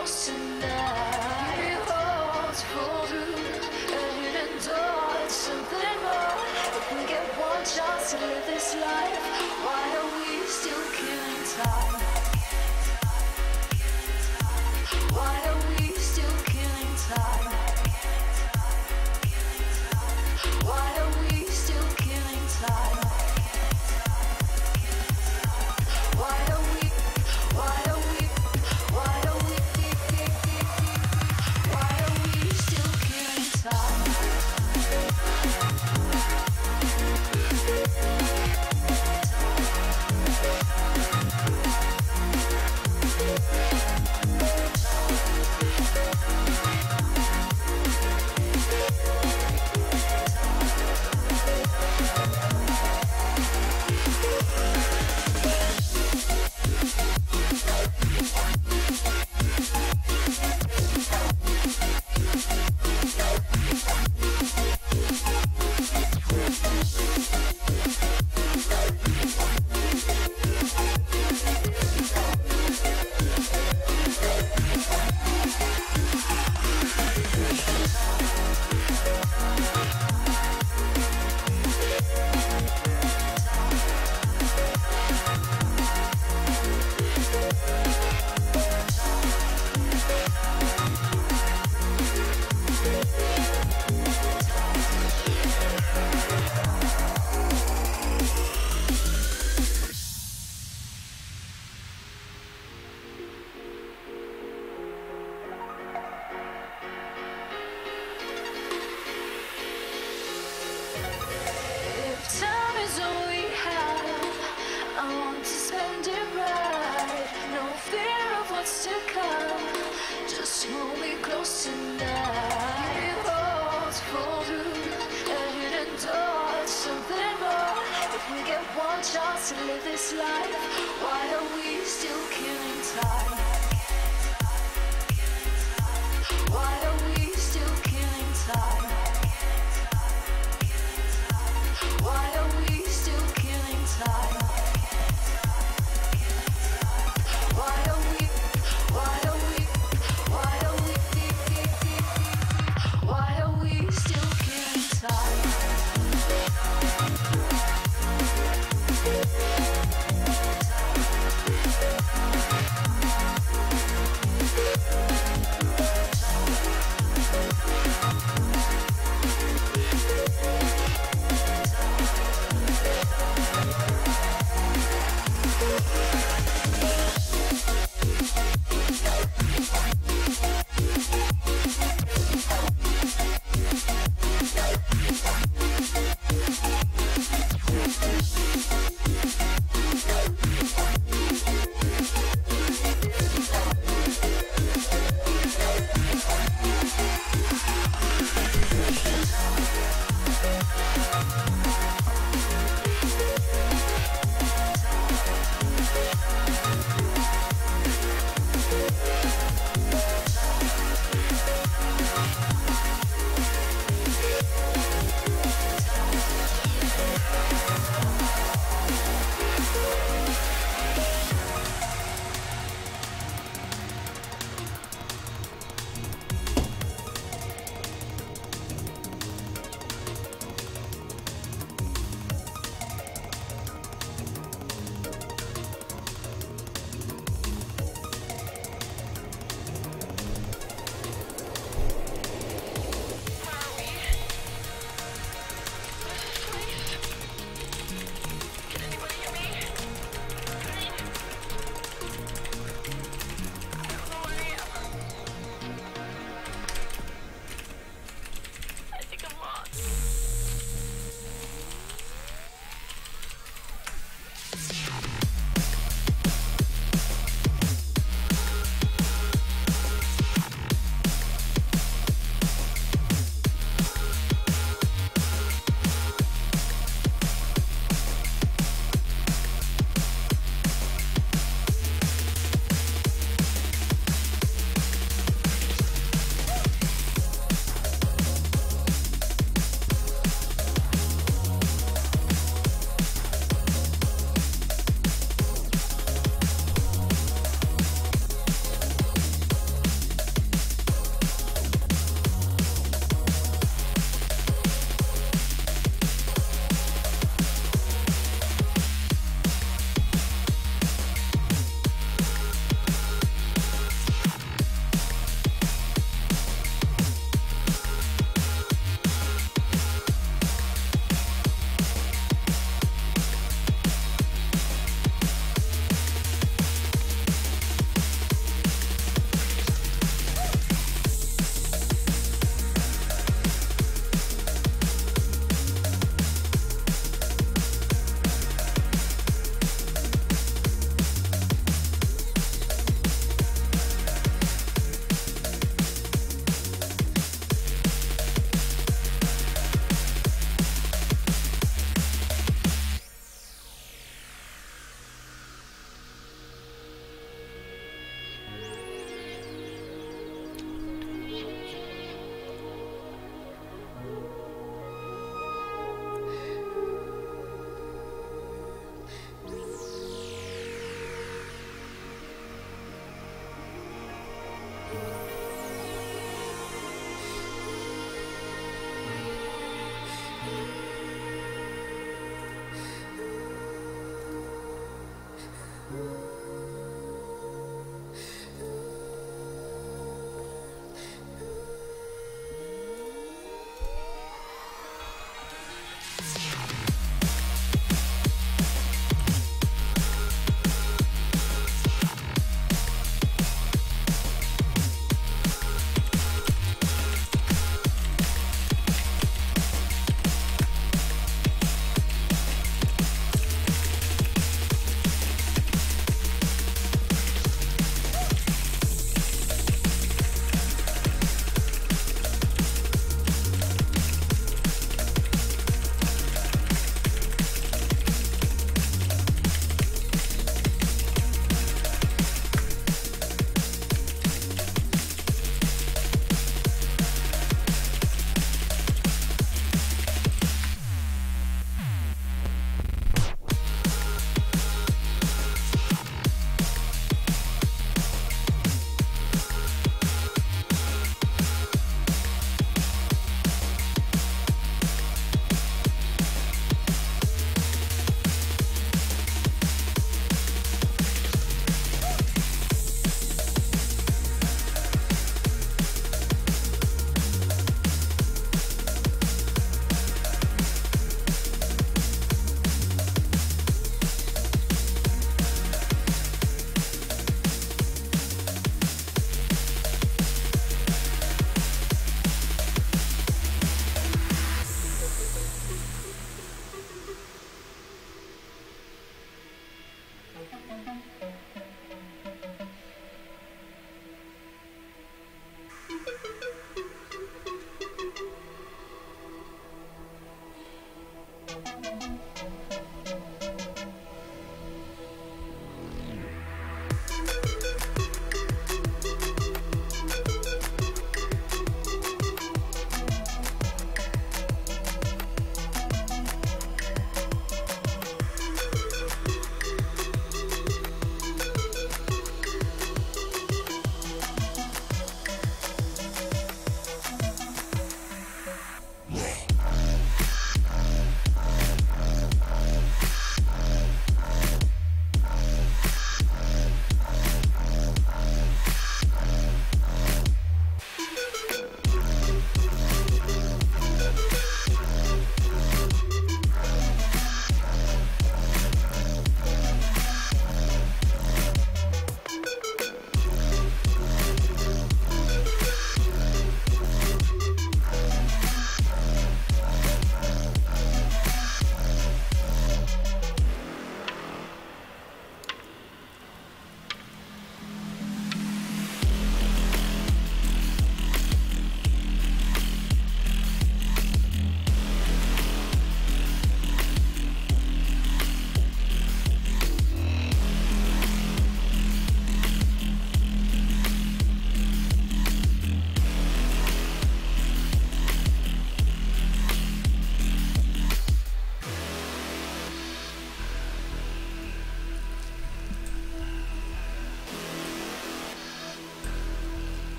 close tonight. Behold, pull through a hidden door. It's something more. If we get one chance to live this life, why are we still killing time? Why are we still killing time? Why are we still killing time? Why are we, why are we, why are we, why are we still killing time? Just hold me close tonight. Behold, pull through a hidden door. It's something more. If we get one chance to live this life, why are we still killing time? Why are we still killing time? Why are we still killing time? Why are we, why are we, why are we, why are we still killing time?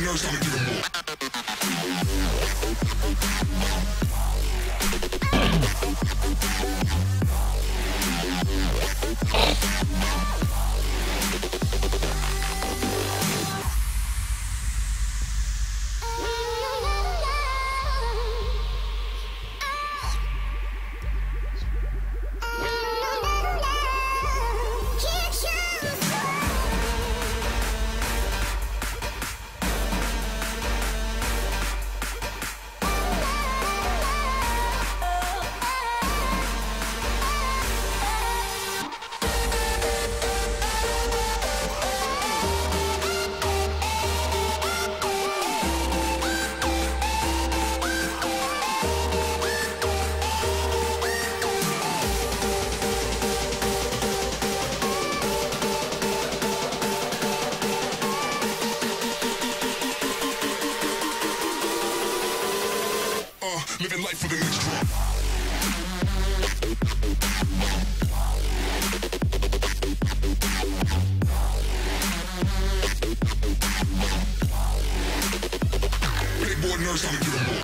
nerves, I'ma give 'em more. Living life for the next drop. Big boy nerves, I'ma give 'em more.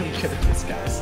Look at this, guys.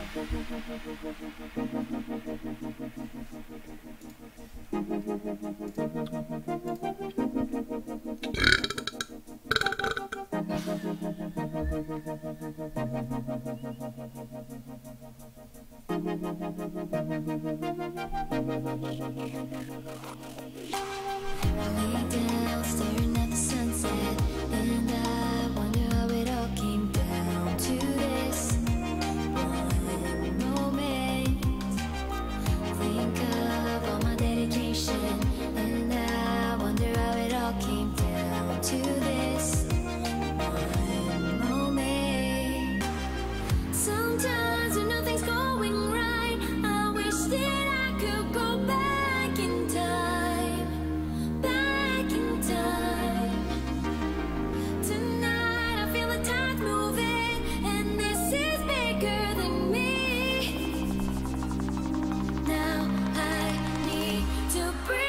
Lay down, staring at the sunset, and I wonder how it all came down to this one moment. Think of all my dedication, and I wonder how it all came down to this one moment. Sometimes when nothing's going right, I wish that I could go back in time. Back in time. Tonight I feel the tides moving, and this is bigger than me. Now I need to breathe.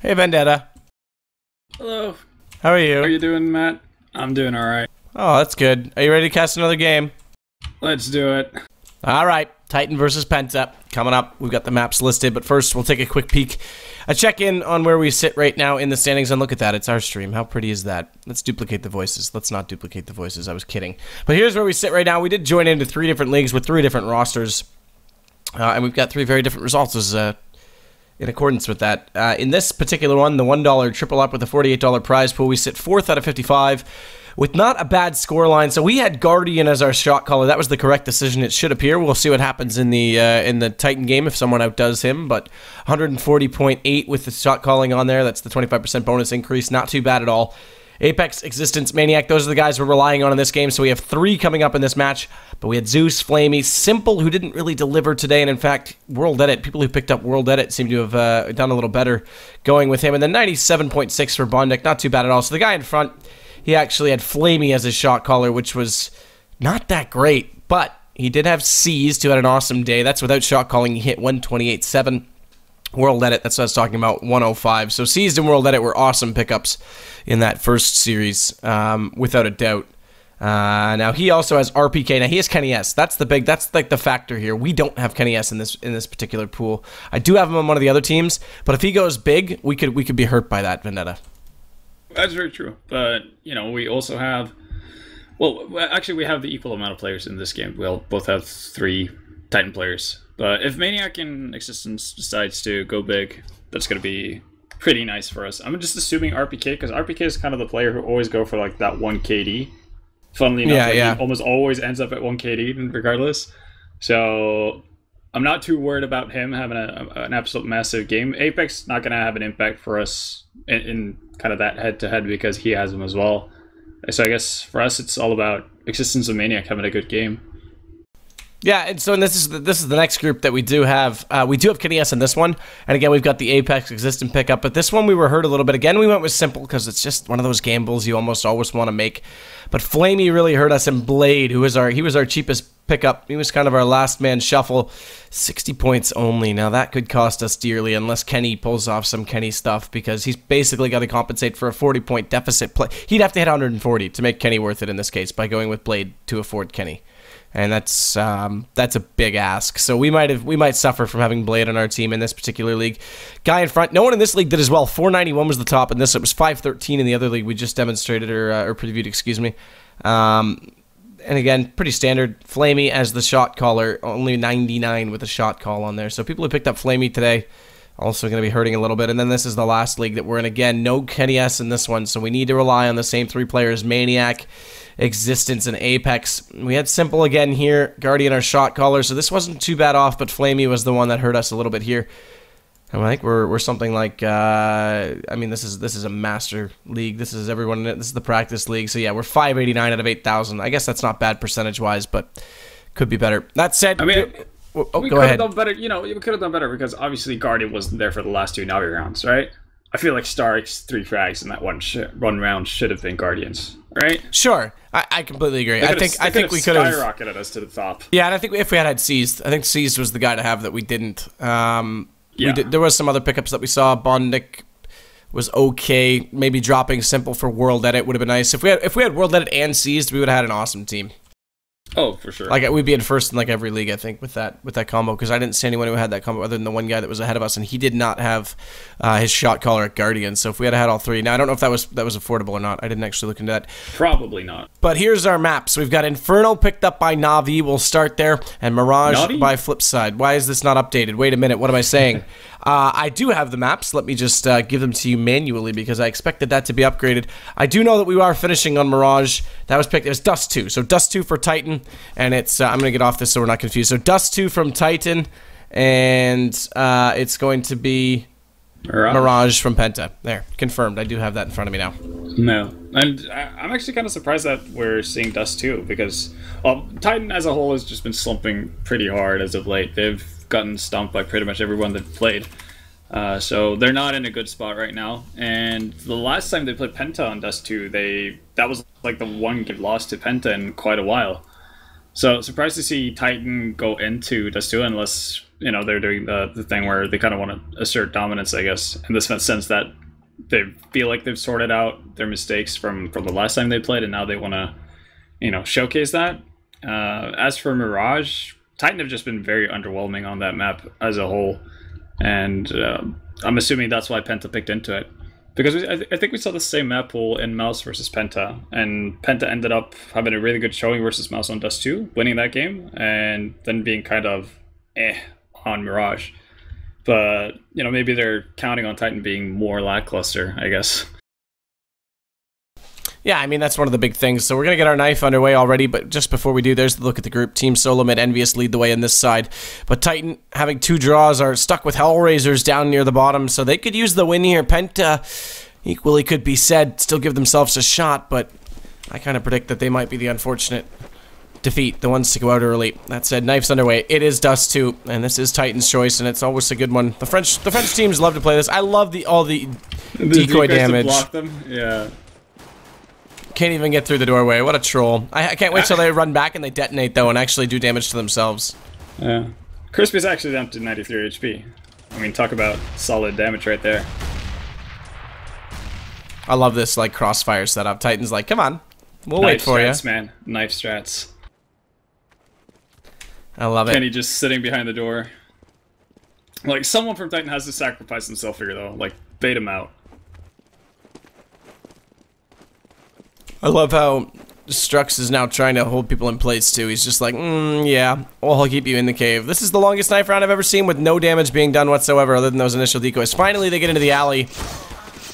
Hey, Vendetta. Hello. How are you? How are you doing, Matt? I'm doing alright. Oh, that's good. Are you ready to cast another game? Let's do it. All right. Titan versus Penta coming up. We've got the maps listed, but first we'll take a quick peek. A check-in on where we sit right now in the standings, and look at that. It's our stream. How pretty is that? Let's duplicate the voices. Let's not duplicate the voices. I was kidding. But here's where we sit right now. We did join into 3 different leagues with 3 different rosters, and we've got 3 very different results as in accordance with that. In this particular one, the $1 triple up with a $48 prize pool, we sit 4th out of 55 with not a bad scoreline. So we had Guardian as our shot caller. That was the correct decision, it should appear. We'll see what happens in the Titan game if someone outdoes him. But 140.8 with the shot calling on there. That's the 25% bonus increase. Not too bad at all. Apex, Existence, Maniac, those are the guys we're relying on in this game. So we have 3 coming up in this match. But we had Zeus, Flamey, Simple, who didn't really deliver today. And in fact, World Edit, people who picked up World Edit seem to have done a little better going with him. And then 97.6 for Bondic, not too bad at all. So the guy in front, he actually had Flamey as his shot caller, which was not that great. But he did have Seized, who had an awesome day. That's without shot calling. He hit 128.7. World Edit, that's what I was talking about, 105. So Seized and World Edit were awesome pickups in that first series, without a doubt. Now he also has RPK. Now he has Kenny S. That's like the factor here. We don't have Kenny S in this particular pool. I do have him on one of the other teams, but if he goes big, we could be hurt by that, Vendetta. That's very true. But, you know, we also have... Well, actually, we have the equal amount of players in this game. We'll both have 3 Titan players. But if Maniac in Existence decides to go big, that's going to be pretty nice for us. I'm just assuming RPK, because RPK is kind of the player who always go for like that 1 KD. Funnily enough, he almost always ends up at 1 KD regardless. So I'm not too worried about him having an absolute massive game. Apex not going to have an impact for us in kind of that head-to-head because he has him as well. So I guess for us, it's all about Existence and Maniac having a good game. Yeah, and so this is the next group that we do have. We do have Kenny S in this one, and again we've got the Apex Existent pickup. But this one we were hurt a little bit. Again, we went with Simple because it's just one of those gambles you almost always want to make. But Flamey really hurt us, and Blade, he was our cheapest pickup. He was kind of our last man shuffle. 60 points only. Now that could cost us dearly unless Kenny pulls off some Kenny stuff, because he's basically got to compensate for a 40-point deficit play. He'd have to hit 140 to make Kenny worth it in this case by going with Blade to afford Kenny. And that's a big ask. So we might suffer from having Blade on our team in this particular league. Guy in front, no one in this league did as well. 491 was the top in this. It was 513 in the other league we just demonstrated or previewed, excuse me. And again, pretty standard. Flamey as the shot caller, only 99 with a shot call on there. So people who picked up Flamey today also going to be hurting a little bit. And then this is the last league that we're in. Again, no Kenny S in this one, so we need to rely on the same 3 players: Maniac, Existence, and Apex. We had Simple again here, Guardian our shot caller, so this wasn't too bad off, but Flamey was the one that hurt us a little bit here. And I think we're something like, I mean, this is a master league. This is everyone in it. This is the practice league. So yeah, we're 589 out of 8,000. I guess that's not bad percentage-wise, but could be better. That said, I mean, we could have done better. You know, we could have done better because obviously Guardian wasn't there for the last 2 Navi rounds, right? I feel like Stark's 3 frags in that one round should have been Guardians, right? Sure, I completely agree. I think we could have skyrocketed us to the top. Yeah, and I think if we had Seized, I think Seized was the guy to have that we didn't. There was some other pickups that we saw. Bondic was okay. Maybe dropping Simple for World Edit would have been nice. If we had World Edit and Seized, we would have had an awesome team. Oh, for sure. Like we'd be in first in like every league, I think, with that combo, because I didn't see anyone who had that combo other than the one guy that was ahead of us, and he did not have his shot caller at Guardian. So if we had all 3, now I don't know if that was affordable or not. I didn't actually look into that. Probably not. But here's our maps. We've got Inferno picked up by Navi. We'll start there, and Mirage Navi? by Flipside. Why is this not updated? Wait a minute. What am I saying? I do have the maps. Let me just give them to you manually because I expected that to be upgraded. I do know that we are finishing on Mirage. That was picked. It was Dust 2. So Dust 2 for Titan, and it's I'm going to get off this so we're not confused. So Dust 2 from Titan, and it's going to be Mirage from Penta. There, confirmed. I do have that in front of me now. No. And I'm actually kind of surprised that we're seeing Dust 2 because, well, Titan as a whole has just been slumping pretty hard as of late. They've gotten stumped by pretty much everyone they've played. So they're not in a good spot right now. And the last time they played Penta on Dust 2, that was like the one game lost to Penta in quite a while. So surprised to see Titan go into Dust 2 unless, you know, they're doing the thing where they kind of want to assert dominance, I guess, in this sense that they feel like they've sorted out their mistakes from the last time they played, and now they want to, you know, showcase that. As for Mirage, Titan have just been very underwhelming on that map as a whole, and I'm assuming that's why Penta picked into it. Because I think we saw the same map pool in Mouse versus Penta, and Penta ended up having a really good showing versus Mouse on Dust 2, winning that game, and then being kind of on Mirage. But, you know, maybe they're counting on Titan being more lackluster, I guess. Yeah, I mean, that's one of the big things. So we're going to get our knife underway already, but just before we do, there's the look at the group. Team Solo Mid, Envious lead the way in this side. But Titan, having 2 draws, are stuck with Hellraisers down near the bottom, so they could use the win here. Penta, equally could be said, still give themselves a shot, but I kind of predict that they might be the unfortunate defeat, the ones to go out early. That said, Knife's underway. It is Dust 2, and this is Titan's choice, and it's always a good one. The French teams love to play this. I love all the decoy damage. To block them? Yeah. Can't even get through the doorway. What a troll. I can't wait till they run back and they detonate, though, and actually do damage to themselves. Yeah. Crispy's actually down to 93 HP. I mean, talk about solid damage right there. I love this, like, crossfire setup. Titan's like, come on. We'll wait for you. Knife strats, man. Knife strats. I love it. Kenny just sitting behind the door. Like, someone from Titan has to sacrifice himself here, though. Like, bait him out. I love how Strux is now trying to hold people in place, too. He's just like, yeah, well, I'll keep you in the cave. This is the longest knife round I've ever seen with no damage being done whatsoever other than those initial decoys. Finally, they get into the alley.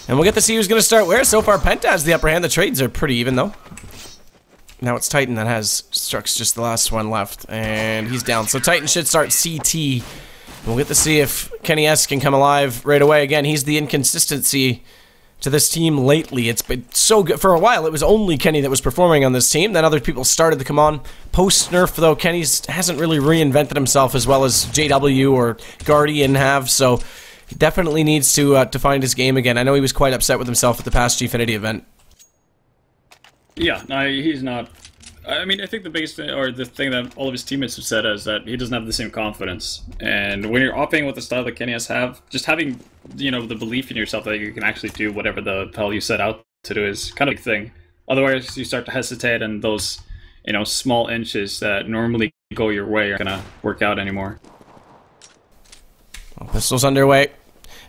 And we'll get to see who's going to start where. So far, Penta has the upper hand. The trades are pretty even, though. Now it's Titan that has Strux, just the last one left. And he's down. So Titan should start CT. We'll get to see if Kenny S can come alive right away. Again, he's the inconsistency to this team lately. It's been so good. For a while, it was only Kenny that was performing on this team. Then other people started to come on. Post-nerf, though, Kenny hasn't really reinvented himself as well as JW or Guardian have. So he definitely needs to find his game again. I know he was quite upset with himself at the past Gfinity event. Yeah, no, he's not. I mean, I think the biggest thing, or the thing that all of his teammates have said is that he doesn't have the same confidence. And when you're operating with the style that Kenny has just having, you know, the belief in yourself that you can actually do whatever the hell you set out to do is kind of a big thing. Otherwise, you start to hesitate, and those, you know, small inches that normally go your way aren't gonna work out anymore. Well, pistol's underway.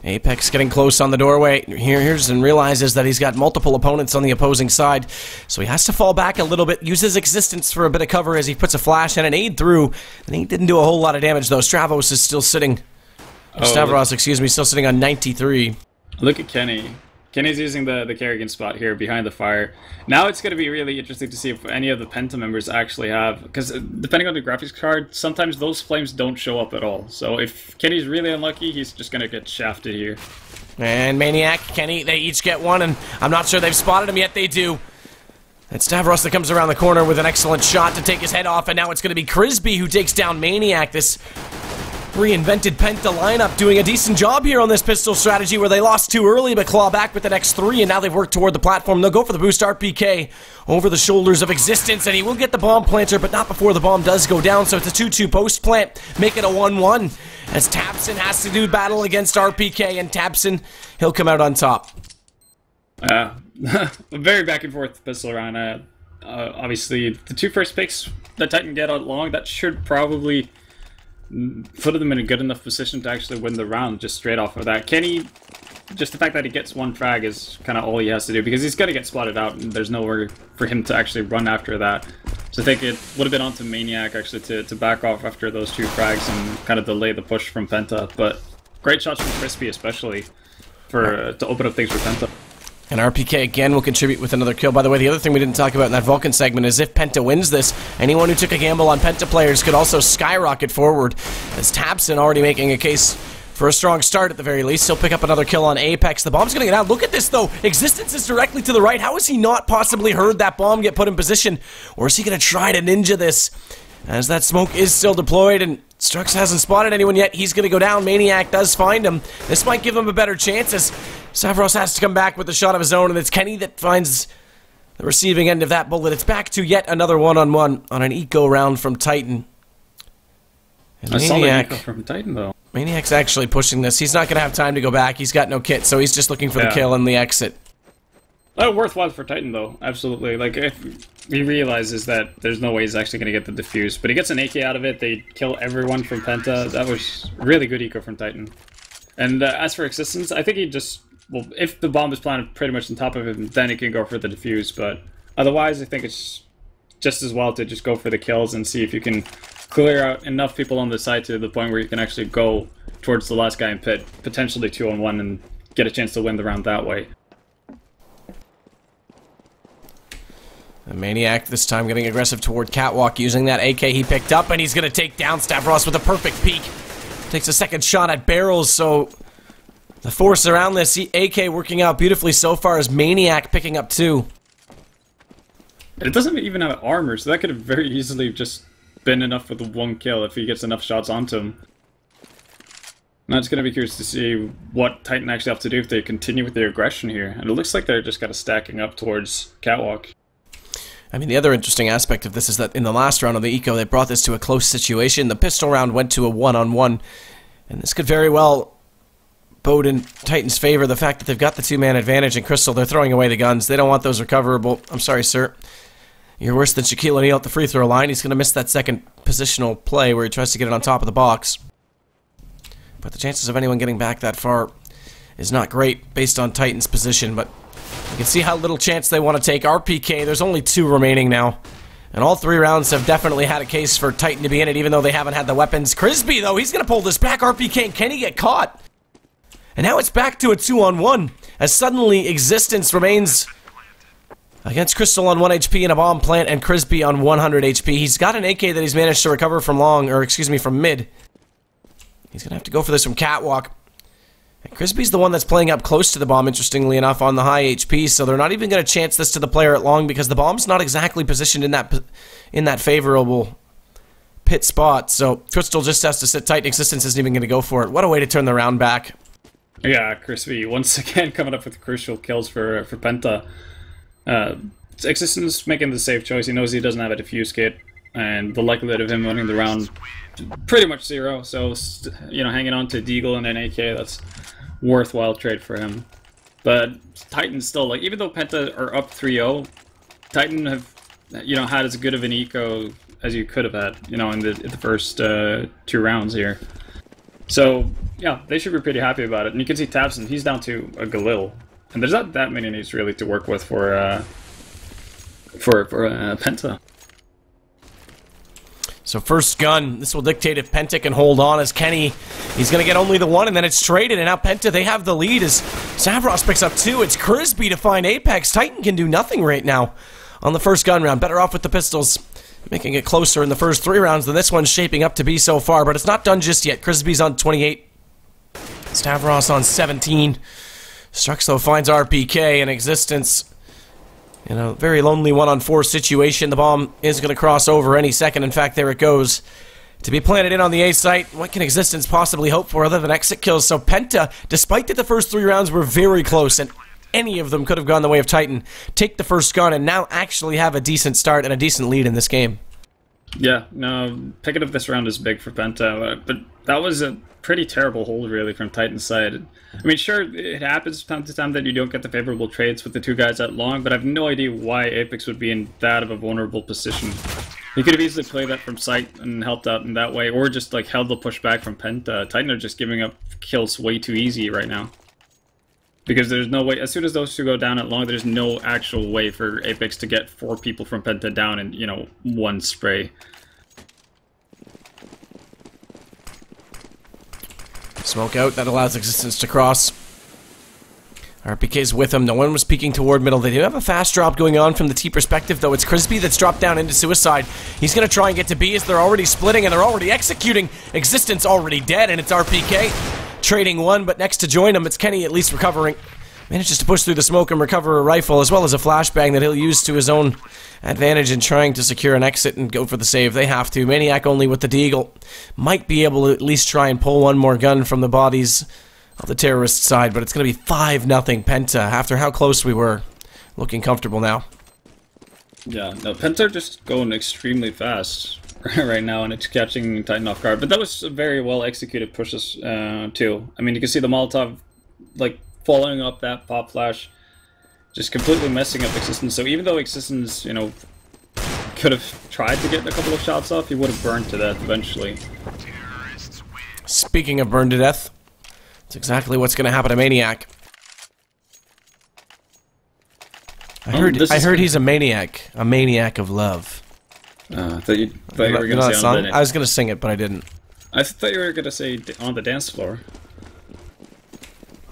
Apex getting close on the doorway. Hears and realizes that he's got multiple opponents on the opposing side, so he has to fall back a little bit, use his existence for a bit of cover as he puts a flash and an aid through, and he didn't do a whole lot of damage, though. Stavros is still sitting... Stavros, excuse me, still sitting on 93. Look at Kenny. Kenny's using the Kerrigan spot here behind the fire. Now it's going to be really interesting to see if any of the Penta members actually have, because depending on the graphics card, sometimes those flames don't show up at all. So if Kenny's really unlucky, he's just going to get shafted here. And Maniac, Kenny, they each get one, and I'm not sure they've spotted him yet. They do. It's Stavros that comes around the corner with an excellent shot to take his head off, and now it's going to be Crisby who takes down Maniac. This reinvented Penta lineup doing a decent job here on this pistol strategy where they lost too early but claw back with the next 3, and now they've worked toward the platform. They'll go for the boost RPK over the shoulders of Existence, and he will get the bomb planter, but not before the bomb does go down, so it's a 2-2 post plant, make it a 1-1 as Tapson has to do battle against RPK, and Tapson, he'll come out on top. Very back and forth pistol round. Obviously, the 2 first picks that Titan get out long, that should probably put them in a good enough position to actually win the round just straight off of that. Kenny, just the fact that he gets 1 frag is kind of all he has to do, because he's going to get spotted out and there's nowhere for him to actually run after that. So I think it would have been on to Maniac actually to back off after those 2 frags and kind of delay the push from Penta. But great shots from Crispy especially for to open up things for Penta. And RPK again will contribute with another kill. By the way, the other thing we didn't talk about in that Vulcan segment is if Penta wins this, anyone who took a gamble on Penta players could also skyrocket forward, as Tapson already making a case for a strong start at the very least. He'll pick up another kill on Apex. The bomb's going to get out. Look at this, though. Existence is directly to the right. How has he not possibly heard that bomb get put in position? Or is he going to try to ninja this? As that smoke is still deployed, and Strux hasn't spotted anyone yet. He's going to go down. Maniac does find him. This might give him a better chance as Stavros has to come back with a shot of his own, and it's Kenny that finds the receiving end of that bullet. It's back to yet another one-on-one on an eco round from Titan. And Maniac from Titan, though. Maniac's actually pushing this. He's not going to have time to go back. He's got no kit, so he's just looking for the kill and the exit. Worthwhile for Titan, though. Absolutely. Like, if he realizes that there's no way he's actually going to get the defuse, but he gets an AK out of it, they kill everyone from Penta. That was really good eco from Titan. And as for Existence, I think he just... Well, if the bomb is planted pretty much on top of him, then he can go for the defuse, but otherwise I think it's just as well to just go for the kills and see if you can clear out enough people on the side to the point where you can actually go towards the last guy in pit, potentially 2-on-1, and get a chance to win the round that way. The Maniac this time getting aggressive toward Catwalk using that AK he picked up, and he's going to take down Stavros with a perfect peek. Takes a second shot at barrels, so The force around this, AK working out beautifully so far as Maniac picking up 2. And it doesn't even have armor, so that could have very easily just been enough with the 1 kill if he gets enough shots onto him. Now it's going to be curious to see what Titan actually have to do if they continue with their aggression here. And it looks like they're just kind of stacking up towards Catwalk. I mean, the other interesting aspect of this is that in the last round of the Eco, they brought this to a close situation. The pistol round went to a 1-on-1. And this could very well bode in Titan's favor. The fact that they've got the 2-man advantage in Crystal, they're throwing away the guns. They don't want those recoverable. I'm sorry, sir. You're worse than Shaquille O'Neal at the free throw line. He's going to miss that second positional play where he tries to get it on top of the box. But the chances of anyone getting back that far is not great based on Titan's position. But you can see how little chance they want to take. RPK, there's only 2 remaining now. And all 3 rounds have definitely had a case for Titan to be in it, even though they haven't had the weapons. Crisby, though, he's going to pull this back. RPK, can he get caught? And now it's back to a 2-on-1, as suddenly Existence remains against Crystal on 1 HP and a bomb plant, and Crisby on 100 HP. He's got an AK that he's managed to recover from from mid. He's going to have to go for this from Catwalk. And Crisby's the one that's playing up close to the bomb, interestingly enough, on the high HP, so they're not even going to chance this to the player at long because the bomb's not exactly positioned in that favorable pit spot. So Crystal just has to sit tight. Existence isn't even going to go for it. What a way to turn the round back. Yeah, Crispy once again coming up with crucial kills for Penta. Existence making the safe choice. He knows he doesn't have a defuse kit, and the likelihood of him winning the round pretty much 0. So, you know, hanging on to Deagle and an AK, that's worthwhile trade for him. But Titan still, like, even though Penta are up 3-0, Titan have, you know, had as good of an eco as you could have had, you know, in the first 2 rounds here. So, yeah, they should be pretty happy about it. And you can see Tabson, he's down to a Galil. And there's not that many needs really to work with for Penta. So first gun, this will dictate if Penta can hold on as Kenny. He's going to get only the 1, and then it's traded, and now Penta, they have the lead as Savros picks up 2. It's Crisby to find Apex. Titan can do nothing right now on the first gun round. Better off with the pistols, making it closer in the first 3 rounds than this one's shaping up to be so far, but it's not done just yet. Crisby's on 28. Stavros on 17. Strux, though, finds RPK and Existence. You know, very lonely 1-on-4 situation. The bomb is going to cross over any second. In fact, there it goes. To be planted in on the A site, what can Existence possibly hope for other than exit kills? So Penta, despite that the first 3 rounds were very close, and any of them could have gone the way of Titan, take the first gun and now actually have a decent start and a decent lead in this game. Yeah, no, picking up this round is big for Penta, but that was a pretty terrible hold, really, from Titan's side. I mean, sure, it happens time to time that you don't get the favorable trades with the 2 guys at long, but I have no idea why Apex would be in that of a vulnerable position. He could have easily played that from sight and helped out in that way, or just, like, held the push back from Penta. Titan are just giving up kills way too easy right now. Because there's no way, as soon as those 2 go down at long, there's no actual way for Apex to get 4 people from Penta down in, you know, 1 spray. Smoke out, that allows Existence to cross. RPK's with him, no one was peeking toward middle. They do have a fast drop going on from the T perspective, though. It's Crisby that's dropped down into Suicide. He's going to try and get to B as they're already splitting and they're already executing. Existence already dead, and it's RPK trading 1, but next to join him, it's Kenny at least recovering. Manages to push through the smoke and recover a rifle, as well as a flashbang that he'll use to his own advantage in trying to secure an exit and go for the save. They have to. Maniac only with the Deagle. Might be able to at least try and pull 1 more gun from the bodies of the terrorist side, but it's going to be 5-0 Penta after how close we were. Looking comfortable now. Yeah, no, Penta are just going extremely fast right now, and it's catching Titan off guard. But that was a very well executed pushes too. I mean, you can see the Molotov, like, following up that pop flash, just completely messing up Existence. So even though Existence, you know, could have tried to get a couple of shots off, he would have burned to death eventually. Speaking of burned to death, that's exactly what's going to happen to Maniac. I heard he's a maniac of love. I thought you were going to say on the... I was going to sing it, but I didn't. I thought you were going to say on the dance floor.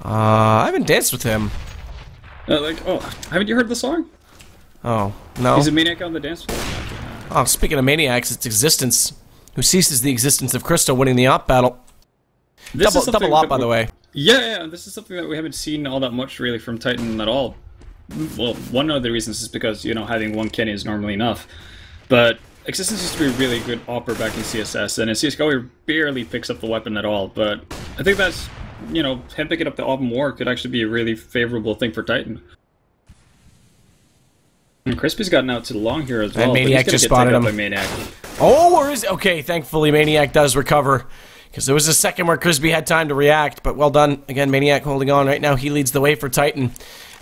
I haven't danced with him. Haven't you heard the song? Oh, no. He's a maniac on the dance floor. Oh, speaking of maniacs, it's Existence, who ceases the existence of Crystal winning the op battle. Double op, by the way. Yeah, this is something that we haven't seen all that much really from Titan at all. Well, one of the reasons is because, you know, having one Kenny is normally enough. But Existence used to be a really good opera back in CSS, and in CSGO he barely picks up the weapon at all. But I think that's, you know, him picking up the op more could actually be a really favorable thing for Titan. And Crispy's gotten out to the long here as well. And Maniac just spotted him. By Maniac. Oh, or is okay? Thankfully, Maniac does recover. Because there was a second where Crispy had time to react, but well done. Again, Maniac holding on right now. He leads the way for Titan.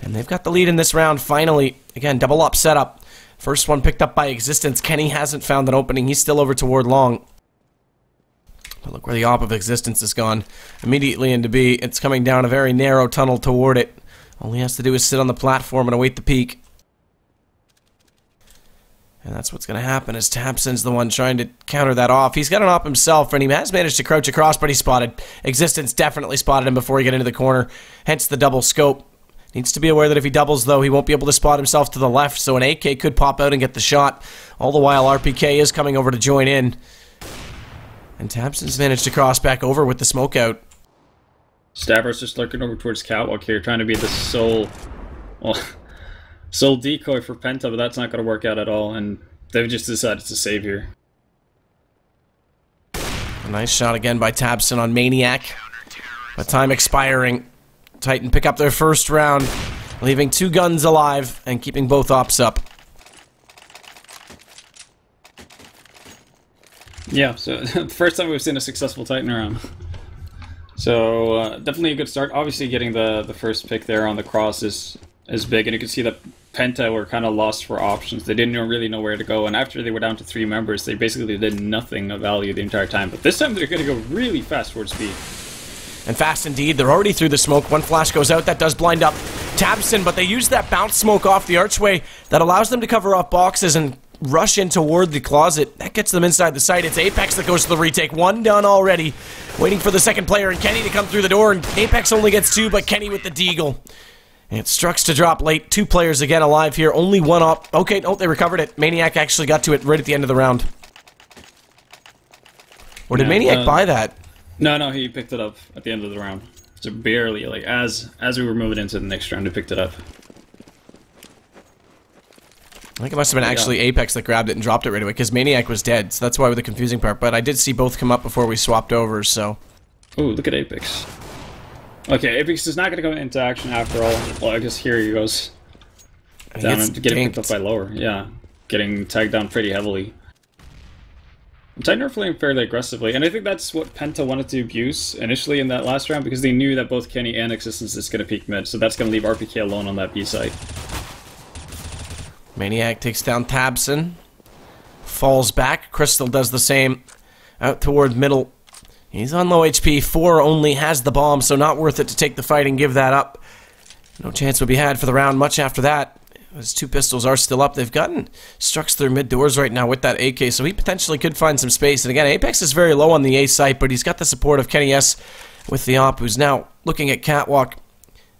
And they've got the lead in this round, finally. Again, double up setup. First one picked up by Existence. Kenny hasn't found an opening. He's still over toward long. But look where the op of Existence has gone. Immediately into B. It's coming down a very narrow tunnel toward it. All he has to do is sit on the platform and await the peak. And that's what's going to happen as Tabson's the one trying to counter that off. He's got an op himself, and he has managed to crouch across, but he's spotted. Existence definitely spotted him before he got into the corner, hence the double scope. Needs to be aware that if he doubles, though, he won't be able to spot himself to the left, so an AK could pop out and get the shot. All the while, RPK is coming over to join in. And Tabson's managed to cross back over with the smoke out. Stavros just lurking over towards Catwalk here, trying to be the sole decoy for Penta, but that's not going to work out at all, and they've just decided to save here. A nice shot again by Tabson on Maniac. But time expiring. Titan pick up their first round, leaving 2 guns alive and keeping both ops up. Yeah, so the first time we've seen a successful Titan round. So definitely a good start. Obviously getting the first pick there on the cross is big, and you can see that Penta were kind of lost for options. They didn't really know where to go, and after they were down to 3 members, they basically did nothing of value the entire time. But this time they're going to go really fast towards B. And fast indeed. They're already through the smoke. One flash goes out. That does blind up Tabson, but they use that bounce smoke off the archway that allows them to cover up boxes and rush in toward the closet. That gets them inside the site. It's Apex that goes to the retake. 1 done already. Waiting for the second player and Kenny to come through the door, and Apex only gets 2, but Kenny with the deagle. And it Strux to drop late. 2 players again alive here. Only 1 up. Okay, no, they recovered it. Maniac actually got to it right at the end of the round. Or did Maniac buy that? No, he picked it up at the end of the round. So barely, like, as we were moving into the next round, he picked it up. I think it must have been actually Apex that grabbed it and dropped it right away, because Maniac was dead, so that's why with the confusing part. But I did see both come up before we swapped over, so... Oh, look at Apex. Okay, Apex is not going to go into action after all. Well, I guess here he goes. Down and getting picked up by lower. Yeah, getting tagged down pretty heavily. Titan are playing fairly aggressively, and I think that's what Penta wanted to abuse initially in that last round, because they knew that both Kenny and Existence is going to peek mid, so that's going to leave RPK alone on that B side. Maniac takes down Tabson. Falls back. Crystal does the same. Out toward middle. He's on low HP. 4 only has the bomb, so not worth it to take the fight and give that up. No chance would be had for the round much after that. His 2 pistols are still up. They've gotten Strux through mid doors right now with that AK, so he potentially could find some space. And again, Apex is very low on the A site, but he's got the support of Kenny S with the op, who's now looking at Catwalk.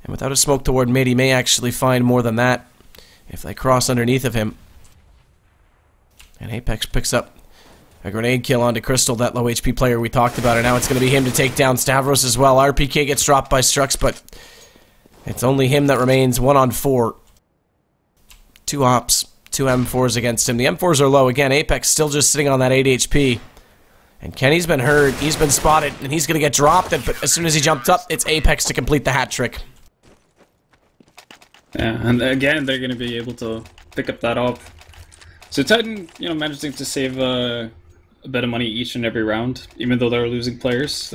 And without a smoke toward mid, he may actually find more than that if they cross underneath of him. And Apex picks up a grenade kill onto Crystal, that low HP player we talked about, and now it's going to be him to take down Stavros as well. RPK gets dropped by Strux, but it's only him that remains. 1 on 4. 2 ops, 2 M4s against him. The M4s are low. Again, Apex still just sitting on that 8 HP. And Kenny's been hurt, he's been spotted, and he's going to get dropped. But as soon as he jumped up, it's Apex to complete the hat trick. Yeah, and again, they're going to be able to pick up that op. So Titan, you know, managing to save a bit of money each and every round, even though they're losing players.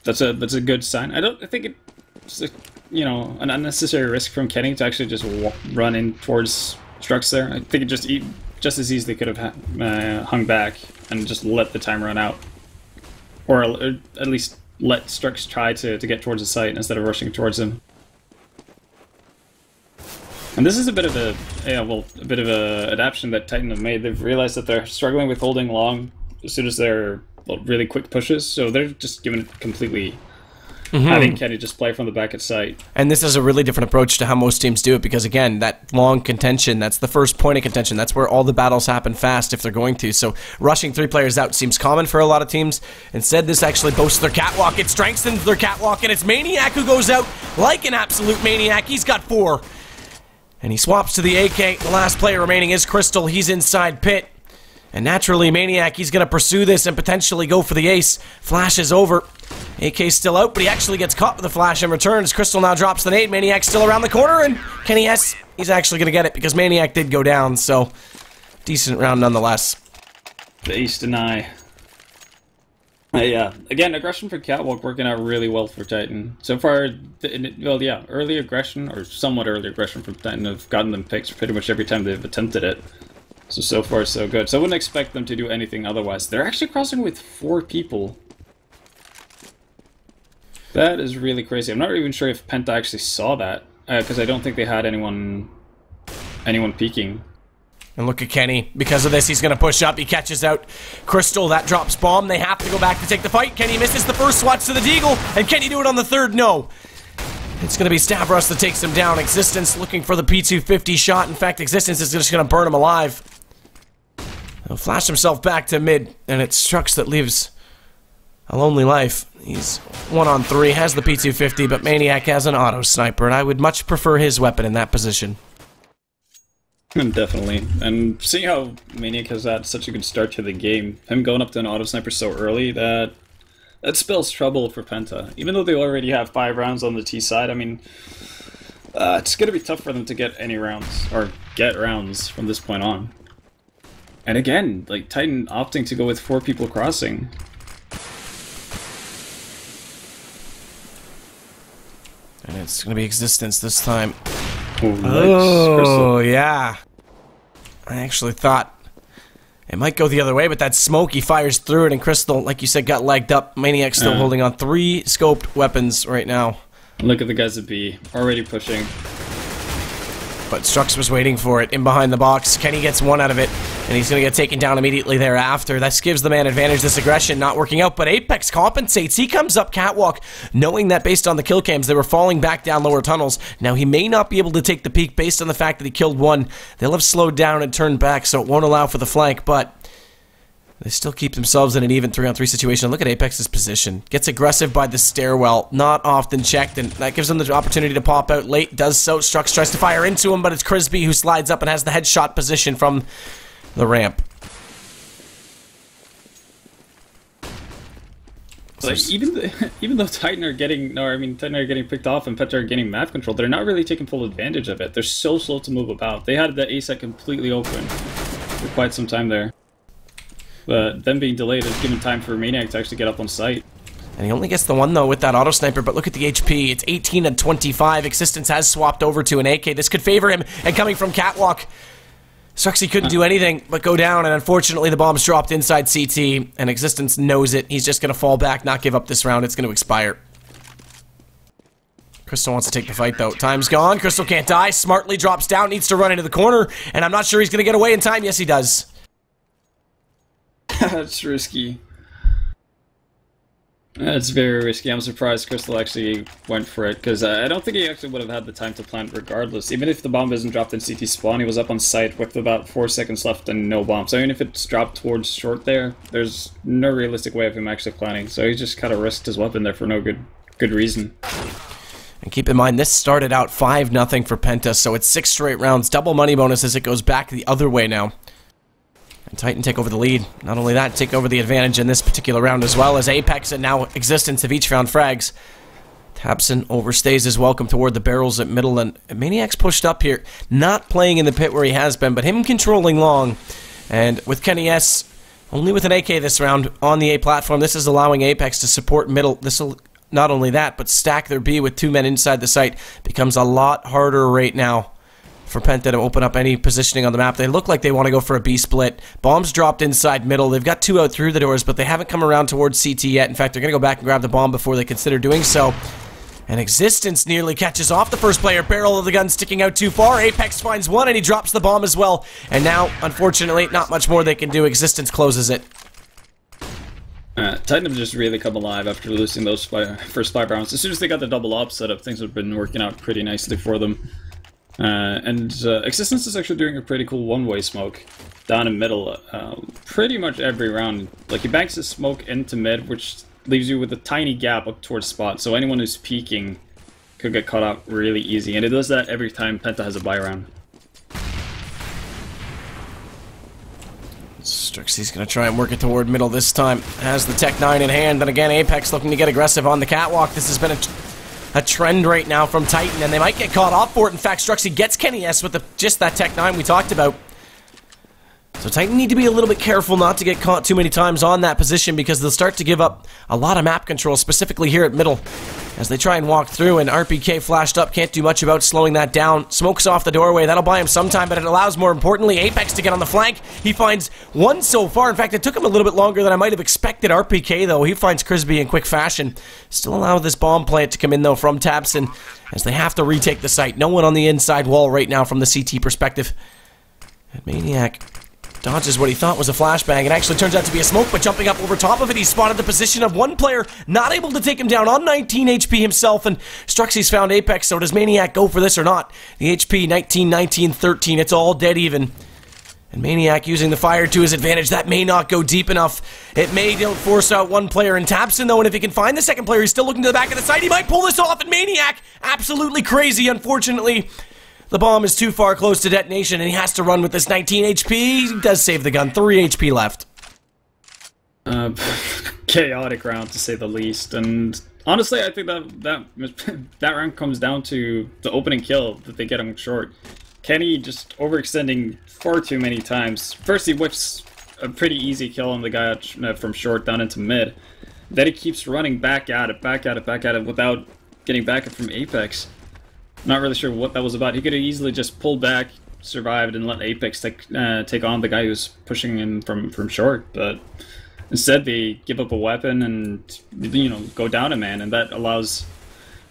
That's a good sign. I think it's you know, an unnecessary risk from Kenny to actually just run in towards Strux there. I think it just as easily could have hung back and just let the time run out, or at least let Strux try to get towards the site instead of rushing towards him. And this is a bit of a adaptation that Titan have made. They've realized that they're struggling with holding long as soon as they're really quick pushes, so they're just giving it completely having Kenny just play from the back at sight. And this is a really different approach to how most teams do it because, again, that long contention, that's the first point of contention. That's where all the battles happen fast if they're going to. So rushing 3 players out seems common for a lot of teams. Instead, this actually boasts their catwalk. It strengthens their catwalk, and it's Maniac who goes out like an absolute maniac. He's got 4. And he swaps to the AK. The last player remaining is Crystal. He's inside pit. And naturally, Maniac, he's going to pursue this and potentially go for the ace. Flash is over. AK's still out, but he actually gets caught with the flash and returns. Crystal now drops the nade. Maniac's still around the corner, and Kenny S, he's actually going to get it because Maniac did go down, so decent round nonetheless. The ace deny. Yeah, again, aggression for Catwalk working out really well for Titan. So far, well, yeah, early aggression, or somewhat early aggression from Titan have gotten them picks pretty much every time they've attempted it. So far, so good. So I wouldn't expect them to do anything otherwise. They're actually crossing with 4 people. That is really crazy. I'm not even sure if Penta actually saw that, because I don't think they had anyone peeking. And look at Kenny. Because of this, he's going to push up. He catches out Crystal. That drops bomb. They have to go back to take the fight. Kenny misses the first swats to the deagle. And can he do it on the third? No. It's going to be Stavros that takes him down. Existence looking for the P250 shot. In fact, Existence is just going to burn him alive. He'll flash himself back to mid. And it's Strux that leaves a lonely life. He's 1 on 3, has the P250, but Maniac has an auto sniper, and I would much prefer his weapon in that position. Definitely. And seeing how Maniac has had such a good start to the game, him going up to an auto sniper so early, that spells trouble for Penta. Even though they already have 5 rounds on the T side, I mean, it's going to be tough for them to get any rounds, or get rounds from this point on. And again, like, Titan opting to go with 4 people crossing. And it's going to be Existence this time. Oh, yeah. I actually thought it might go the other way, but that smoke, he fires through it, and Crystal, like you said, got legged up. Maniac's still holding on 3 scoped weapons right now. Look at the guys at B, already pushing. But Strux was waiting for it in behind the box. Kenny gets 1 out of it, and he's going to get taken down immediately thereafter. This gives the man advantage. This aggression not working out, but Apex compensates. He comes up catwalk, knowing that based on the kill cams, they were falling back down lower tunnels. Now, he may not be able to take the peak based on the fact that he killed 1. They'll have slowed down and turned back, so it won't allow for the flank, but they still keep themselves in an even 3-on-3 situation. Look at Apex's position. Gets aggressive by the stairwell. Not often checked, and that gives them the opportunity to pop out late. Does so. Strux tries to fire into him, but it's Crisby who slides up and has the headshot position from the ramp. Like, even though Titan are getting picked off and Penta are getting map control, they're not really taking full advantage of it. They're so slow to move about. They had the A site completely open for quite some time there. But them being delayed has given time for Maniac to actually get up on site. And he only gets the 1, though, with that auto sniper, but look at the HP. It's 18 and 25. Existence has swapped over to an AK. This could favor him, and coming from catwalk, Struxy couldn't do anything but go down, and unfortunately the bomb's dropped inside CT, and Existence knows it. He's just going to fall back, not give up this round. It's going to expire. Crystal wants to take the fight, though. Time's gone. Crystal can't die. Smartly drops down, needs to run into the corner, and I'm not sure he's going to get away in time. Yes, he does. That's risky. That's very risky. I'm surprised Crystal actually went for it, because I don't think he actually would have had the time to plant regardless. Even if the bomb isn't dropped in CT spawn, he was up on site with about 4 seconds left and no bomb. So even if it's dropped towards short there, there's no realistic way of him actually planting. So he just kind of risked his weapon there for no good reason. And keep in mind, this started out 5-0 for Penta, so it's 6 straight rounds. Double money bonus as it goes back the other way now. And Titan take over the lead. Not only that, take over the advantage in this particular round as well, as Apex and now Existence have each found frags. Tabson overstays his welcome toward the barrels at middle, and Maniac's pushed up here. Not playing in the pit where he has been, but him controlling long. And with Kenny S, only with an AK this round on the A platform, this is allowing Apex to support middle. This will not only that, but stack their B with 2 men inside the site. Becomes a lot harder right now for Penta to open up any positioning on the map. They look like they want to go for a B split. Bombs dropped inside middle. They've got 2 out through the doors, but they haven't come around towards CT yet. In fact, they're going to go back and grab the bomb before they consider doing so. And Existence nearly catches off the first player. Barrel of the gun sticking out too far. Apex finds 1, and he drops the bomb as well. And now, unfortunately, not much more they can do. Existence closes it. Titan have just really come alive after losing those first 5 rounds. As soon as they got the double up setup, things have been working out pretty nicely for them. And Existence is actually doing a pretty cool one-way smoke down in middle pretty much every round. Like, he banks his smoke into mid, which leaves you with a tiny gap up towards spot, so anyone who's peeking could get caught out really easy. And it does that every time Penta has a buy round. Strixie's going to try and work it toward middle this time. Has the Tech 9 in hand, and again, Apex looking to get aggressive on the catwalk. This has been a trend right now from Titan, and they might get caught off for it. In fact, Struxie gets Kenny S with just that Tech 9 we talked about. So Titan need to be a little bit careful not to get caught too many times on that position, because they'll start to give up a lot of map control, specifically here at middle, as they try and walk through, and RPK flashed up, can't do much about slowing that down. Smokes off the doorway, that'll buy him some time, but it allows, more importantly, Apex to get on the flank. He finds one so far. In fact, it took him a little bit longer than I might have expected. RPK, though, he finds Crisby in quick fashion. Still allow this bomb plant to come in, though, from Tabson, as they have to retake the site. No one on the inside wall right now from the CT perspective. And Maniac dodges what he thought was a flashbang. It actually turns out to be a smoke, but jumping up over top of it, he spotted the position of one player, not able to take him down on 19 HP himself, and Struxie's found Apex, so does Maniac go for this or not? The HP, 19, 19, 13, it's all dead even. And Maniac using the fire to his advantage. That may not go deep enough. It may don't force out one player in Tabson, though, and if he can find the second player, he's still looking to the back of the site. He might pull this off, and Maniac, absolutely crazy, unfortunately. The bomb is too far close to detonation, and he has to run with this 19 HP. He does save the gun. 3 HP left. Chaotic round, to say the least. And honestly, I think that round comes down to the opening kill that they get him short. Kenny just overextending far too many times. First, he whips a pretty easy kill on the guy from short down into mid. Then he keeps running back at it without getting back it from Apex. Not really sure what that was about. He could have easily just pulled back, survived, and let Apex take on the guy who's pushing in from short. But instead, they give up a weapon and, you know, go down a man, and that allows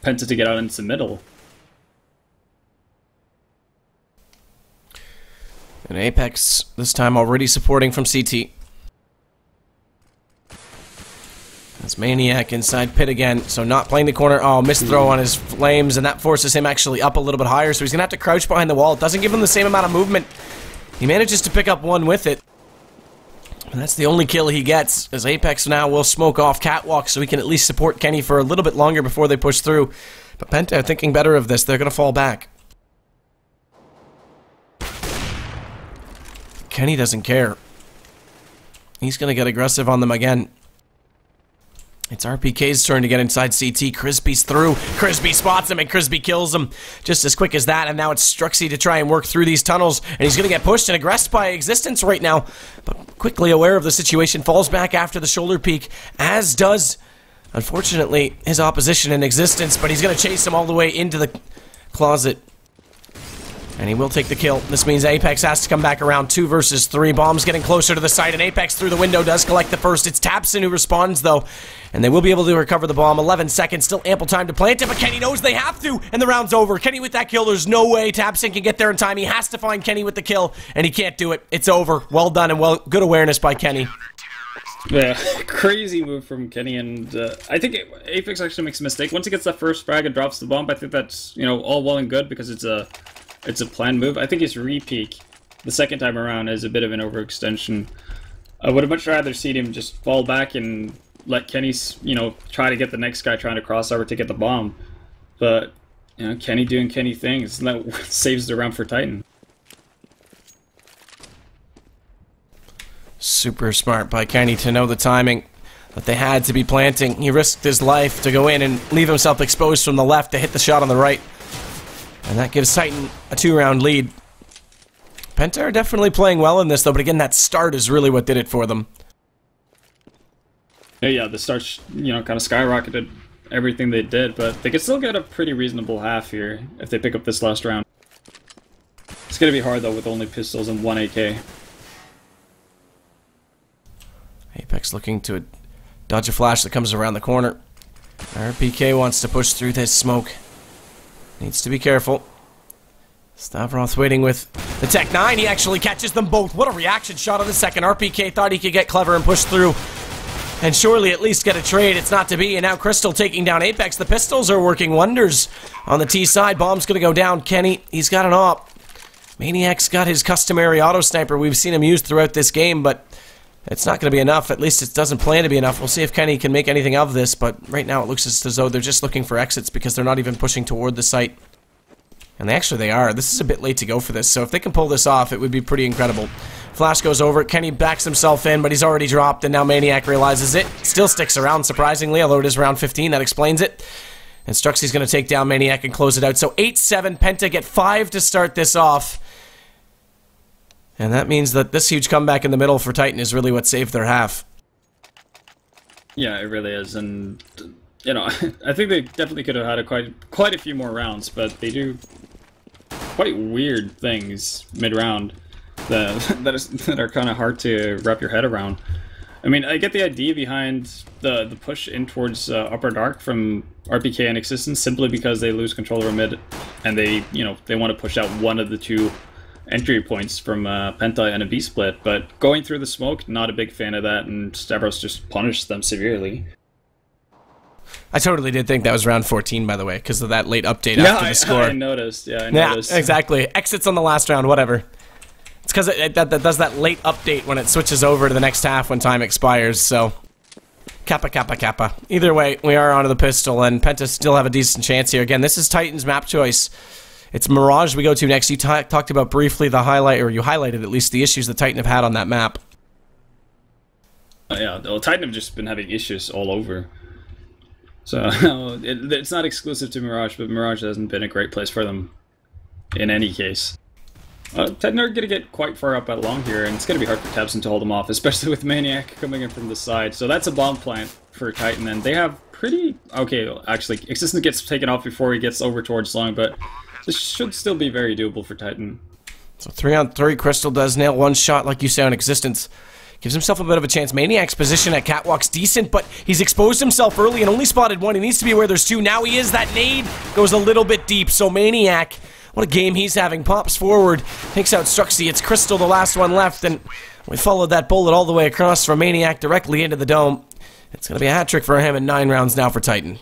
Penta to get out into the middle. And Apex, this time already supporting from CT. That's Maniac inside pit again, so not playing the corner. Oh, missed throw on his flames, and that forces him actually up a little bit higher, so he's going to have to crouch behind the wall. It doesn't give him the same amount of movement. He manages to pick up one with it. And that's the only kill he gets, as Apex now will smoke off catwalk, so he can at least support Kenny for a little bit longer before they push through. But Penta are thinking better of this. They're going to fall back. Kenny doesn't care. He's going to get aggressive on them again. It's RPK's turn to get inside CT. Crisby's through. Crisby spots him, and Crisby kills him just as quick as that. And now it's Struxie to try and work through these tunnels. And he's going to get pushed and aggressed by Existence right now. But quickly aware of the situation, falls back after the shoulder peak, as does, unfortunately, his opposition in Existence. But he's going to chase him all the way into the closet. And he will take the kill. This means Apex has to come back around 2 versus 3. Bombs getting closer to the site, and Apex through the window does collect the first. It's Tabson who responds, though, and they will be able to recover the bomb. 11 seconds, still ample time to plant it, but Kenny knows they have to, and the round's over. Kenny with that kill, there's no way Tabson can get there in time. He has to find Kenny with the kill, and he can't do it. It's over. Well done, and good awareness by Kenny. Yeah, crazy move from Kenny, and I think Apex actually makes a mistake. Once he gets that first frag and drops the bomb, I think that's, you know, all well and good, because it's a planned move. I think his re-peek the second time around is a bit of an overextension. I would have much rather seen him just fall back and let Kenny, you know, try to get the next guy trying to cross over to get the bomb. But, you know, Kenny doing Kenny things, and that saves the round for Titan. Super smart by Kenny to know the timing that they had to be planting. He risked his life to go in and leave himself exposed from the left to hit the shot on the right. And that gives Titan a 2-round lead. Penta are definitely playing well in this, though, but again, that start is really what did it for them. Yeah, the start, you know, kind of skyrocketed everything they did, but they could still get a pretty reasonable half here if they pick up this last round. It's going to be hard, though, with only pistols and 1 AK. Apex looking to dodge a flash that comes around the corner. RPK wants to push through this smoke. Needs to be careful. Stavroth waiting with the Tech 9. He actually catches them both. What a reaction shot on the second. RPK thought he could get clever and push through. and surely at least get a trade. It's not to be, and now Crystal taking down Apex. The pistols are working wonders on the T side. Bomb's gonna go down. Kenny, he's got an op. Maniac's got his customary auto sniper we've seen him use throughout this game, but it's not going to be enough. At least it doesn't plan to be enough. We'll see if Kenny can make anything of this, but right now it looks as though they're just looking for exits because they're not even pushing toward the site. And they are. This is a bit late to go for this, so if they can pull this off, it would be pretty incredible. Flash goes over. Kenny backs himself in, but he's already dropped, and now Maniac realizes it. Still sticks around, surprisingly, although it is round 15. That explains it. And Struxy's going to take down Maniac and close it out. So 8-7. Penta get 5 to start this off. And that means that this huge comeback in the middle for Titan is really what saved their half. Yeah, it really is, and you know, I think they definitely could have had quite a few more rounds, but they do quite weird things mid-round that are kind of hard to wrap your head around. I mean, I get the idea behind the push in towards Upper Dark from RPK and Existence simply because they lose control over mid, and they want to push out one of the two entry points from Penta and a B-split, but going through the smoke, not a big fan of that, and Stavros just punished them severely. I totally did think that was round 14, by the way, because of that late update after the score. I noticed. Yeah, I noticed. Yeah, exactly. Exits on the last round, whatever. It's because that does that late update when it switches over to the next half when time expires, so... Kappa, kappa, kappa. Either way, we are onto the pistol, and Penta still have a decent chance here. Again, this is Titan's map choice. It's Mirage we go to next. You talked about briefly the highlight, or you highlighted at least the issues that Titan have had on that map. Yeah, well, Titan have just been having issues all over. So it's not exclusive to Mirage, but Mirage hasn't been a great place for them in any case. Titan are going to get quite far up along here, and it's going to be hard for Tabson to hold them off, especially with Maniac coming in from the side. So that's a bomb plant for Titan, and they have pretty... Okay, actually, Existence gets taken off before he gets over towards Long, but this should still be very doable for Titan. So 3-on-3, Crystal does nail one shot, like you say, on Existence. Gives himself a bit of a chance. Maniac's position at Catwalk's decent, but he's exposed himself early and only spotted one. He needs to be where there's two. Now he is. That nade goes a little bit deep, so Maniac... What a game he's having. Pops forward, takes out Struxy. It's Crystal, the last one left, and we followed that bullet all the way across from Maniac directly into the dome. It's going to be a hat-trick for him in 9 rounds now for Titan.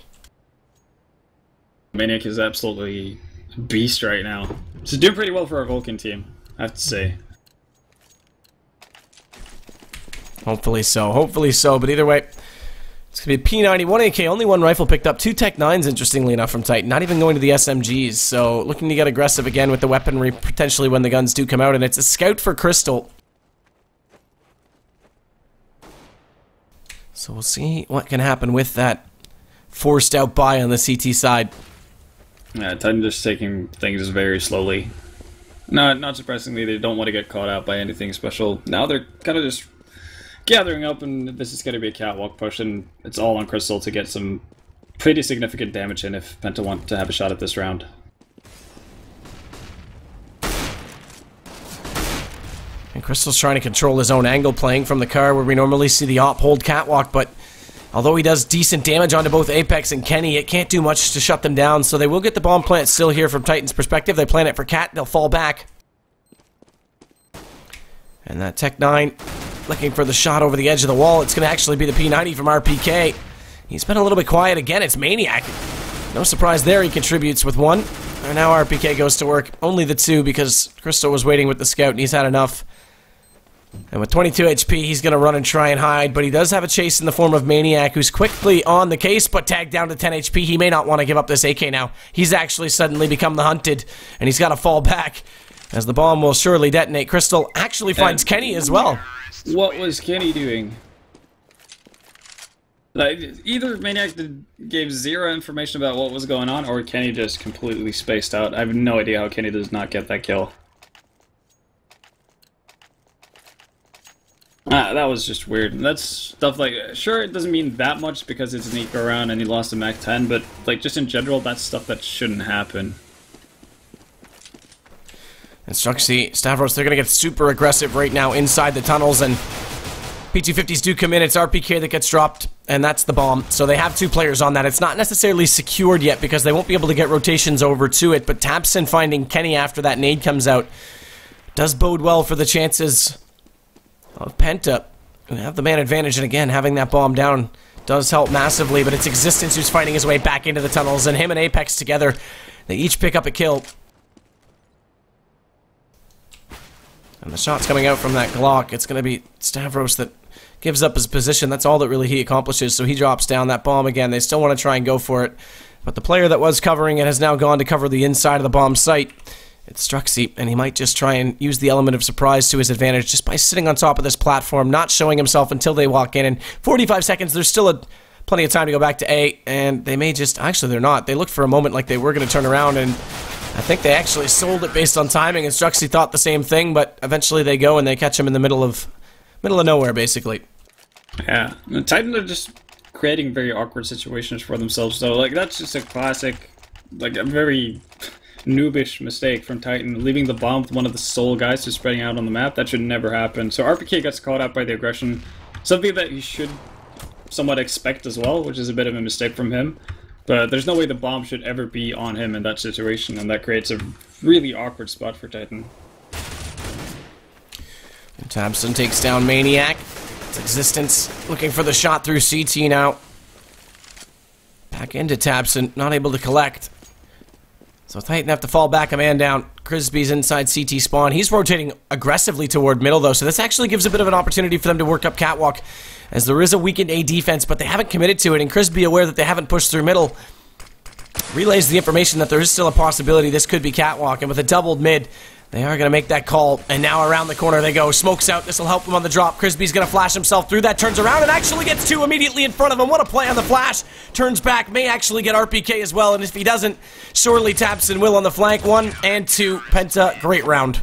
Maniac is absolutely a beast right now. He's doing pretty well for our Vulcan team, I have to say. Hopefully so, but either way... It's going to be a P90, 1 AK, only one rifle picked up, 2 Tech 9s, interestingly enough, from Titan. Not even going to the SMGs, so looking to get aggressive again with the weaponry, potentially when the guns do come out, and it's a scout for Crystal. So we'll see what can happen with that forced out buy on the CT side. Yeah, Titan just taking things very slowly. Not surprisingly, they don't want to get caught out by anything special. Now they're kind of just... gathering up, and this is going to be a catwalk push, and it's all on Crystal to get some pretty significant damage in if Penta want to have a shot at this round. And Crystal's trying to control his own angle, playing from the car where we normally see the op hold catwalk, but although he does decent damage onto both Apex and Kenny, it can't do much to shut them down, so they will get the bomb plant still here from Titan's perspective. They plan it for Cat, they'll fall back. And that Tech 9... looking for the shot over the edge of the wall. It's going to actually be the P90 from RPK. He's been a little bit quiet again. It's Maniac. No surprise there. He contributes with 1. And now RPK goes to work. Only the 2 because Crystal was waiting with the scout and he's had enough. And with 22 HP, he's going to run and try and hide. But he does have a chase in the form of Maniac, who's quickly on the case, but tagged down to 10 HP. He may not want to give up this AK now. He's actually suddenly become the hunted, and he's got to fall back, as the bomb will surely detonate. Crystal actually finds Kenny as well. What was Kenny doing? Like, either Maniac gave 0 information about what was going on, or Kenny just completely spaced out. I have no idea how Kenny does not get that kill. That was just weird. That's stuff like, sure, it doesn't mean that much because it's an eco round and he lost a Mac 10, but like just in general, that's stuff that shouldn't happen. And Struxy, Stavros, they're going to get super aggressive right now inside the tunnels, and P250s do come in. It's RPK that gets dropped, and that's the bomb. So they have 2 players on that. It's not necessarily secured yet because they won't be able to get rotations over to it, but Tabson finding Kenny after that nade comes out does bode well for the chances of Penta. and have the man advantage, and again, having that bomb down does help massively, but it's Existence who's fighting his way back into the tunnels, and him and Apex together, they each pick up a kill. And the shot's coming out from that Glock. It's going to be Stavros that gives up his position. That's all that really he accomplishes, so he drops down that bomb again. They still want to try and go for it, but the player that was covering it has now gone to cover the inside of the bomb site. It's Struxy, and he might just try and use the element of surprise to his advantage just by sitting on top of this platform, not showing himself until they walk in. In 45 seconds, there's still plenty of time to go back to A, and they may just... Actually, they're not. They looked for a moment like they were going to turn around, and I think they actually sold it based on timing, and Struxy thought the same thing, but eventually they go and they catch him in the middle of nowhere, basically. Yeah, the Titan are just creating very awkward situations for themselves, so, like, that's just a classic, like, a very noobish mistake from Titan, leaving the bomb with one of the sole guys just spreading out on the map. That should never happen. So RPK gets caught out by the aggression, something that he should somewhat expect as well, which is a bit of a mistake from him. But there's no way the bomb should ever be on him in that situation, and that creates a really awkward spot for Titan. And Tabson takes down Maniac. It's Existence looking for the shot through CT now. Back into Tabson, not able to collect. So Titan have to fall back a man down. Crispy's inside CT spawn. He's rotating aggressively toward middle, though, so this actually gives a bit of an opportunity for them to work up Catwalk, as there is a weakened A defense, but they haven't committed to it, and Crispy, aware that they haven't pushed through middle, relays the information that there is still a possibility this could be Catwalk, and with a doubled mid, they are going to make that call, and now around the corner they go. Smoke's out. This will help him on the drop. Crispy's going to flash himself through that, turns around, and actually gets two immediately in front of him. What a play on the flash. Turns back, may actually get RPK as well, and if he doesn't, surely Tabson will on the flank. 1 and 2. Penta, great round.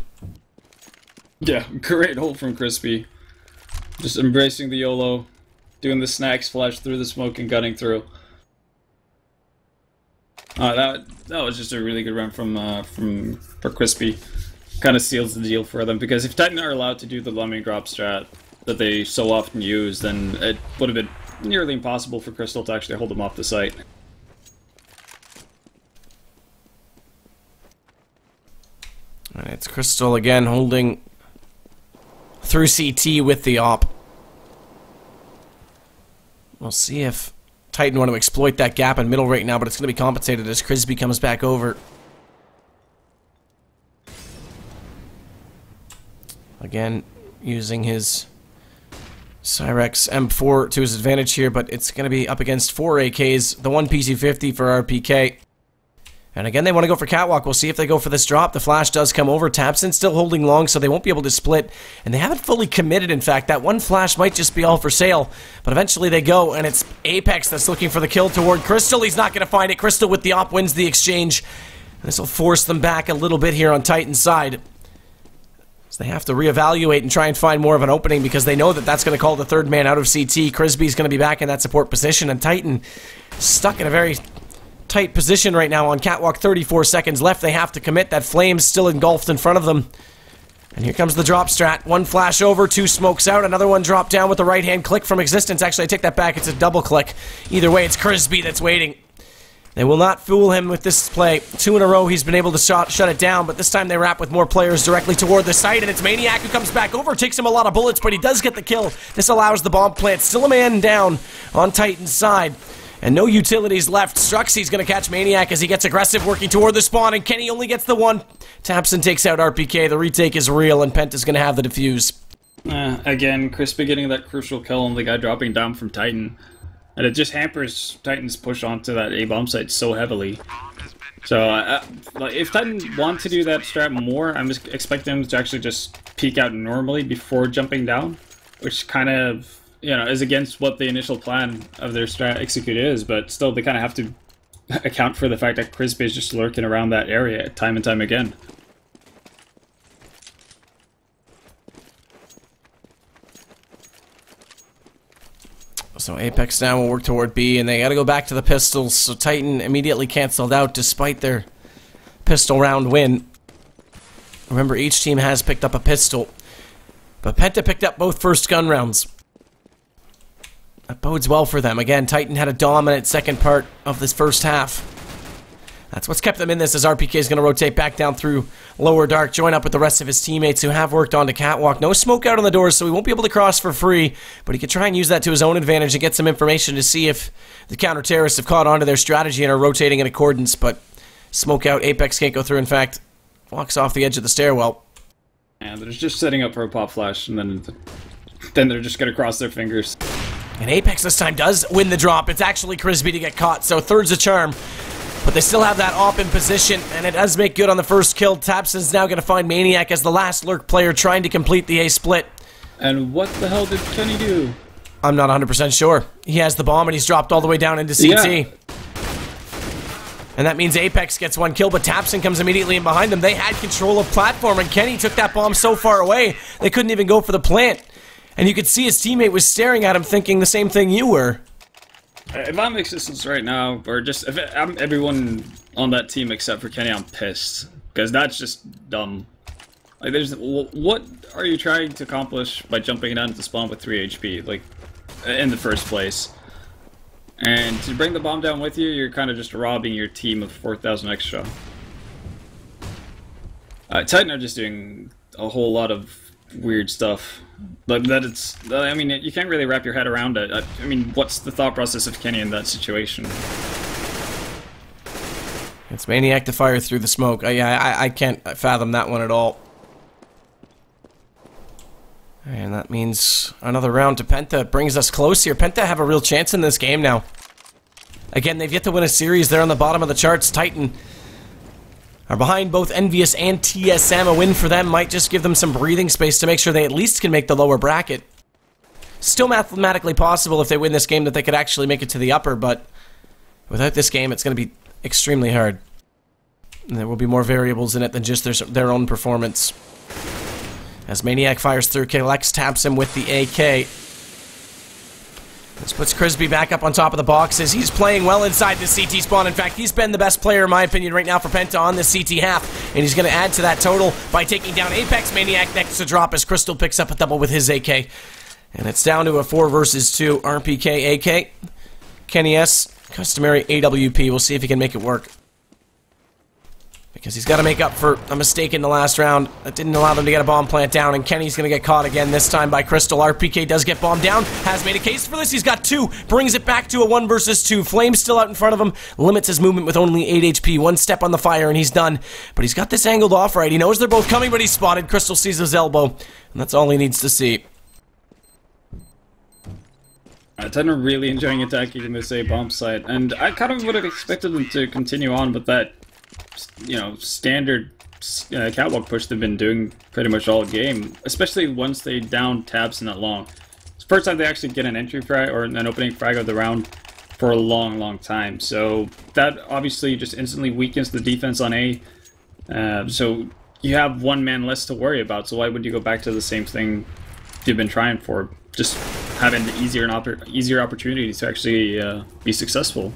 Yeah, great hold from Crispy. Just embracing the YOLO, doing the snacks flash through the smoke and gunning through. That was just a really good run for Crispy. Kind of seals the deal for them, because if Titan are allowed to do the lemming drop strat that they so often use, then it would have been nearly impossible for Crystal to actually hold them off the site. And it's Crystal again holding through CT with the op. We'll see if Titan want to exploit that gap in middle right now, but it's going to be compensated as Crispy comes back over. Again, using his Cyrex M4 to his advantage here, but it's going to be up against 4 AKs, the 1 PC-50 for RPK. And again, they want to go for Catwalk. We'll see if they go for this drop. The flash does come over. Tabson still holding long, so they won't be able to split. And they haven't fully committed, in fact. That one flash might just be all for sale. But eventually they go, and it's Apex that's looking for the kill toward Crystal. He's not going to find it. Crystal with the op wins the exchange. This will force them back a little bit here on Titan's side. So they have to reevaluate and try and find more of an opening, because they know that that's going to call the third man out of CT. Crispy's going to be back in that support position, and Titan stuck in a very tight position right now on Catwalk. 34 seconds left. They have to commit. That flame's still engulfed in front of them. And here comes the drop strat. 1 flash over, 2 smokes out, another one drop down with the right-hand click from Existence. Actually, I take that back. It's a double click. Either way, it's Crispy that's waiting. They will not fool him with this play. 2 in a row, he's been able to shut it down, but this time they wrap with more players directly toward the site, and it's Maniac who comes back over, takes him a lot of bullets, but he does get the kill. This allows the bomb plant. Still a man down on Titan's side, and no utilities left. Struxy's going to catch Maniac as he gets aggressive, working toward the spawn, and Kenny only gets the 1. Tabson takes out RPK. The retake is real, and Penta's going to have the defuse. Again, Crispy getting that crucial kill on the guy dropping down from Titan. And it just hampers Titan's push onto that A-bomb site so heavily. So, like, if Titan want to do that strat more, I'm just expecting them to actually just peek out normally before jumping down, which kind of, you know, is against what the initial plan of their strat execute is, but still they kind of have to account for the fact that Crispy is just lurking around that area time and time again. So Apex now will work toward B, and they got to go back to the pistols. So Titan immediately canceled out despite their pistol round win. Remember, each team has picked up a pistol, but Penta picked up both first gun rounds. That bodes well for them. Again, Titan had a dominant second part of this first half. That's what's kept them in this, as RPK is going to rotate back down through lower dark, join up with the rest of his teammates who have worked on to catwalk. No smoke out on the doors, so he won't be able to cross for free, but he could try and use that to his own advantage and get some information to see if the counter-terrorists have caught on to their strategy and are rotating in accordance, but smoke out, Apex can't go through. In fact, walks off the edge of the stairwell. And they're just setting up for a pop flash, and then they're just going to cross their fingers. And Apex this time does win the drop. It's actually Crisby to get caught, so third's a charm. But they still have that op in position, and it does make good on the first kill. Tapson's now going to find Maniac as the last lurk player trying to complete the A split. And what the hell did Kenny do? I'm not 100% sure. He has the bomb, and he's dropped all the way down into CT. Yeah. And that means Apex gets one kill, but Tapson comes immediately in behind them. They had control of platform, and Kenny took that bomb so far away, they couldn't even go for the plant. And you could see his teammate was staring at him thinking the same thing you were. If I'm existence right now, or just if I'm everyone on that team except for Kenny, I'm pissed. Because that's just dumb. Like, what are you trying to accomplish by jumping down to spawn with 3 HP, like, in the first place? And to bring the bomb down with you, you're kind of just robbing your team of 4,000 extra. Titan are just doing a whole lot of weird stuff. But I mean, you can't really wrap your head around it. I mean, what's the thought process of Kenny in that situation? It's Maniac to fire through the smoke. Yeah, I can't fathom that one at all. And that means another round to Penta. Brings us close here. Penta have a real chance in this game now. Again, they've yet to win a series. They're on the bottom of the charts. Titan are behind both Envious and TSM. A win for them might just give them some breathing space to make sure they at least can make the lower bracket. Still mathematically possible if they win this game that they could actually make it to the upper, but without this game, it's going to be extremely hard. And there will be more variables in it than just their own performance. As Maniac fires through, Kalex taps him with the AK. This puts Crisby back up on top of the boxes. He's playing well inside the CT spawn. In fact, he's been the best player, in my opinion, right now for Penta on this CT half. And he's going to add to that total by taking down Apex. Maniac next to drop as Crystal picks up a double with his AK. And it's down to a 4 versus 2 RPK AK. Kenny S, customary AWP. We'll see if he can make it work. Because he's got to make up for a mistake in the last round that didn't allow them to get a bomb plant down, and Kenny's going to get caught again, this time by Crystal. RPK does get bombed down, has made a case for this, he's got 2, brings it back to a 1 versus 2. Flame's still out in front of him, limits his movement with only 8 HP, 1 step on the fire and he's done. But he's got this angled off right, he knows they're both coming, but he's spotted. Crystal sees his elbow, and that's all he needs to see. Titan are really enjoying attacking this A bomb site, and I kind of would have expected them to continue on with that, you know, standard catwalk push they've been doing pretty much all game, especially once they down tabs in that long. It's the first time they actually get an entry frag or an opening frag of the round for a long time. So that obviously just instantly weakens the defense on A. So you have one man less to worry about. So why would you go back to the same thing you've been trying for? Just having easier opportunities to actually be successful.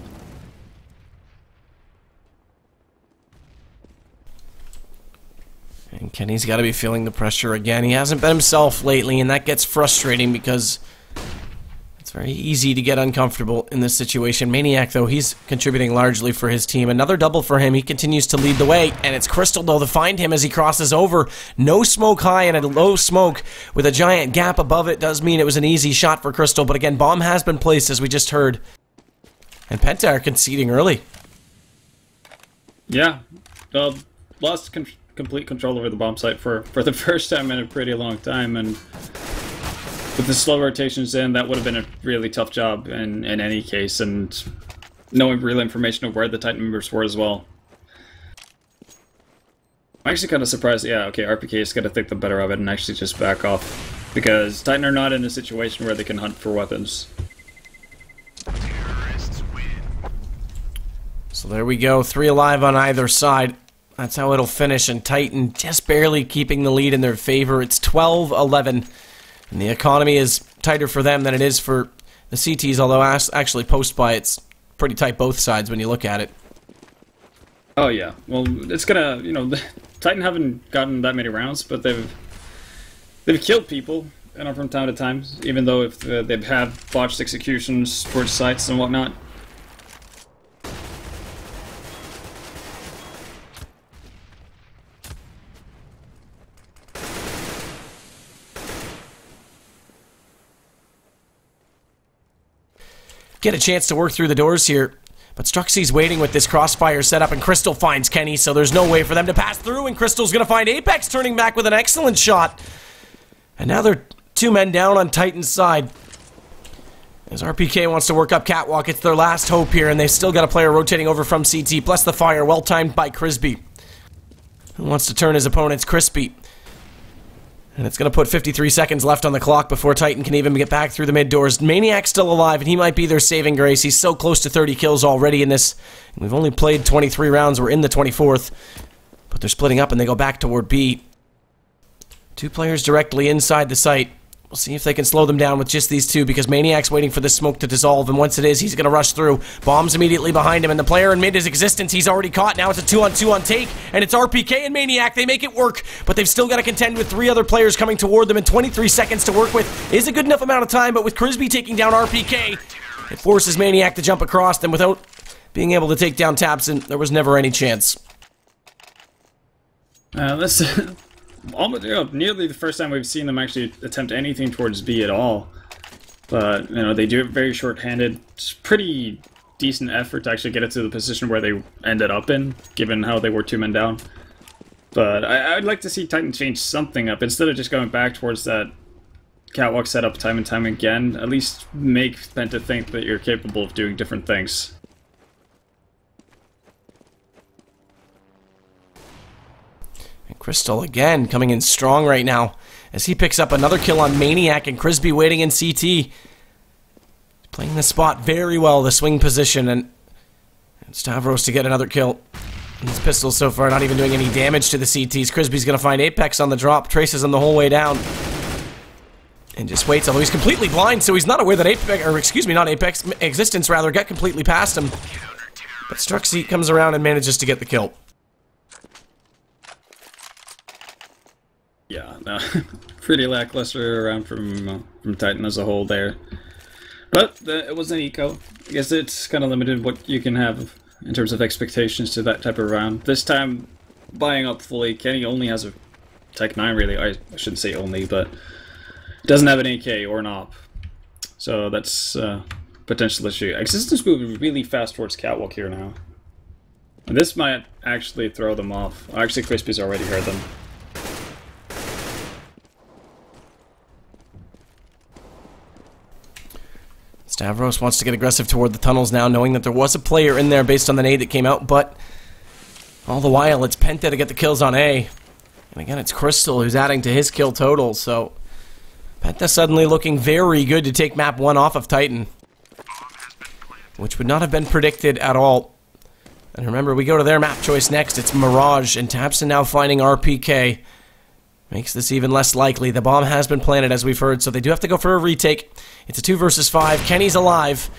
And Kenny's got to be feeling the pressure again. He hasn't been himself lately, and that gets frustrating because it's very easy to get uncomfortable in this situation. Maniac, though, he's contributing largely for his team. Another double for him. He continues to lead the way, and it's Crystal, though, to find him as he crosses over. No smoke high and a low smoke with a giant gap above it does mean it was an easy shot for Crystal, but again, bomb has been placed, as we just heard. And Penta are conceding early. Yeah. Lost complete control over the bomb site for the first time in a pretty long time, and with the slow rotations in, that would have been a really tough job in any case, and knowing real information of where the Titan members were as well. I'm actually kind of surprised, yeah, okay, RPK is going to think the better of it and actually just back off, because Titan are not in a situation where they can hunt for weapons. So there we go, 3 alive on either side. That's how it'll finish, and Titan just barely keeping the lead in their favor. It's 12-11, and the economy is tighter for them than it is for the CTs, although actually post-buy, it's pretty tight both sides when you look at it. Oh yeah, well, it's gonna, you know, Titan haven't gotten that many rounds, but they've killed people, you know, from time to time, even though if they've had botched executions towards sites and whatnot. get a chance to work through the doors here. But Struxy's waiting with this crossfire setup, and Crystal finds Kenny, so there's no way for them to pass through, and Crystal's going to find Apex turning back with an excellent shot. And now they're 2 men down on Titan's side. As RPK wants to work up Catwalk, it's their last hope here, and they've still got a player rotating over from CT. Plus the fire, well timed by Crisby, who wants to turn his opponent's Crispy. And it's going to put 53 seconds left on the clock before Titan can even get back through the mid doors. Maniac's still alive, and he might be their saving grace. He's so close to 30 kills already in this. We've only played 23 rounds. We're in the 24th. But they're splitting up, and they go back toward B. 2 players directly inside the site. We'll see if they can slow them down with just these 2, because Maniac's waiting for the smoke to dissolve, and once it is, he's going to rush through. Bombs immediately behind him, and the player in mid is Existence. He's already caught. Now it's a 2-on-2 on take, and it's RPK and Maniac. They make it work, but they've still got to contend with 3 other players coming toward them, and 23 seconds to work with is a good enough amount of time, but with Crisby taking down RPK, it forces Maniac to jump across them without being able to take down Tabson. There was never any chance. That's almost, nearly the first time we've seen them actually attempt anything towards B at all. But, they do it very short-handed. It's pretty decent effort to actually get it to the position where they ended up in, given how they were 2 men down. But I'd like to see Titan change something up. Instead of just going back towards that catwalk setup time and time again, at least make Penta think that you're capable of doing different things. Crystal again coming in strong right now as he picks up another kill on Maniac, and Crisby waiting in CT. Playing the spot very well, the swing position, and Stavros to get another kill. And his pistol so far not even doing any damage to the CTs. Crisby's going to find Apex on the drop, traces him the whole way down. And just waits, although he's completely blind, so he's not aware that Existence rather, got completely past him. But Struxy comes around and manages to get the kill. Yeah, no, pretty lackluster around from Titan as a whole there. But it was an eco. I guess it's kind of limited what you can have in terms of expectations to that type of round. This time, buying up fully, Kenny only has a Tech 9 really. I shouldn't say only, but doesn't have an AK or an AWP. So that's a potential issue. Existence moving really fast towards Catwalk here now. And this might actually throw them off. Actually, Crispy's already heard them. Stavros wants to get aggressive toward the tunnels now, knowing that there was a player in there based on the nade that came out, but all the while it's Penta to get the kills on A. And again, it's Crystal who's adding to his kill total, so Penta suddenly looking very good to take map 1 off of Titan, which would not have been predicted at all. And remember, we go to their map choice next. It's Mirage, and Tabson now finding RPK. Makes this even less likely. The bomb has been planted, as we've heard, so they do have to go for a retake. It's a 2 versus 5. Kenny's alive,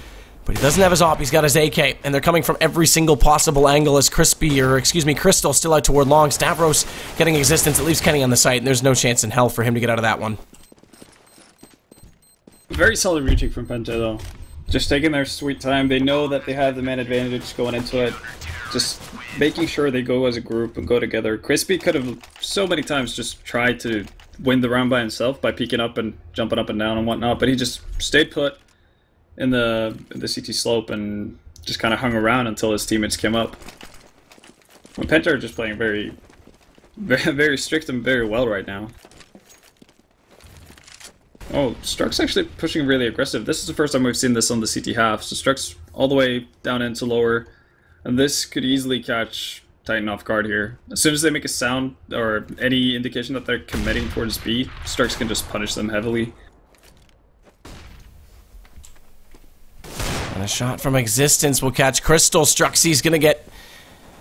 but he doesn't have his AWP. He's got his AK, and they're coming from every single possible angle as Crystal still out toward long. Stavros getting Existence. It leaves Kenny on the site, and there's no chance in hell for him to get out of that one. Very solid retake from Penta, though. Just taking their sweet time. They know that they have the man advantage going into it. Just making sure they go as a group and go together. Crispy could have so many times just tried to win the round by himself by peeking up and jumping up and down and whatnot, but he just stayed put in the CT slope and just kind of hung around until his teammates came up. When Penta are just playing very, very strict and very well right now. Oh, Struck's actually pushing really aggressive. This is the first time we've seen this on the CT half, so Struck's all the way down into lower. And this could easily catch Titan off guard here. As soon as they make a sound or any indication that they're committing towards B, Strucks can just punish them heavily. And a shot from Existence will catch Crystal. Struxy's gonna get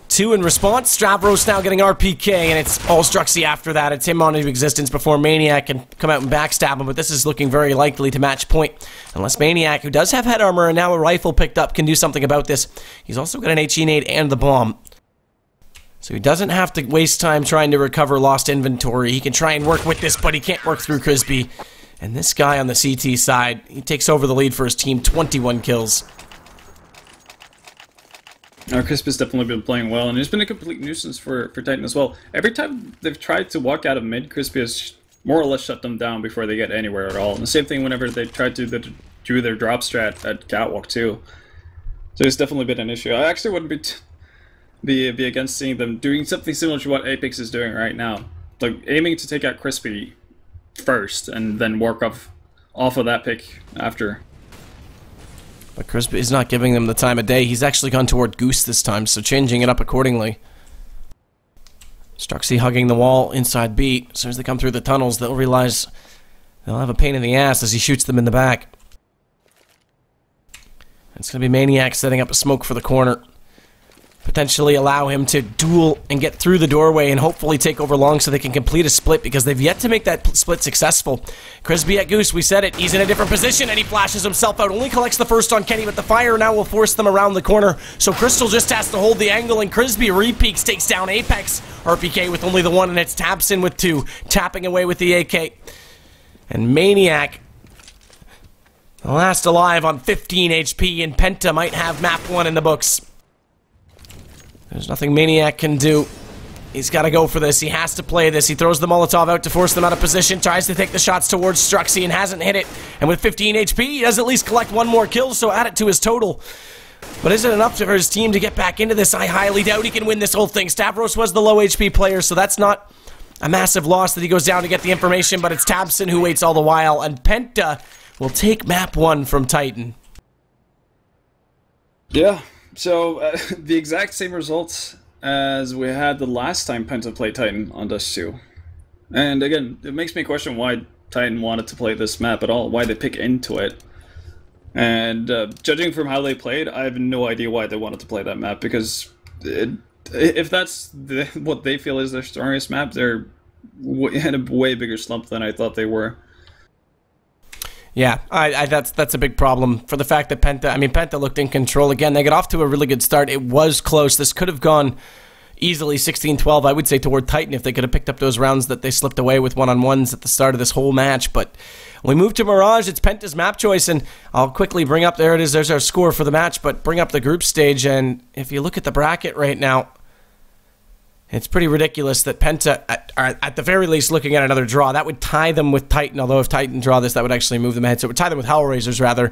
2 in response. Stavros now getting RPK, and it's all Struxy after that. It's him on into Existence before Maniac can come out and backstab him, but this is looking very likely to match point. Unless Maniac, who does have head armor and now a rifle picked up, can do something about this. He's also got an HE nade and the bomb. So he doesn't have to waste time trying to recover lost inventory. He can try and work with this, but he can't work through Crisby. And this guy on the CT side, he takes over the lead for his team, 21 kills. Crispy's definitely been playing well, and he's been a complete nuisance for Titan as well. Every time they've tried to walk out of mid, Crispy has more or less shut them down before they get anywhere at all. And the same thing whenever they tried to do their drop strat at Catwalk too. So it's definitely been an issue. I actually wouldn't be against seeing them doing something similar to what Apex is doing right now, like aiming to take out Crispy first and then work off of that pick after. But Crispy is not giving them the time of day. He's actually gone toward Goose this time, so changing it up accordingly. Struxy hugging the wall inside B. As soon as they come through the tunnels, they'll realize they'll have a pain in the ass as he shoots them in the back. It's going to be Maniac setting up a smoke for the corner. Potentially allow him to duel and get through the doorway and hopefully take over long so they can complete a split, because they've yet to make that split successful. Crispy at Goose, we said it. He's in a different position and he flashes himself out. Only collects the first on Kenny, but the fire now will force them around the corner. So Crystal just has to hold the angle and Crispy repeaks, takes down Apex. RPK with only the one and it's Tabson with two. Tapping away with the AK. And Maniac, the last alive on 15 HP, and Penta might have map 1 in the books. There's nothing Maniac can do. He's got to go for this. He has to play this. He throws the Molotov out to force them out of position, tries to take the shots towards Struxy and hasn't hit it. And with 15 HP, he does at least collect one more kill, so add it to his total. But is it enough for his team to get back into this? I highly doubt he can win this whole thing. Stavros was the low HP player, so that's not a massive loss that he goes down to get the information, but it's Tabson who waits all the while, and Penta will take map 1 from Titan. Yeah. So, the exact same results as we had the last time Penta played Titan on Dust 2. And again, it makes me question why Titan wanted to play this map at all, why they pick into it. And judging from how they played, I have no idea why they wanted to play that map, because if that's what they feel is their strongest map, they're in a way bigger slump than I thought they were. Yeah, that's a big problem for the fact that Penta looked in control again. They got off to a really good start. It was close. This could have gone easily 16-12, I would say, toward Titan if they could have picked up those rounds that they slipped away with one-on-ones at the start of this whole match. But when we move to Mirage, it's Penta's map choice, and I'll quickly bring up, there it is, there's our score for the match, but bring up the group stage, and if you look at the bracket right now, it's pretty ridiculous that Penta are at the very least looking at another draw. That would tie them with Titan, although if Titan draw this, that would actually move them ahead. So it would tie them with Hellraisers, rather.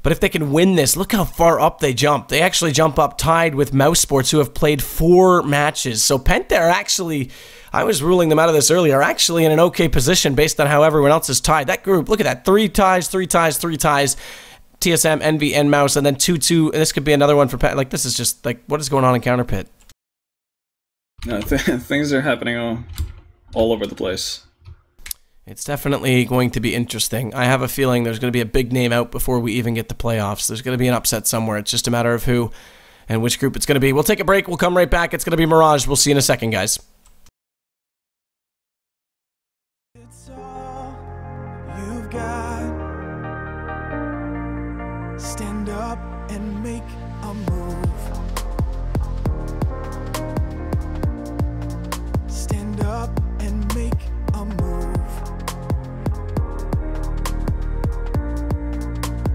But if they can win this, look how far up they jump. They actually jump up tied with Mouse Sports, who have played 4 matches. So Penta are actually, I was ruling them out of this earlier, are actually in an okay position based on how everyone else is tied. That group, look at that, 3 ties, 3 ties, 3 ties. TSM, Envy, and Mouse, and then 2-2. And this could be another one for Penta. Like, this is just, like, what is going on in CounterPit? Things are happening all over the place. It's definitely going to be interesting. I have a feeling there's going to be a big name out before we even get to playoffs. There's going to be an upset somewhere. It's just a matter of who and which group it's going to be. We'll take a break. We'll come right back. It's going to be Mirage. We'll see you in a second, guys. It's all you've got. Stand up and make a move. Stand up and make a move.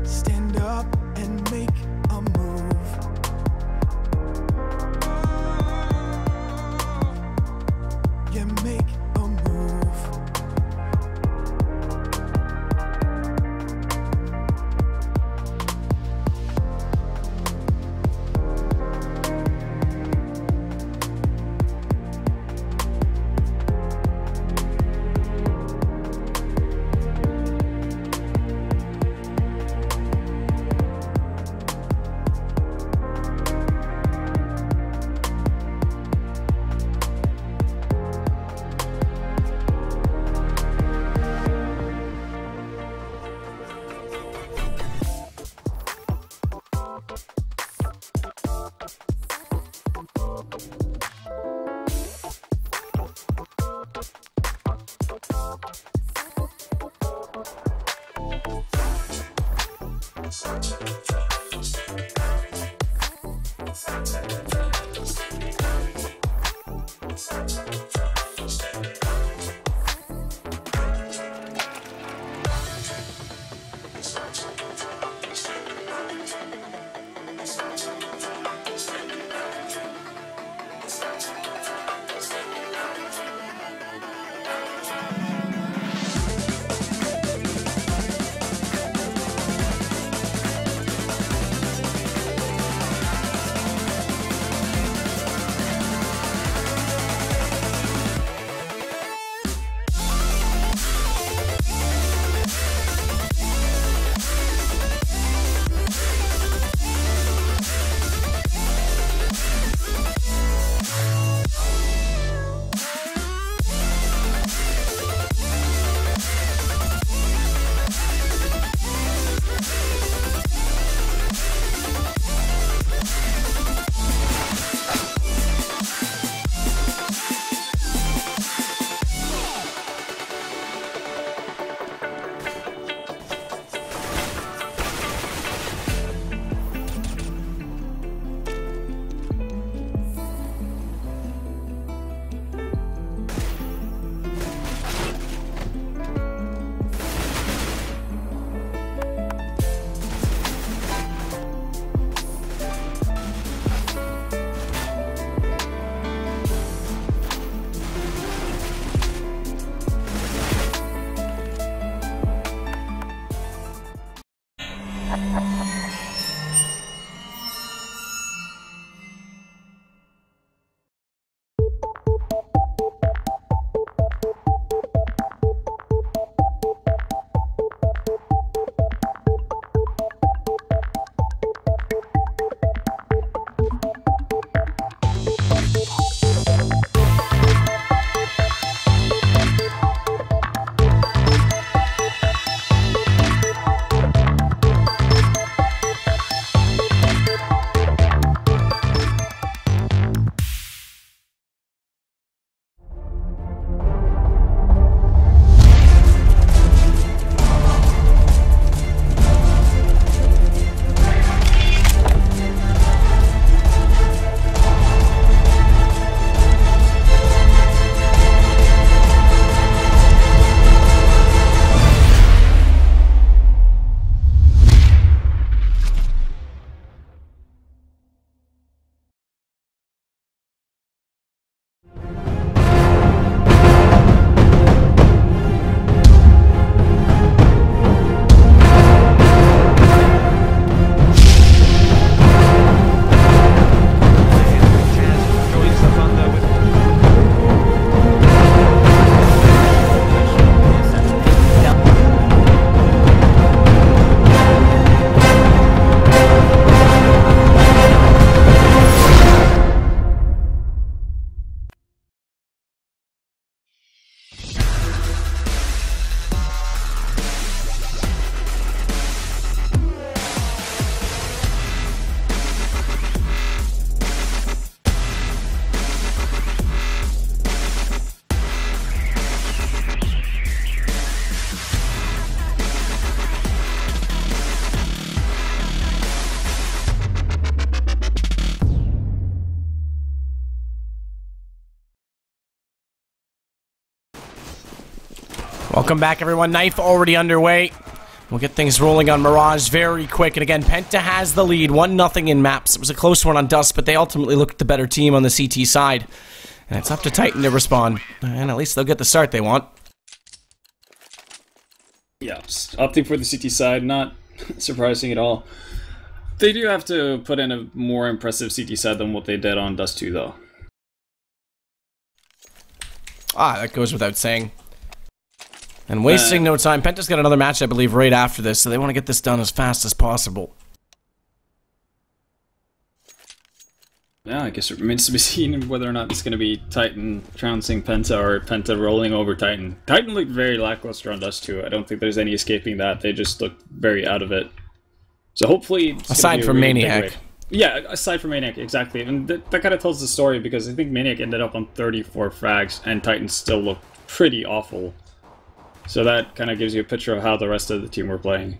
Stand up and make a move. Yeah, make a move. Welcome back, everyone. Knife already underway. We'll get things rolling on Mirage very quick. And again, Penta has the lead. 1-0 in maps. It was a close one on Dust, but they ultimately looked the better team on the CT side. And it's up to Titan to respond. And at least they'll get the start they want. Yeah, opting for the CT side, not surprising at all. They do have to put in a more impressive CT side than what they did on Dust 2, though. That goes without saying. And wasting no time. Penta's got another match, I believe, right after this, so they want to get this done as fast as possible. Yeah, I guess it remains to be seen whether or not it's going to be Titan trouncing Penta or Penta rolling over Titan. Titan looked very lackluster on Dust 2. I don't think there's any escaping that. They just looked very out of it. So hopefully... Aside from Maniac. Yeah, aside from Maniac, exactly. And that kind of tells the story, because I think Maniac ended up on 34 frags, and Titan still looked pretty awful. So that kind of gives you a picture of how the rest of the team were playing.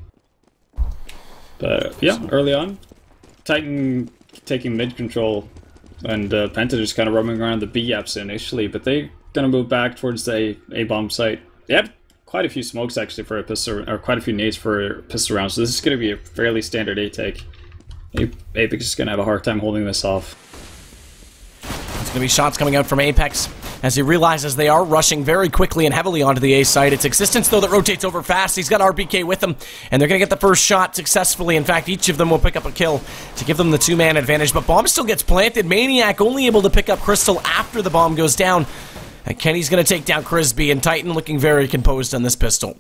But yeah, early on, Titan taking mid control, and Penta just kind of roaming around the B apps initially, but they're going to move back towards the A-bomb site. They have quite a few smokes actually for a pistol, or quite a few nades for a pistol round, so this is going to be a fairly standard A-take. Apex is going to have a hard time holding this off. There's going to be shots coming out from Apex as he realizes they are rushing very quickly and heavily onto the A site. It's Existence, though, that rotates over fast. He's got RPK with him, and they're going to get the first shot successfully. In fact, each of them will pick up a kill to give them the two-man advantage, but bomb still gets planted. Maniac only able to pick up Crystal after the bomb goes down. And Kenny's going to take down Crisby, and Titan looking very composed on this pistol.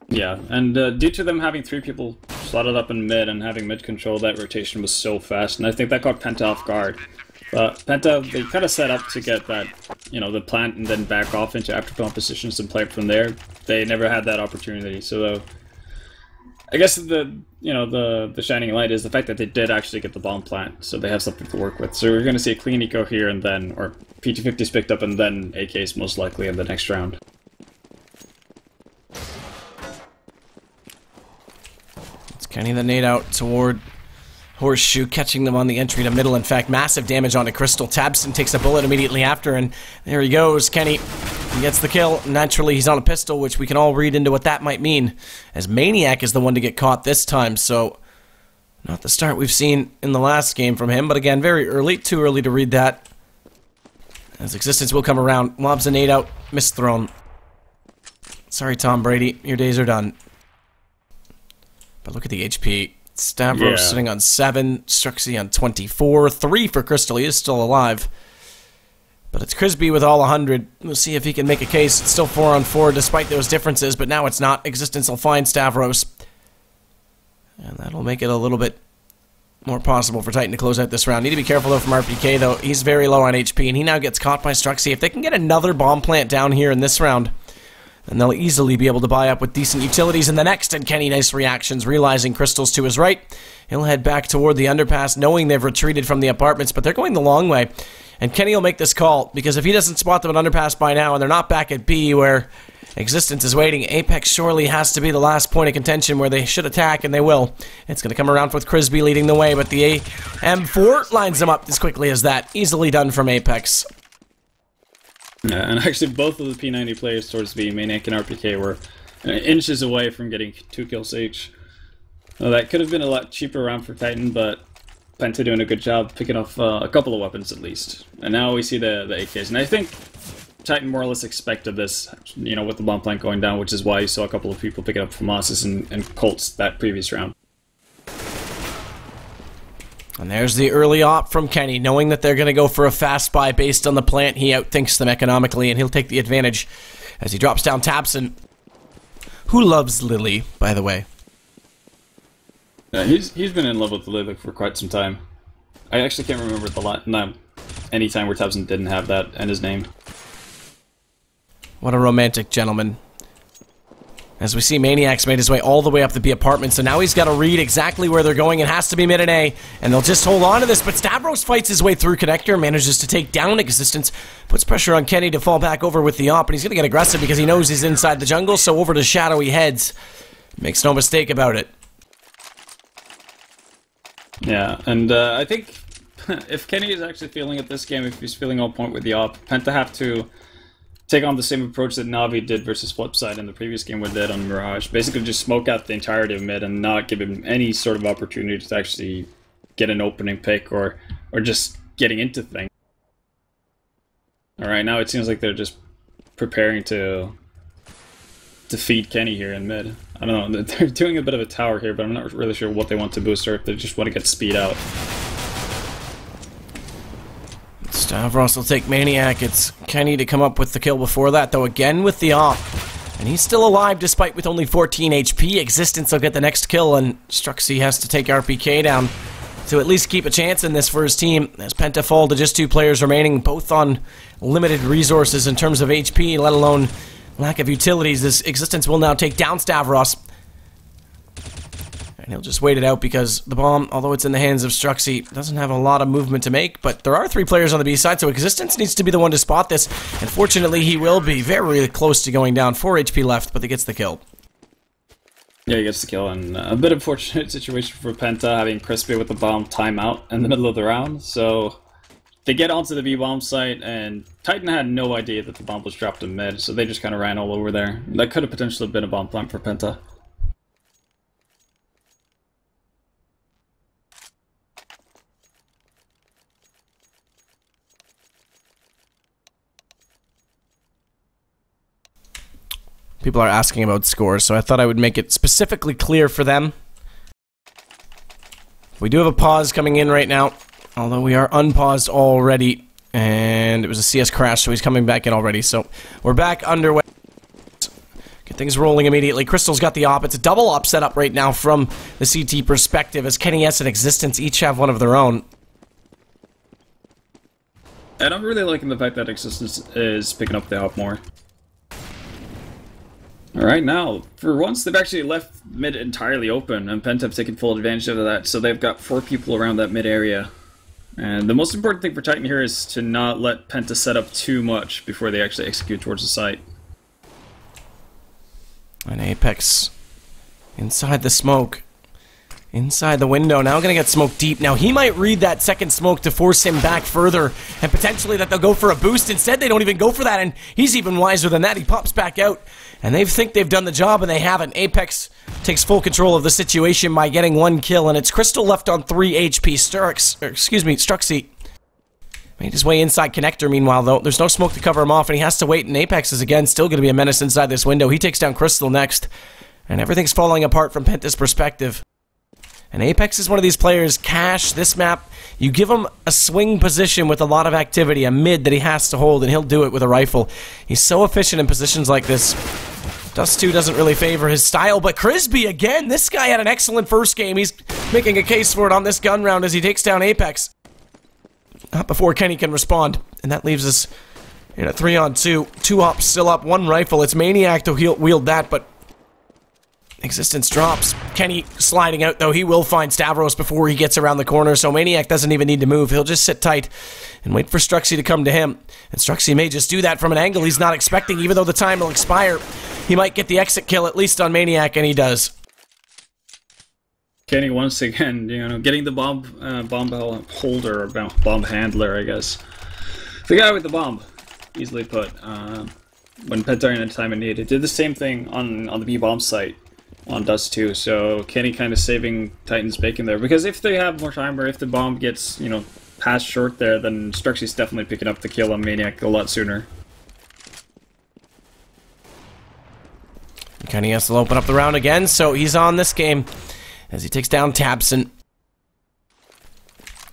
Yeah, and due to them having 3 people slotted up in mid and having mid control, that rotation was so fast, and I think that caught Penta off guard. But Penta, they kind of set up to get that, you know, the plant and then back off into afterplant positions and play it from there. They never had that opportunity, so I guess the shining light is the fact that they did actually get the bomb plant, so they have something to work with. So we're going to see a clean eco here, and then, or P250's picked up, and then AK's most likely in the next round. It's Kenny the nade out toward Horseshoe, catching them on the entry to middle. In fact, massive damage onto Crystal. Tabson takes a bullet immediately after, and there he goes. Kenny, he gets the kill. Naturally, he's on a pistol, which we can all read into what that might mean, as Maniac is the one to get caught this time, so not the start we've seen in the last game from him, but again, very early. Too early to read that, as Existence will come around. Lobs a nade out. Misthrown. Sorry, Tom Brady. Your days are done. But look at the HP. Stavros sitting on 7, Struxy on 24, 3 for Crystal. He is still alive. But it's Crisby with all 100. We'll see if he can make a case. It's still 4 on 4 despite those differences, but now it's not. Existence will find Stavros. And that'll make it a little bit more possible for Titan to close out this round. Need to be careful though from RPK though. He's very low on HP, and he now gets caught by Struxy. If they can get another bomb plant down here in this round, and they'll easily be able to buy up with decent utilities in the next. And Kenny, nice reactions, realizing Crystal's to his right. He'll head back toward the underpass, knowing they've retreated from the apartments, but they're going the long way. And Kenny will make this call, because if he doesn't spot them at underpass by now, and they're not back at B where Existence is waiting, Apex surely has to be the last point of contention where they should attack, and they will. It's going to come around with Crisby leading the way, but the AM4 lines them up as quickly as that. Easily done from Apex. Yeah, and actually both of the P90 players towards B, Maniac and RPK, were inches away from getting 2 kills each. Well, that could have been a lot cheaper round for Titan, but Penta doing a good job picking off a couple of weapons at least. And now we see the AKs, and I think Titan more or less expected this, you know, with the bomb plant going down, which is why you saw a couple of people picking up FAMASs and Colts that previous round. And there's the early op from Kenny, knowing that they're going to go for a fast buy based on the plant. He outthinks them economically, and he'll take the advantage as he drops down Tabson, who loves Lily, by the way. Yeah, he's been in love with Lily for quite some time. I actually can't remember any time where Tabson didn't have that in his name. What a romantic gentleman. As we see, Maniac's made his way all the way up the B apartment, so now he's got to read exactly where they're going. It has to be mid and A, and they'll just hold on to this, but Stavros fights his way through Connector, manages to take down Existence, puts pressure on Kenny to fall back over with the op, and he's going to get aggressive because he knows he's inside the jungle, so over to Shadow he heads. Makes no mistake about it. Yeah, and I think if Kenny is actually feeling it this game, if he's feeling on point with the op, Penta have to take on the same approach that Navi did versus Flipside in the previous game we did on Mirage. Basically just smoke out the entirety of mid and not give him any sort of opportunity to actually get an opening pick or just getting into things. Alright, now it seems like they're just preparing to feed Kenny here in mid. I don't know, they're doing a bit of a tower here, but I'm not really sure what they want to boost or if they just want to get speed out. Stavros will take Maniac. It's Kenny to come up with the kill before that, though, again with the op. And he's still alive despite with only 14 HP. Existence will get the next kill, and Struxy has to take RPK down to at least keep a chance in this for his team, as Penta fall to just 2 players remaining, both on limited resources in terms of HP, let alone lack of utilities. This Existence will now take down Stavros. And he'll just wait it out because the bomb, although it's in the hands of Struxy, doesn't have a lot of movement to make. But there are 3 players on the B side, so Existence needs to be the one to spot this. And fortunately, he will be very close to going down. 4 HP left, but he gets the kill. Yeah, he gets the kill, and a bit unfortunate situation for Penta, having Crispy with the bomb timeout in the middle of the round. So they get onto the B-bomb site, and Titan had no idea that the bomb was dropped in mid, so they just kind of ran all over there. That could have potentially been a bomb plant for Penta. People are asking about scores, so I thought I would make it specifically clear for them. We do have a pause coming in right now, although we are unpaused already, and it was a CS crash, so he's coming back in already. So we're back underway. Get things rolling immediately. Crystal's got the op. It's a double op setup right now from the CT perspective, as Kenny S and Existence each have one of their own. And I'm really liking the fact that Existence is picking up the op more. Alright, now, for once, they've actually left mid entirely open, and Penta have taken full advantage of that, so they've got 4 people around that mid area. And the most important thing for Titan here is to not let Penta set up too much before they actually execute towards the site. And Apex inside the smoke. Inside the window, now gonna get smoked deep. Now he might read that second smoke to force him back further, and potentially that they'll go for a boost. Instead, they don't even go for that, and he's even wiser than that. He pops back out, and they think they've done the job, and they haven't. Apex takes full control of the situation by getting 1 kill, and it's Crystal left on 3 HP. Struxy made his way inside connector. Meanwhile, though, there's no smoke to cover him off, and he has to wait, and Apex is again still going to be a menace inside this window. He takes down Crystal next, and everything's falling apart from Penta's perspective. And Apex is one of these players, Cash, this map, you give him a swing position with a lot of activity, a mid that he has to hold, and he'll do it with a rifle. He's so efficient in positions like this. Dust 2 doesn't really favor his style, but Crisby again, this guy had an excellent first game. He's making a case for it on this gun round as he takes down Apex. Not before Kenny can respond, and that leaves us in a 3-on-2. 2 ops still up, 1 rifle. It's Maniac to wield that, but Existence drops. Kenny sliding out, though. He will find Stavros before he gets around the corner, so Maniac doesn't even need to move. He'll just sit tight and wait for Struxy to come to him. And Struxy may just do that from an angle he's not expecting, even though the time will expire. He might get the exit kill, at least on Maniac, and he does. Kenny once again, getting the bomb holder, or bomb handler, I guess. The guy with the bomb, easily put. When Penta in a time of need, it did the same thing on the B-bomb site on Dust 2, so Kenny kind of saving Titan's bacon there, because if they have more time, or if the bomb gets, passed short there, then Struxy's definitely picking up the kill on Maniac a lot sooner. Kenny has to open up the round again, so he's on this game as he takes down Tabson.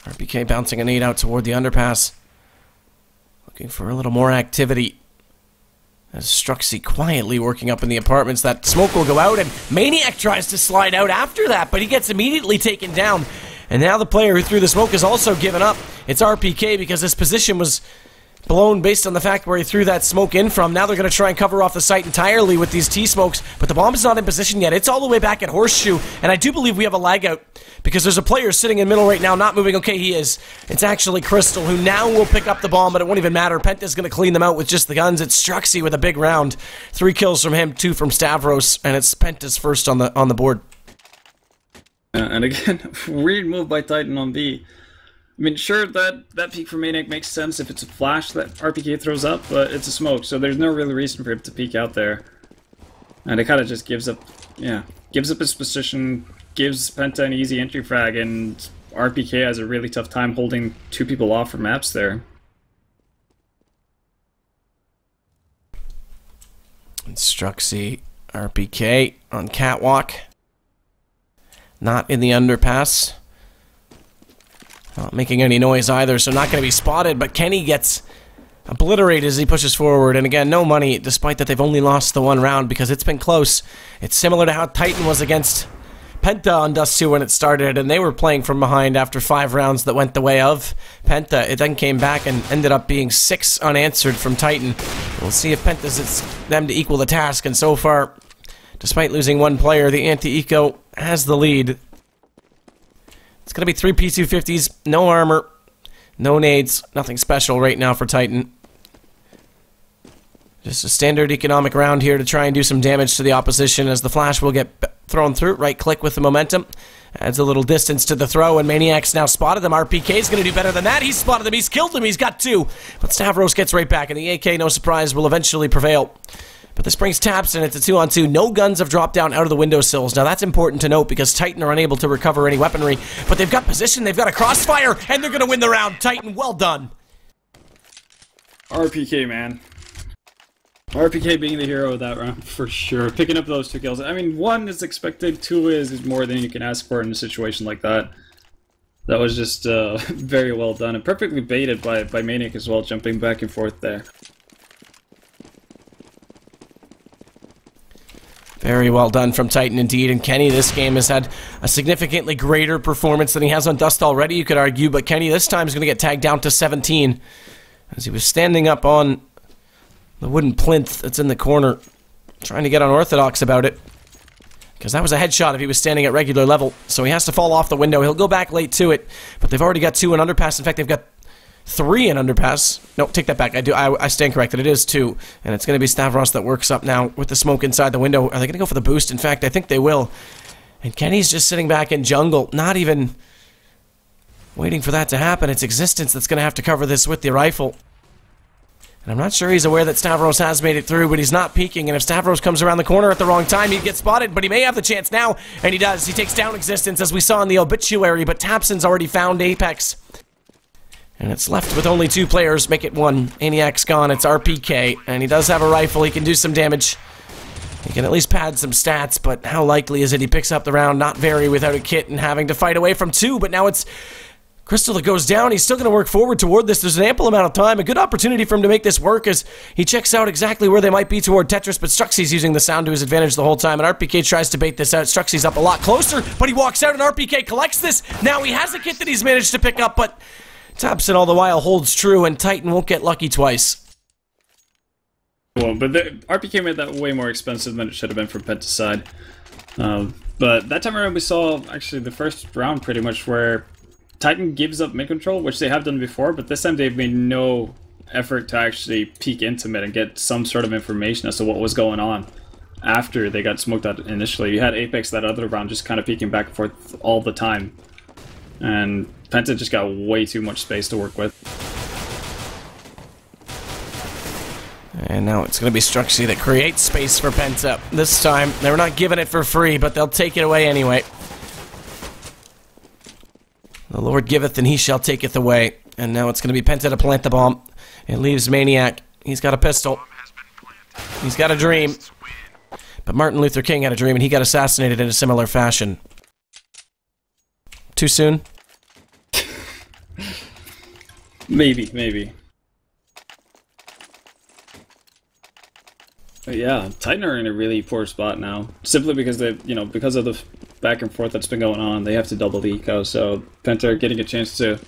RPK bouncing a nade out toward the underpass, looking for a little more activity. As Struxy quietly working up in the apartments, that smoke will go out, and Maniac tries to slide out after that, but he gets immediately taken down. And now the player who threw the smoke has also given up. It's RPK, because his position was blown based on the fact where he threw that smoke in from. Now they're going to try and cover off the site entirely with these T-smokes, but the bomb is not in position yet. It's all the way back at Horseshoe, and I do believe we have a lag out, because there's a player sitting in the middle right now, not moving. Okay, he is. It's actually Crystal, who now will pick up the bomb, but it won't even matter. Penta's going to clean them out with just the guns. It's Struxy with a big round. 3 kills from him, 2 from Stavros, and it's Penta's first on the board. And again, weird move by Titan on B. I mean, sure, that peek from Maniac makes sense if it's a flash that RPK throws up, but it's a smoke, so there's no real reason for him to peek out there. And it kind of just gives up, yeah, gives up his position, gives Penta an easy entry frag, and RPK has a really tough time holding two people off from maps there. Struxy, RPK on catwalk. Not in the underpass. Not making any noise either, so not going to be spotted, but Kenny gets obliterated as he pushes forward. And again, no money, despite that they've only lost the one round because it's been close. It's similar to how Titan was against Penta on Dust 2 when it started, and they were playing from behind after 5 rounds that went the way of Penta. It then came back and ended up being 6 unanswered from Titan. We'll see if Penta's it's them to equal the task, and so far, despite losing one player, the anti-eco has the lead. It's going to be 3 P250s, no armor, no nades, nothing special right now for Titan. Just a standard economic round here to try and do some damage to the opposition as the flash will get thrown through. Right click with the momentum. Adds a little distance to the throw, and Maniac's now spotted them. RPK is going to do better than that. He's spotted them. He's killed them. He's got 2. But Stavros gets right back, and the AK, no surprise, will eventually prevail. But this brings taps, and it's a 2-on-2. No guns have dropped down out of the windowsills. Now, that's important to note because Titan are unable to recover any weaponry. But they've got position. They've got a crossfire, and they're going to win the round. Titan, well done. RPK, man. RPK being the hero of that round, for sure. Picking up those 2 kills. I mean, 1 is expected, 2 is more than you can ask for in a situation like that. That was just very well done, and perfectly baited by Maniac as well, jumping back and forth there. Very well done from Titan indeed, and Kenny this game has had a significantly greater performance than he has on Dust already, you could argue, but Kenny this time is going to get tagged down to 17 as he was standing up on the wooden plinth that's in the corner, trying to get unorthodox about it. Because that was a headshot if he was standing at regular level. So he has to fall off the window. He'll go back late to it. But they've already got 2 in underpass. In fact, they've got 3 in underpass. No, take that back. I stand corrected. It is 2. And it's going to be Stavros that works up now with the smoke inside the window. Are they going to go for the boost? In fact, I think they will. And Kenny's just sitting back in jungle, not even waiting for that to happen. It's Existence that's going to have to cover this with the rifle. And I'm not sure he's aware that Stavros has made it through, but he's not peeking. And if Stavros comes around the corner at the wrong time, he'd get spotted, but he may have the chance now. And he does. He takes down Existence, as we saw in the obituary, but Tapson's already found Apex. And it's left with only 2 players. Make it 1. Maniac's gone. It's RPK. And he does have a rifle. He can do some damage. He can at least pad some stats, but how likely is it he picks up the round? Not very, without a kit and having to fight away from 2. But now it's Crystal that goes down. He's still going to work forward toward this. There's an ample amount of time. A good opportunity for him to make this work as he checks out exactly where they might be toward Tetris, but Struxy's using the sound to his advantage the whole time, and RPK tries to bait this out. Struxy's up a lot closer, but he walks out and RPK collects this. Now he has a kit that he's managed to pick up, but Tapson all the while holds true, and Titan won't get lucky twice. Well, but the RPK made that way more expensive than it should have been from Penta's side. But that time around we saw actually the first round pretty much where Titan gives up mid control, which they have done before, but this time they've made no effort to actually peek into mid and get some sort of information as to what was going on after they got smoked out initially. You had Apex that other round just kind of peeking back and forth all the time. And Penta just got way too much space to work with. And now it's going to be Struxy that creates space for Penta. This time, they're not giving it for free, but they'll take it away anyway. The Lord giveth and he shall taketh away. And now it's going to be Penta to plant the bomb. It leaves Maniac. He's got a pistol. He's got a dream. But Martin Luther King had a dream and he got assassinated in a similar fashion. Too soon? Maybe. But yeah, Titan are in a really poor spot now. Simply because they, because of the back and forth that's been going on, they have to double the eco. So Penta are getting a chance to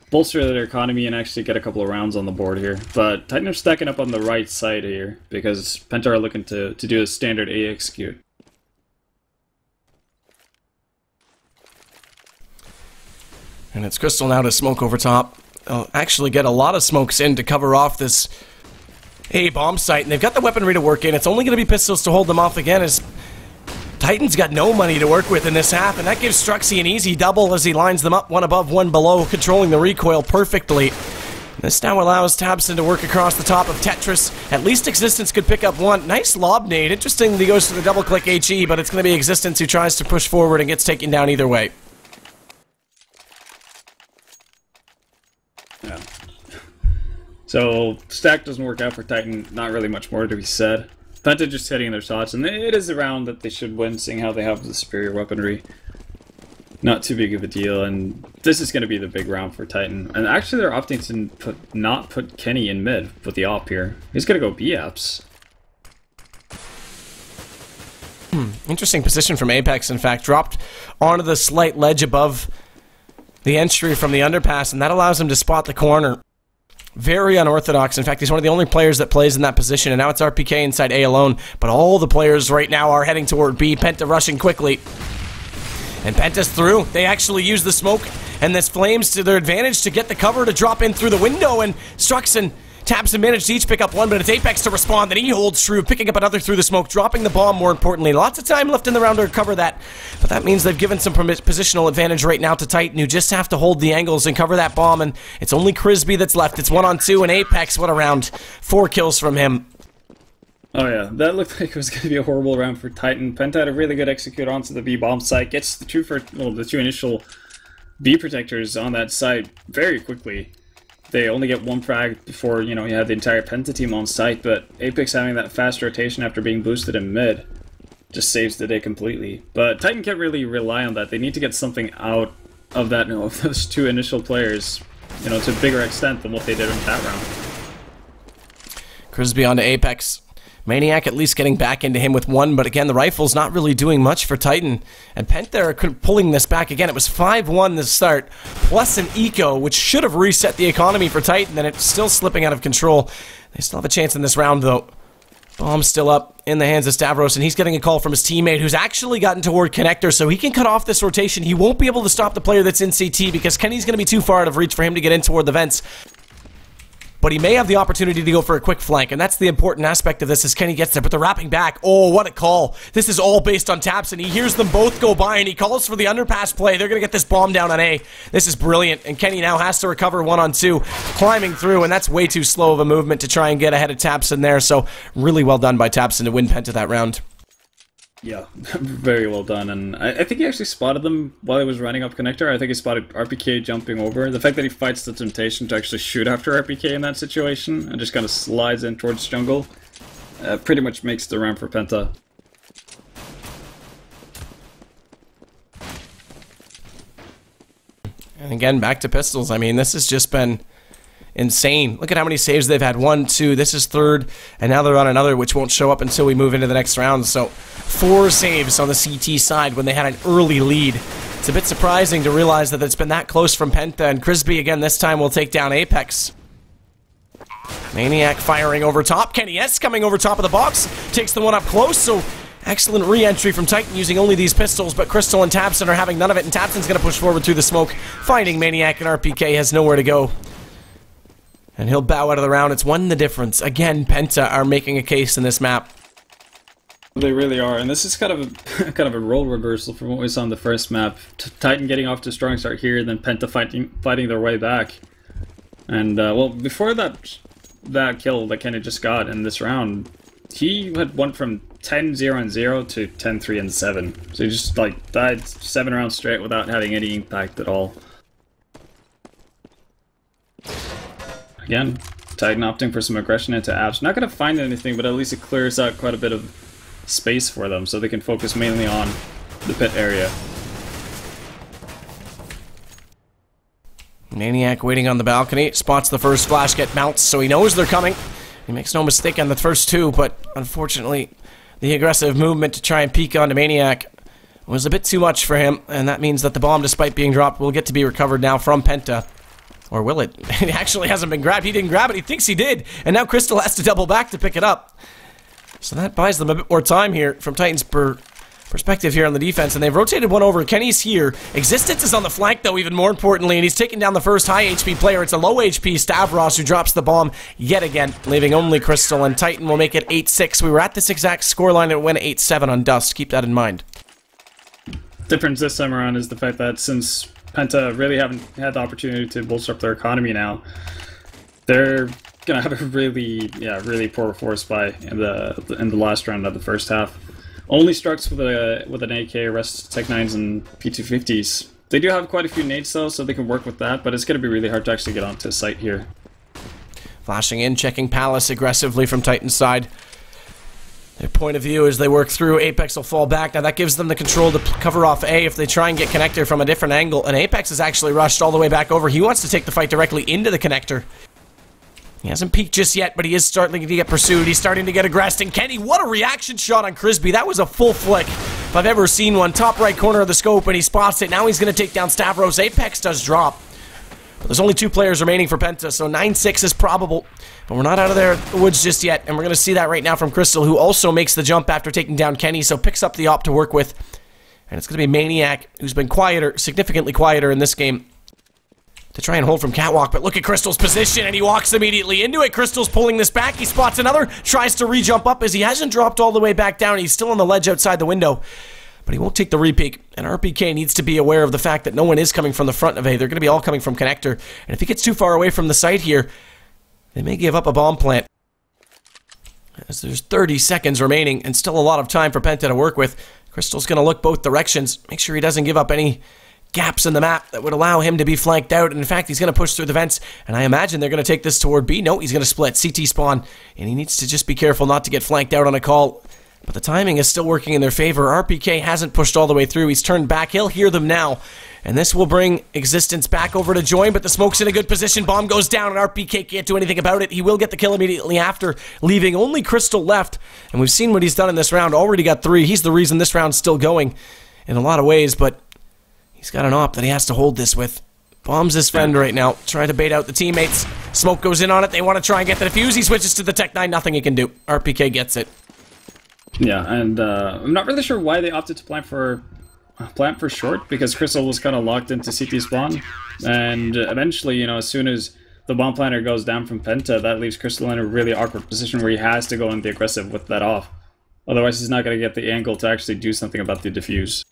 bolster their economy and actually get a couple of rounds on the board here. But Titan are stacking up on the right side here because Penta are looking to do a standard A execute. And it's Crystal now to smoke over top. They'll actually get a lot of smokes in to cover off this A bomb site, and they've got the weaponry to work in. It's only going to be pistols to hold them off again as Titan's got no money to work with in this half, and that gives Struxy an easy double as he lines them up one above, one below, controlling the recoil perfectly. This now allows Tabson to work across the top of Tetris. At least Existence could pick up one. Nice lob nade. Interesting that he goes to the double click HE, but it's going to be Existence who tries to push forward and gets taken down either way. Yeah. So, stack doesn't work out for Titan. Not really much more to be said. Penta just hitting their shots, and it is a round that they should win, seeing how they have the superior weaponry. Not too big of a deal, and this is going to be the big round for Titan. And actually, they're opting to not put Kenny in mid with the op here. He's going to go B-apps. Interesting position from Apex, in fact. Dropped onto the slight ledge above the entry from the underpass, and that allows him to spot the corner. Very unorthodox. In fact, he's one of the only players that plays in that position, and now it's RPK inside A alone. But all the players right now are heading toward B. Penta rushing quickly. And Penta's through. They actually use the smoke and this flames to their advantage to get the cover to drop in through the window, and Strux and Tabson managed to each pick up one, but it's Apex to respond, then he holds true, picking up another through the smoke, dropping the bomb more importantly. Lots of time left in the round to recover that, but that means they've given some positional advantage right now to Titan, who just have to hold the angles and cover that bomb, and it's only Crisby that's left. It's 1-on-2, and Apex, what a round. 4 kills from him. Oh yeah, that looked like it was going to be a horrible round for Titan. Penta had a really good execute onto the B bomb site, gets the two initial B protectors on that site very quickly. They only get one frag before, you had the entire Penta team on site, but Apex having that fast rotation after being boosted in mid just saves the day completely. But Titan can't really rely on that. They need to get something out of that, of those two initial players, to a bigger extent than what they did in that round. Crisby onto Apex. Maniac at least getting back into him with one, but again, the rifle's not really doing much for Titan. And Penta are pulling this back again. It was 5-1 to start, plus an eco, which should have reset the economy for Titan, and it's still slipping out of control. They still have a chance in this round, though. Bomb's still up in the hands of Stavros, and he's getting a call from his teammate, who's actually gotten toward Connector, so he can cut off this rotation. He won't be able to stop the player that's in CT, because Kenny's going to be too far out of reach for him to get in toward the vents. But he may have the opportunity to go for a quick flank, and that's the important aspect of this as Kenny gets there. But they're wrapping back. Oh, what a call. This is all based on Tabson. He hears them both go by, and he calls for the underpass play. They're going to get this bomb down on A. This is brilliant, and Kenny now has to recover 1-on-2, climbing through, and that's way too slow of a movement to try and get ahead of Tabson there. So really well done by Tabson to win Penta that round. Yeah, very well done, and I think he actually spotted them while he was running up Connector. I think he spotted RPK jumping over. The fact that he fights the temptation to actually shoot after RPK in that situation and just kind of slides in towards jungle pretty much makes the round for Penta. And again, back to pistols. I mean, this has just been insane. Look at how many saves they've had. 1, 2, this is 3rd, and now they're on another, which won't show up until we move into the next round. So 4 saves on the CT side when they had an early lead. It's a bit surprising to realize that it's been that close from Penta, and Crisby again this time will take down Apex. Maniac firing over top. Kenny S coming over top of the box, takes the one up close, so excellent re-entry from Titan using only these pistols, but Crystal and Tabson are having none of it, and Tabson's going to push forward through the smoke, finding Maniac, and RPK has nowhere to go. And he'll bow out of the round. It's 1 the difference. Again, Penta are making a case in this map. They really are, and this is kind of a role reversal from what we saw in the first map. Titan getting off to a strong start here, then Penta fighting their way back. And well, before that kill that Kenny just got in this round, he had went from 10-0-0 to 10-3-7. So he just died 7 rounds straight without having any impact at all. Again, Titan opting for some aggression into apps. Not going to find anything, but at least it clears out quite a bit of space for them, so they can focus mainly on the pit area. Maniac waiting on the balcony, spots the first flash get bounced, so he knows they're coming. He makes no mistake on the first 2, but unfortunately, the aggressive movement to try and peek onto Maniac was a bit too much for him, and that means that the bomb, despite being dropped, will get to be recovered now from Penta. Or will it? It actually hasn't been grabbed. He didn't grab it. He thinks he did. And now Crystal has to double back to pick it up. So that buys them a bit more time here from Titan's perspective here on the defense. And they've rotated one over. Kenny's here. Existence is on the flank, though, even more importantly. And he's taking down the first high HP player. It's a low HP Stavros who drops the bomb yet again, leaving only Crystal. And Titan will make it 8-6. We were at this exact scoreline and it went 8-7 on Dust. Keep that in mind. difference this time around is the fact that since Penta really haven't had the opportunity to bolster up their economy now, they're gonna have a really poor force buy in the last round of the first half. Only Strucks with an AK, rest Tech 9s and P250s. They do have quite a few nades though, so they can work with that, but it's gonna be really hard to actually get onto a site here. Flashing in, checking Palace aggressively from Titan's side. Their point of view as they work through, Apex will fall back. Now that gives them the control to cover off A if they try and get Connector from a different angle. And Apex has actually rushed all the way back over. He wants to take the fight directly into the Connector. He hasn't peaked just yet, but he is starting to get pursued. He's starting to get aggressed. And Kenny, what a reaction shot on Crisby. That was a full flick, if I've ever seen one. Top right corner of the scope, and he spots it. Now he's going to take down Stavros. Apex does drop. But there's only 2 players remaining for Penta, so 9-6 is probable. But we're not out of the woods just yet, and we're going to see that right now from Crystal, who also makes the jump after taking down Kenny, so picks up the op to work with. And it's going to be Maniac, who's been quieter, significantly quieter in this game, to try and hold from Catwalk. But look at Crystal's position, and he walks immediately into it. Crystal's pulling this back. He spots another, tries to re-jump up as he hasn't dropped all the way back down. He's still on the ledge outside the window. But he won't take the re-peek, and RPK needs to be aware of the fact that no one is coming from the front of A. They're going to be all coming from Connector, and if he gets too far away from the site here, they may give up a bomb plant. As there's 30 seconds remaining, and still a lot of time for Penta to work with. Crystal's going to look both directions, make sure he doesn't give up any gaps in the map that would allow him to be flanked out, and in fact, he's going to push through the vents, and I imagine they're going to take this toward B. No, he's going to split. CT spawn, and he needs to just be careful not to get flanked out on a call. But the timing is still working in their favor. RPK hasn't pushed all the way through. He's turned back. He'll hear them now. And this will bring Existence back over to join, but the smoke's in a good position. Bomb goes down, and RPK can't do anything about it. He will get the kill immediately after, leaving only Crystal left. And we've seen what he's done in this round. Already got 3. He's the reason this round's still going in a lot of ways, but he's got an op that he has to hold this with. Bombs his friend right now, trying to bait out the teammates. Smoke goes in on it. They want to try and get the defuse. He switches to the Tech 9. Nothing he can do. RPK gets it. Yeah, and I'm not really sure why they opted to plant for short, because Crystal was kind of locked into CT spawn, and eventually, you know, as soon as the bomb planter goes down from Penta, that leaves Crystal in a really awkward position where he has to go in the aggressive with that off. Otherwise, he's not going to get the angle to actually do something about the defuse.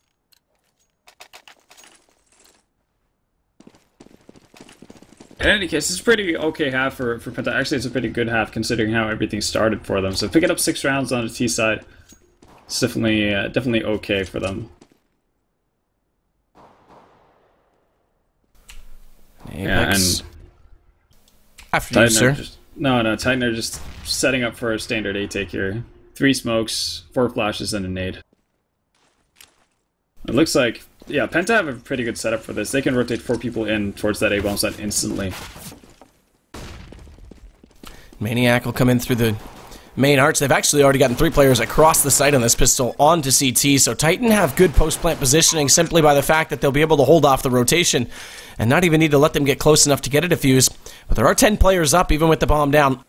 In any case, it's a pretty okay half for Penta. Actually, it's a pretty good half considering how everything started for them. So picking up 6 rounds on the T side, it's definitely okay for them. Yeah, and after you, sir. Titan are just setting up for a standard A take here. 3 smokes, 4 flashes, and a nade. It looks like, yeah, Penta have a pretty good setup for this. They can rotate 4 people in towards that A-bomb site instantly. Maniac will come in through the main arch. They've actually already gotten 3 players across the site on this pistol onto CT, so Titan have good post-plant positioning simply by the fact that they'll be able to hold off the rotation and not even need to let them get close enough to get a defuse. But there are 10 players up, even with the bomb down.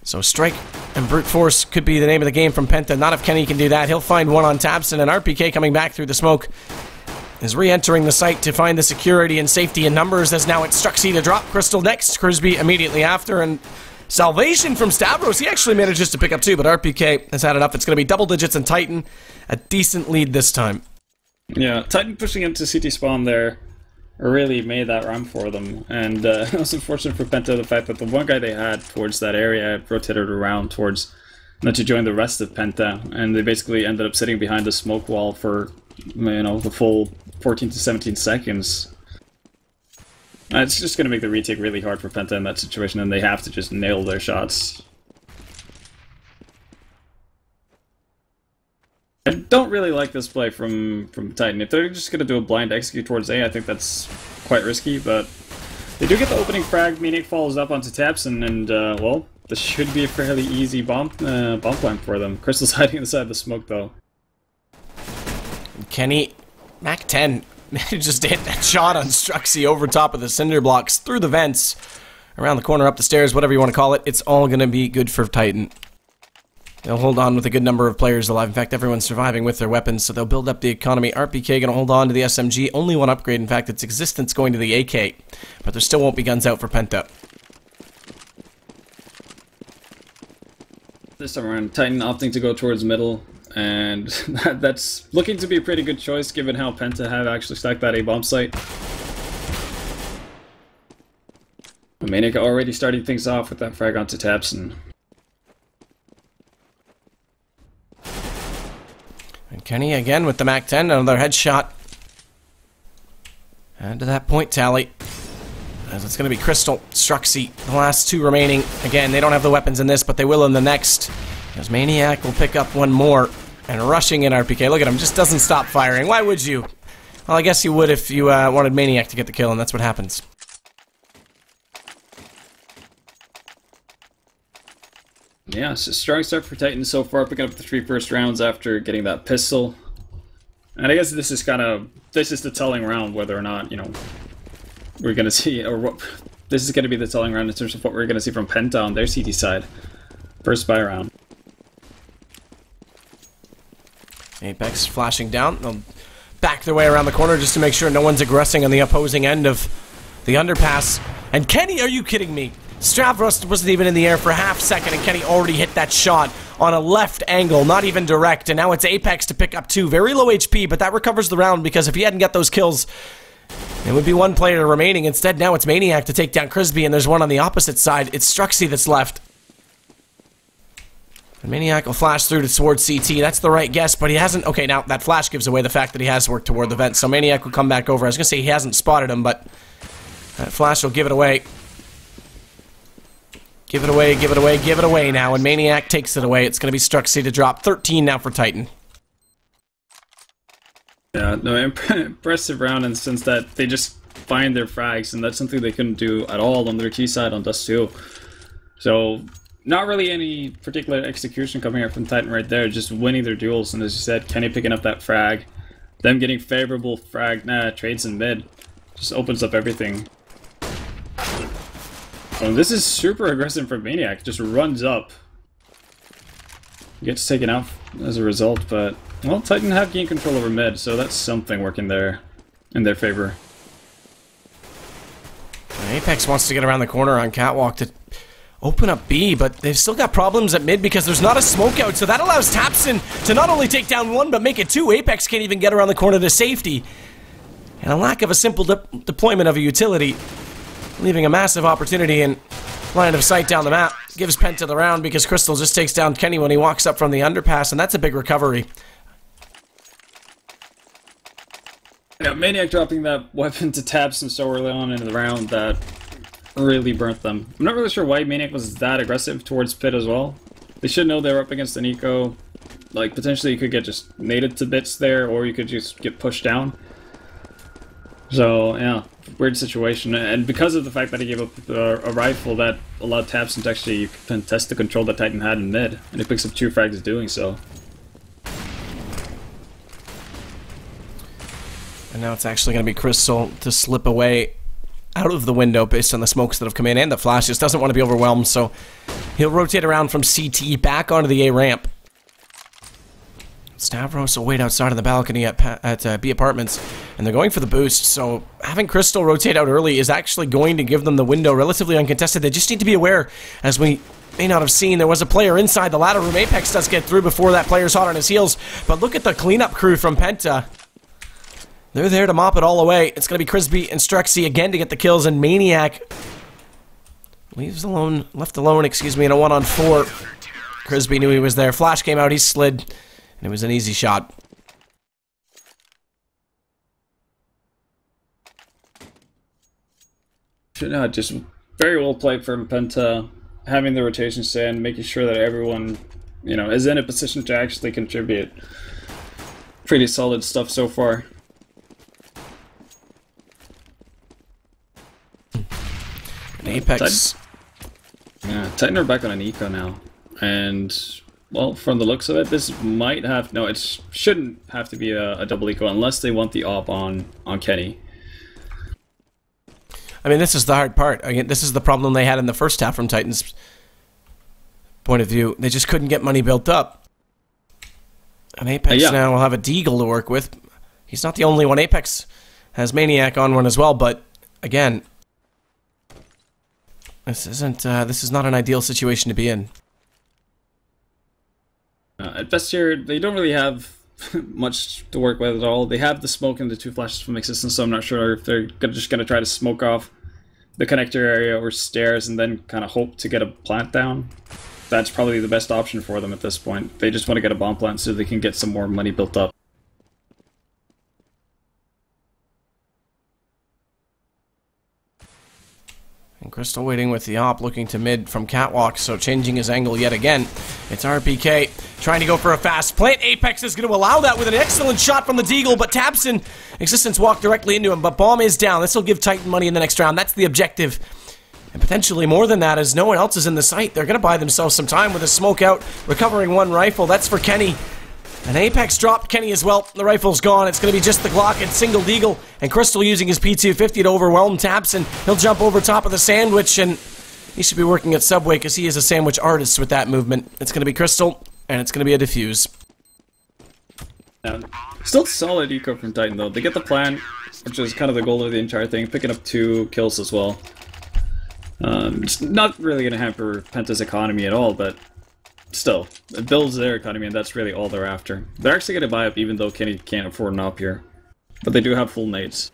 So strike and brute force could be the name of the game from Penta. Not if Kenny can do that. He'll find one on Tabson, and RPK coming back through the smoke is re-entering the site to find the security and safety in numbers, as now it's Struxy to drop Crystal next, Crisby immediately after, and salvation from Stavros. He actually manages to pick up 2, but RPK has had enough. It's going to be double digits and Titan. A decent lead this time. Yeah, Titan pushing into CT spawn there really made that run for them, and it was unfortunate for Penta the fact that the one guy they had towards that area rotated around towards to join the rest of Penta, and they basically ended up sitting behind the smoke wall for, you know, the full 14 to 17 seconds. It's just going to make the retake really hard for Penta in that situation, and they have to just nail their shots. I don't really like this play from Titan. If they're just going to do a blind execute towards A, I think that's quite risky, but they do get the opening frag. Maniac follows up onto Tabson, and, well, this should be a fairly easy bomb plant for them. Crystal's hiding inside the smoke, though. Kenny, Mac 10, manages to hit that shot on Struxy over top of the cinder blocks, through the vents, around the corner, up the stairs, whatever you want to call it. It's all going to be good for Titan. They'll hold on with a good number of players alive. In fact, everyone's surviving with their weapons, so they'll build up the economy. RPK going to hold on to the SMG. Only one upgrade. In fact, its existence going to the AK. But there still won't be guns out for Penta. This time around, Titan opting to go towards middle. and that's looking to be a pretty good choice given how Penta have actually stacked that A-bomb site. Maniac already starting things off with that frag onto Tapson. And Kenny again with the MAC-10, another headshot. Add to that point tally. As it's going to be Crystal, Struxy, the last two remaining. Again, they don't have the weapons in this, but they will in the next. As Maniac will pick up one more. And rushing in RPK. Look at him, just doesn't stop firing. Why would you? Well, I guess you would if you wanted Maniac to get the kill, and that's what happens. Yeah, it's a strong start for Titan so far, picking up the 3 first rounds after getting that pistol. And I guess this is the telling round whether or not, you know, we're going to see, or what, this is going to be the telling round in terms of what we're going to see from Penta on their CT side. First buy round. Apex flashing down. They'll back their way around the corner just to make sure no one's aggressing on the opposing end of the underpass. And Kenny, are you kidding me? Stavros wasn't even in the air for a half second, and Kenny already hit that shot on a left angle, not even direct, and now it's Apex to pick up 2. Very low HP, but that recovers the round, because if he hadn't got those kills, it would be 1 player remaining. Instead, now it's Maniac to take down Crisby, and there's one on the opposite side. It's Struxy that's left. And Maniac will flash through towards CT. That's the right guess, but he hasn't... Okay, now that flash gives away the fact that he has worked toward the vent, so Maniac will come back over. I was going to say he hasn't spotted him, but that flash will give it away. Give it away, give it away, give it away now, and Maniac takes it away. It's going to be Struxy to drop 13 now for Titan. Yeah, no, impressive round in the sense that they just find their frags, and that's something they couldn't do at all on their T side on Dust 2. So, not really any particular execution coming out from Titan right there, just winning their duels, and as you said, Kenny picking up that frag, them getting favorable frag trades in mid, just opens up everything. This is super aggressive for Maniac, just runs up. Gets taken out as a result, but, well, Titan have gained control over mid, so that's something working there in their favor. Apex wants to get around the corner on Catwalk to open up B, but they've still got problems at mid because there's not a smoke out, so that allows Tapson to not only take down 1, but make it 2. Apex can't even get around the corner to safety. And a lack of a simple deployment of a utility, leaving a massive opportunity in line of sight down the map. Gives Penta the round because Crystal just takes down Kenny when he walks up from the underpass, and that's a big recovery. Yeah, Maniac dropping that weapon to Tapson so early on into the round that really burnt them. I'm not really sure why Maniac was that aggressive towards Pit as well. They should know they were up against an eco. Like, potentially you could get just naded to bits there, or you could just get pushed down. So, yeah, weird situation. And because of the fact that he gave up a rifle, that allowed Tapson to actually contest the control that Titan had in mid. And he picks up 2 frags doing so. And now it's actually going to be Crystal to slip away out of the window based on the smokes that have come in and the flashes. Doesn't want to be overwhelmed, so he'll rotate around from CT back onto the A ramp. Stavros will wait outside on the balcony at B Apartments, and they're going for the boost, so having Crystal rotate out early is actually going to give them the window relatively uncontested. They just need to be aware, as we may not have seen, there was a player inside the ladder room. Apex does get through before that player's hot on his heels, but look at the cleanup crew from Penta. They're there to mop it all away. It's going to be Crisby and Struxy again to get the kills, and Maniac left alone, in a 1-on-4. Crisby knew he was there. Flash came out, he slid, and it was an easy shot. Just very well played from Penta, having the rotation stand, making sure that everyone, you know, is in a position to actually contribute. Pretty solid stuff so far. Apex. Titan are back on an eco now, and well, from the looks of it, this might have it shouldn't have to be a double eco unless they want the op on Kenny. I mean, this is the hard part. Again, this is the problem they had in the first half from Titan's point of view. They just couldn't get money built up. And Apex now will have a Deagle to work with. He's not the only one. Apex has Maniac on one as well, but again, this is not an ideal situation to be in. At best here, they don't really have much to work with at all. They have the smoke and the 2 flashes from Existence, so I'm not sure if they're just going to try to smoke off the connector area or stairs and then kind of hope to get a plant down. That's probably the best option for them at this point. They just want to get a bomb plant so they can get some more money built up. And Crystal waiting with the op, looking to mid from Catwalk, so changing his angle yet again. It's RPK trying to go for a fast plant. Apex is going to allow that with an excellent shot from the Deagle, but Tabson, Existence walked directly into him, but bomb is down. This will give Titan money in the next round. That's the objective. And potentially more than that, as no one else is in the site. They're going to buy themselves some time with a smoke out, recovering 1 rifle. That's for Kenny. And Apex dropped Kenny as well. The rifle's gone. It's going to be just the Glock and single Deagle. And Crystal using his P250 to overwhelm Tabson. He'll jump over top of the sandwich, and he should be working at Subway because he is a sandwich artist with that movement. It's going to be Crystal, and it's going to be a defuse. Still solid eco from Titan, though. They get the plan, which is kind of the goal of the entire thing, picking up 2 kills as well. It's not really going to hamper Penta's economy at all, but still, it builds their economy, and that's really all they're after. They're actually going to buy up, even though Kenny can't afford an op here. But they do have full nades.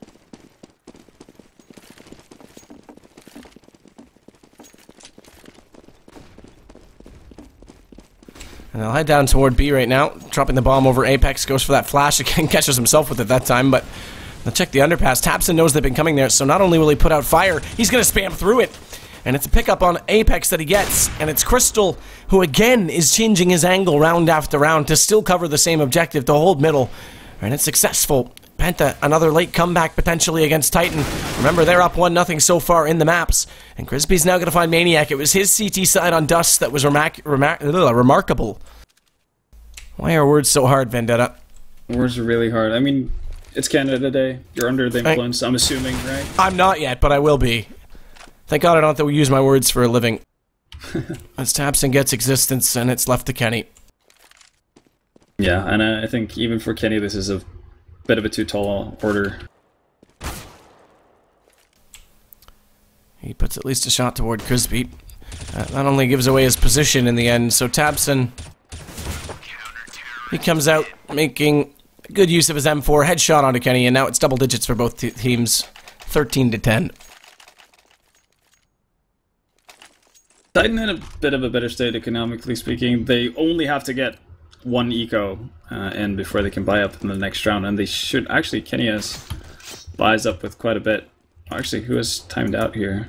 And they'll head down toward B right now, dropping the bomb over Apex, goes for that flash again, catches himself with it that time, but they'll check the underpass. Tabson knows they've been coming there, so not only will he put out fire, he's going to spam through it. And it's a pickup on Apex that he gets, and it's Crystal, who again is changing his angle round after round to still cover the same objective, to hold middle. And it's successful. Penta, another late comeback potentially against Titan. Remember, they're up 1-0 so far in the maps. And Crispy's now going to find Maniac. It was his CT side on Dust that was remarkable. Why are words so hard, Vendetta? Words are really hard. I mean, it's Canada Day. You're under the influence, I'm assuming, right? I'm not yet, but I will be. Thank God I don't have to use my words for a living. As Tabson gets Existence, and it's left to Kenny. Yeah, and I think even for Kenny, this is a bit of a too tall order. He puts at least a shot toward Crispy. That only gives away his position in the end, so Tabson, he comes out making good use of his M4, headshot onto Kenny, and now it's double digits for both teams, 13-10. Titan in a bit of a better state economically speaking. They only have to get 1 eco in before they can buy up in the next round, and they should actually. Kenny has buys up with quite a bit. Actually, who has timed out here?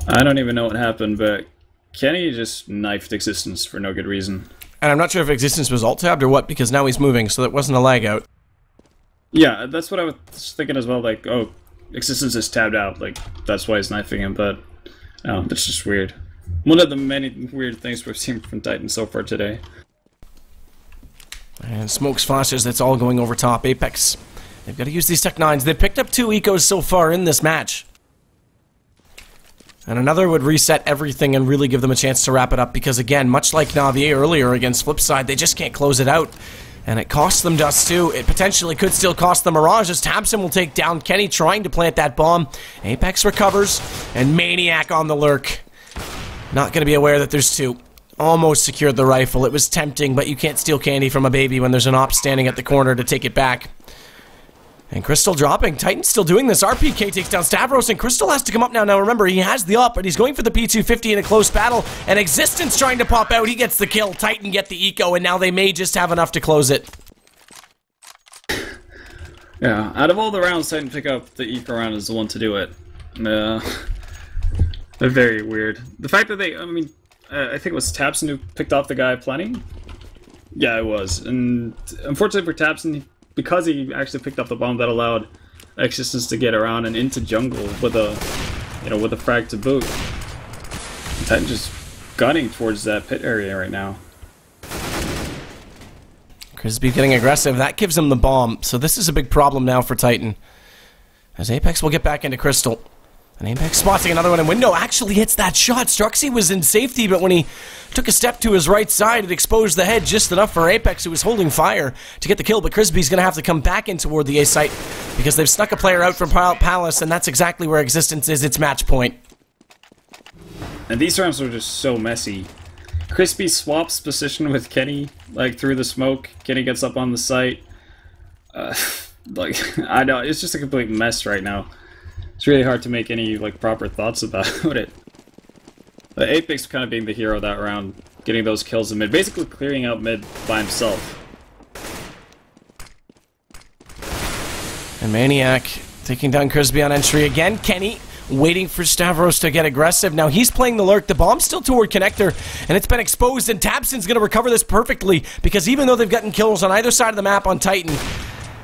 I don't even know what happened, but Kenny just knifed Existence for no good reason. And I'm not sure if Existence was alt-tabbed or what, because now he's moving, so that wasn't a lag out. Yeah, that's what I was thinking as well, like, oh, Existence is tabbed out, like, that's why he's knifing him, but oh, that's just weird. One of the many weird things we've seen from Titan so far today. And smokes flashes, that's all going over top. Apex, they've got to use these Tech 9s. They've picked up 2 ecos so far in this match. And another would reset everything and really give them a chance to wrap it up, because again, much like Navier earlier against Flipside, they just can't close it out. And it costs them Dust too. It potentially could still cost them Mirage, as Tabson will take down Kenny trying to plant that bomb. Apex recovers, and Maniac on the lurk. Not going to be aware that there's 2. Almost secured the rifle. It was tempting, but you can't steal candy from a baby when there's an op standing at the corner to take it back. And Crystal dropping. Titan's still doing this. RPK takes down Stavros, and Crystal has to come up now. Now remember, he has the op, but he's going for the P250 in a close battle. And Existence trying to pop out. He gets the kill. Titan get the eco, and now they may just have enough to close it. Yeah, out of all the rounds, Titan pick up the eco round is the one to do it. They're very weird. The fact that they, I mean, I think it was Tabson who picked off the guy planning? Yeah, it was. And unfortunately for Tabson, because he actually picked up the bomb, that allowed Existence to get around and into jungle with a, with a frag to boot. And Titan just gunning towards that pit area right now. Crispy getting aggressive. That gives him the bomb. So this is a big problem now for Titan. As Apex will get back into Crystal. And Apex spotting another one in window. Actually hits that shot. Struxy was in safety, but when he took a step to his right side, it exposed the head just enough for Apex, who was holding fire, to get the kill. But Crispy's going to have to come back in toward the A site because they've snuck a player out from Palace, and that's exactly where Existence is. It's match point. And these rounds are just so messy. Crispy swaps position with Kenny, like through the smoke. Kenny gets up on the site. Like, I know, it's just a complete mess right now. It's really hard to make any, like, proper thoughts about it. The Apex kind of being the hero that round, getting those kills in mid, basically clearing out mid by himself. And Maniac taking down Crispy on entry again. Kenny waiting for Stavros to get aggressive. Now he's playing the lurk. The bomb's still toward Connector, and it's been exposed, and Tabson's going to recover this perfectly, because even though they've gotten kills on either side of the map on Titan,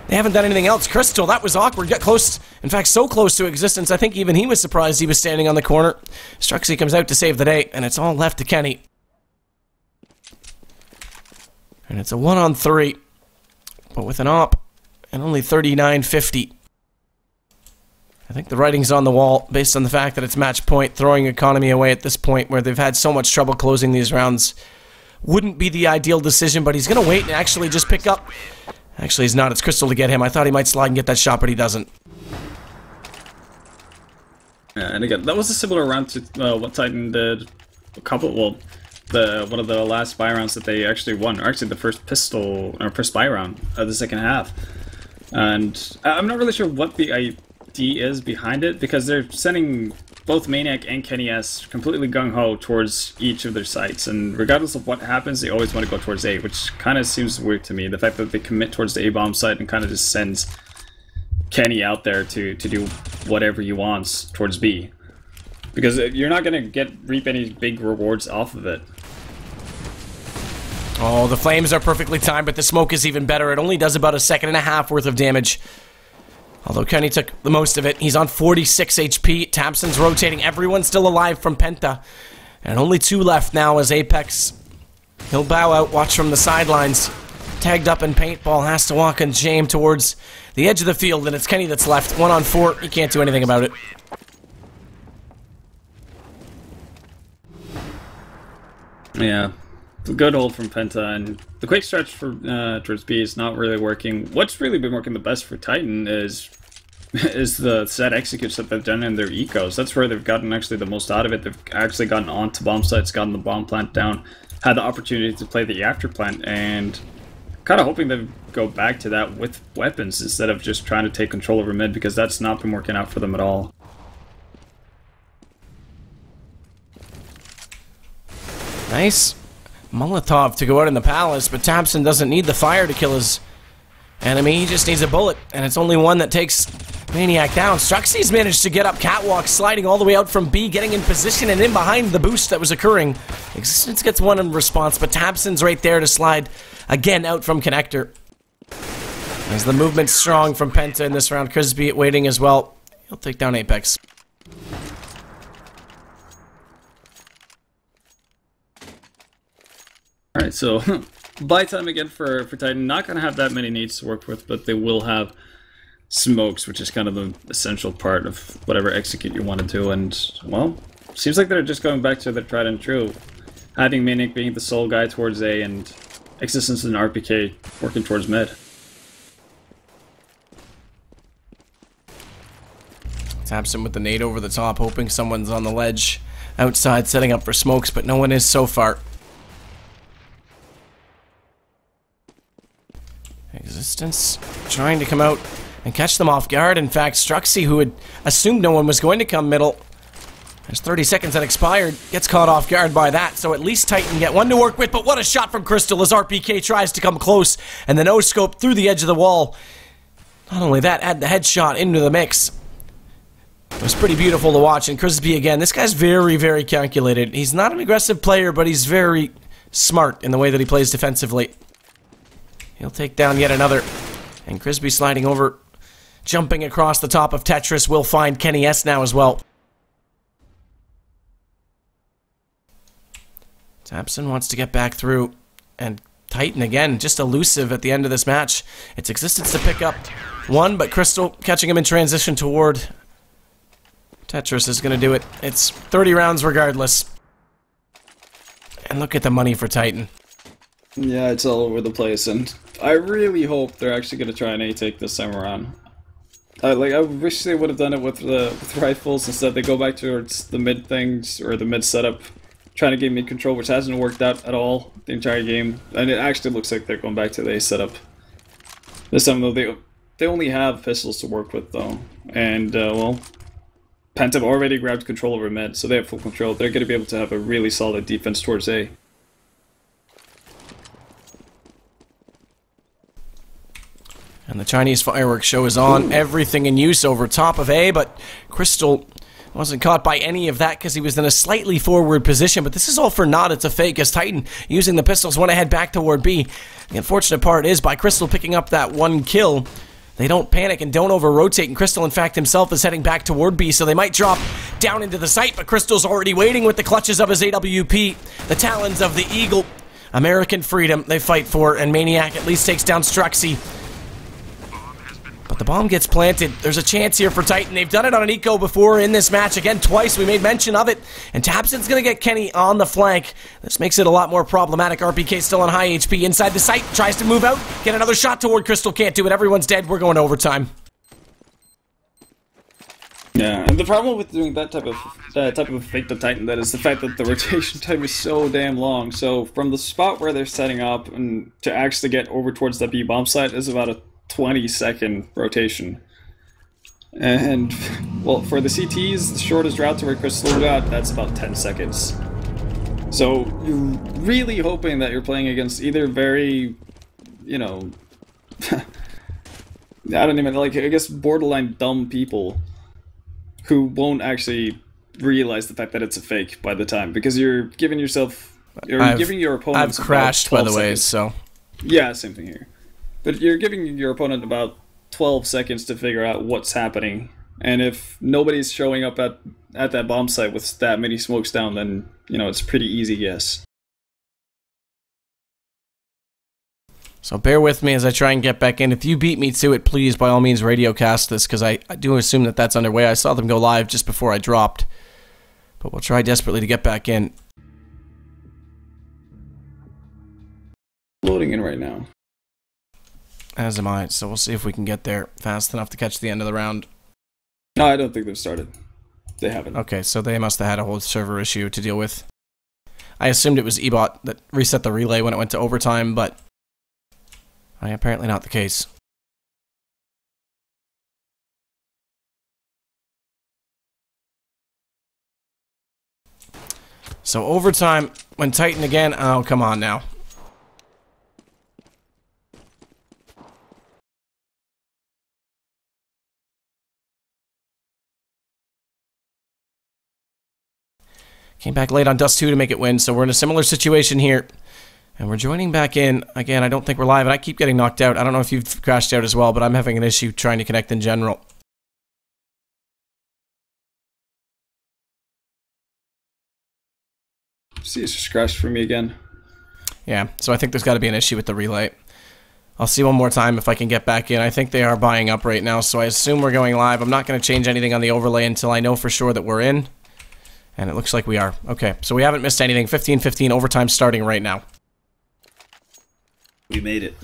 they haven't done anything else. Crystal, that was awkward. Got close, in fact, so close to existence, I think even he was surprised he was standing on the corner. Struxy comes out to save the day, and it's all left to Kenny. And it's a 1-on-3, but with an op, and only 39.50. I think the writing's on the wall, based on the fact that it's match point. Throwing economy away at this point, where they've had so much trouble closing these rounds, wouldn't be the ideal decision, but he's going to wait and actually just pick up. Actually, he's not. It's Crystal to get him. I thought he might slide and get that shot, but he doesn't. Yeah, and again, that was a similar round to what Titan did a couple, well, one of the last spy rounds that they actually won, or actually the first pistol, or first spy round of the second half. And I'm not really sure what the idea is behind it, because they're sending both Maniac and Kenny S completely gung-ho towards each of their sites, and regardless of what happens, they always want to go towards A, which kind of seems weird to me. The fact that they commit towards the A-bomb site and kind of just sends Kenny out there to do whatever he wants towards B. Because you're not going to reap any big rewards off of it. Oh, the flames are perfectly timed, but the smoke is even better. It only does about a second and a half worth of damage. Although Kenny took the most of it. He's on 46 HP. Tamson's rotating. Everyone's still alive from Penta. And only 2 left now as Apex. He'll bow out, watch from the sidelines. Tagged up in paintball, has to walk in shame towards the edge of the field, and it's Kenny that's left. 1-on-4. He can't do anything about it. Yeah. Good hold from Penta, and the quick stretch for towards B is not really working. What's really been working the best for Titan is the set executes that they've done in their ecos. That's where they've gotten actually the most out of it. They've actually gotten onto bomb sites, gotten the bomb plant down, had the opportunity to play the after plant, and kind of hoping to go back to that with weapons instead of just trying to take control over mid, because that's not been working out for them at all. Nice Molotov to go out in the palace, but Tamson doesn't need the fire to kill his enemy. He just needs a bullet, and it's only one that takes Maniac down. Struxy's managed to get up catwalk, sliding all the way out from B, getting in position and in behind the boost that was occurring. Existence gets one in response, but Tamson's right there to slide again out from Connector. As the movement's strong from Penta in this round, Crispy waiting as well. He'll take down Apex. Alright, so buy time again for Titan. Not going to have that many needs to work with, but they will have smokes, which is kind of the essential part of whatever execute you want to do. And, well, seems like they're just going back to the tried and true. Having Maniac being the sole guy towards A, and Existence and RPK working towards mid. Tamson with the nade over the top, hoping someone's on the ledge outside, setting up for smokes, but no one is so far. Existence trying to come out and catch them off guard. In fact, Struxy, who had assumed no one was going to come middle, there's 30 seconds that expired, gets caught off guard by that, so at least Titan get one to work with. But what a shot from Crystal as RPK tries to come close, and the no-scope through the edge of the wall. Not only that, add the headshot into the mix. It was pretty beautiful to watch. And Crispy again, this guy's very, very calculated. He's not an aggressive player, but he's very smart in the way that he plays defensively. He'll take down yet another. And Crispy sliding over, jumping across the top of Tetris, will find Kenny S now as well. Tamson wants to get back through, and Titan again, just elusive at the end of this match. It's Existence to pick up one, but Crystal catching him in transition toward Tetris is going to do it. It's 30 rounds regardless. And look at the money for Titan. Yeah, it's all over the place, and I really hope they're actually going to try an A-take this time around. I wish they would have done it with rifles. Instead they go back towards the mid things, or the mid setup, trying to get mid control, which hasn't worked out at all the entire game. And it actually looks like they're going back to the A setup. This time, though, they only have pistols to work with, though. And, well, Penta already grabbed control over mid, so they have full control. They're going to be able to have a really solid defense towards A. And the Chinese fireworks show is on. Everything in use over top of A, but Crystal wasn't caught by any of that because he was in a slightly forward position. But this is all for naught. It's a fake as Titan, using the pistols, went ahead back toward B. The unfortunate part is by Crystal picking up that one kill, they don't panic and don't over-rotate. And Crystal, in fact, himself is heading back toward B, so they might drop down into the site. But Crystal's already waiting with the clutches of his AWP, the talons of the Eagle. American freedom they fight for, and Maniac at least takes down Struxy. But the bomb gets planted. There's a chance here for Titan. They've done it on an eco before in this match. Again, twice. We made mention of it. And Tabson's going to get Kenny on the flank. This makes it a lot more problematic. RPK still on high HP. Inside the site. Tries to move out. Get another shot toward Crystal. Can't do it. Everyone's dead. We're going to overtime. Yeah, and the problem with doing that type of fake to Titan, that is the fact that the rotation time is so damn long. So from the spot where they're setting up and to actually get over towards the B bomb site is about a 20-second rotation. And, well, for the CTs, the shortest route to where Crystal got, that's about 10 seconds. So, you're really hoping that you're playing against either very, you know, I don't even, like, I guess borderline dumb people who won't actually realize the fact that it's a fake by the time, because you're giving yourself, giving your opponent. I've crashed, by the way, so. Yeah, same thing here. But you're giving your opponent about 12 seconds to figure out what's happening. And if nobody's showing up at that bomb site with that many smokes down, then, you know, it's a pretty easy guess. So bear with me as I try and get back in. If you beat me to it, please, by all means, radio cast this, because I do assume that that's underway. I saw them go live just before I dropped. But we'll try desperately to get back in. Loading in right now. As am I, so we'll see if we can get there fast enough to catch the end of the round. No, I don't think they've started. They haven't. Okay, so they must have had a whole server issue to deal with. I assumed it was eBot that reset the relay when it went to overtime, but apparently not the case. So overtime, when Titan again, oh, come on now. Came back late on Dust 2 to make it win, so we're in a similar situation here. And we're joining back in. Again, I don't think we're live, and I keep getting knocked out. I don't know if you've crashed out as well, but I'm having an issue trying to connect in general. See, it's just crashed for me again. Yeah, so I think there's got to be an issue with the relay. I'll see one more time if I can get back in. I think they are buying up right now, so I assume we're going live. I'm not going to change anything on the overlay until I know for sure that we're in. And it looks like we are. Okay, so we haven't missed anything. 15-15, overtime starting right now. We made it.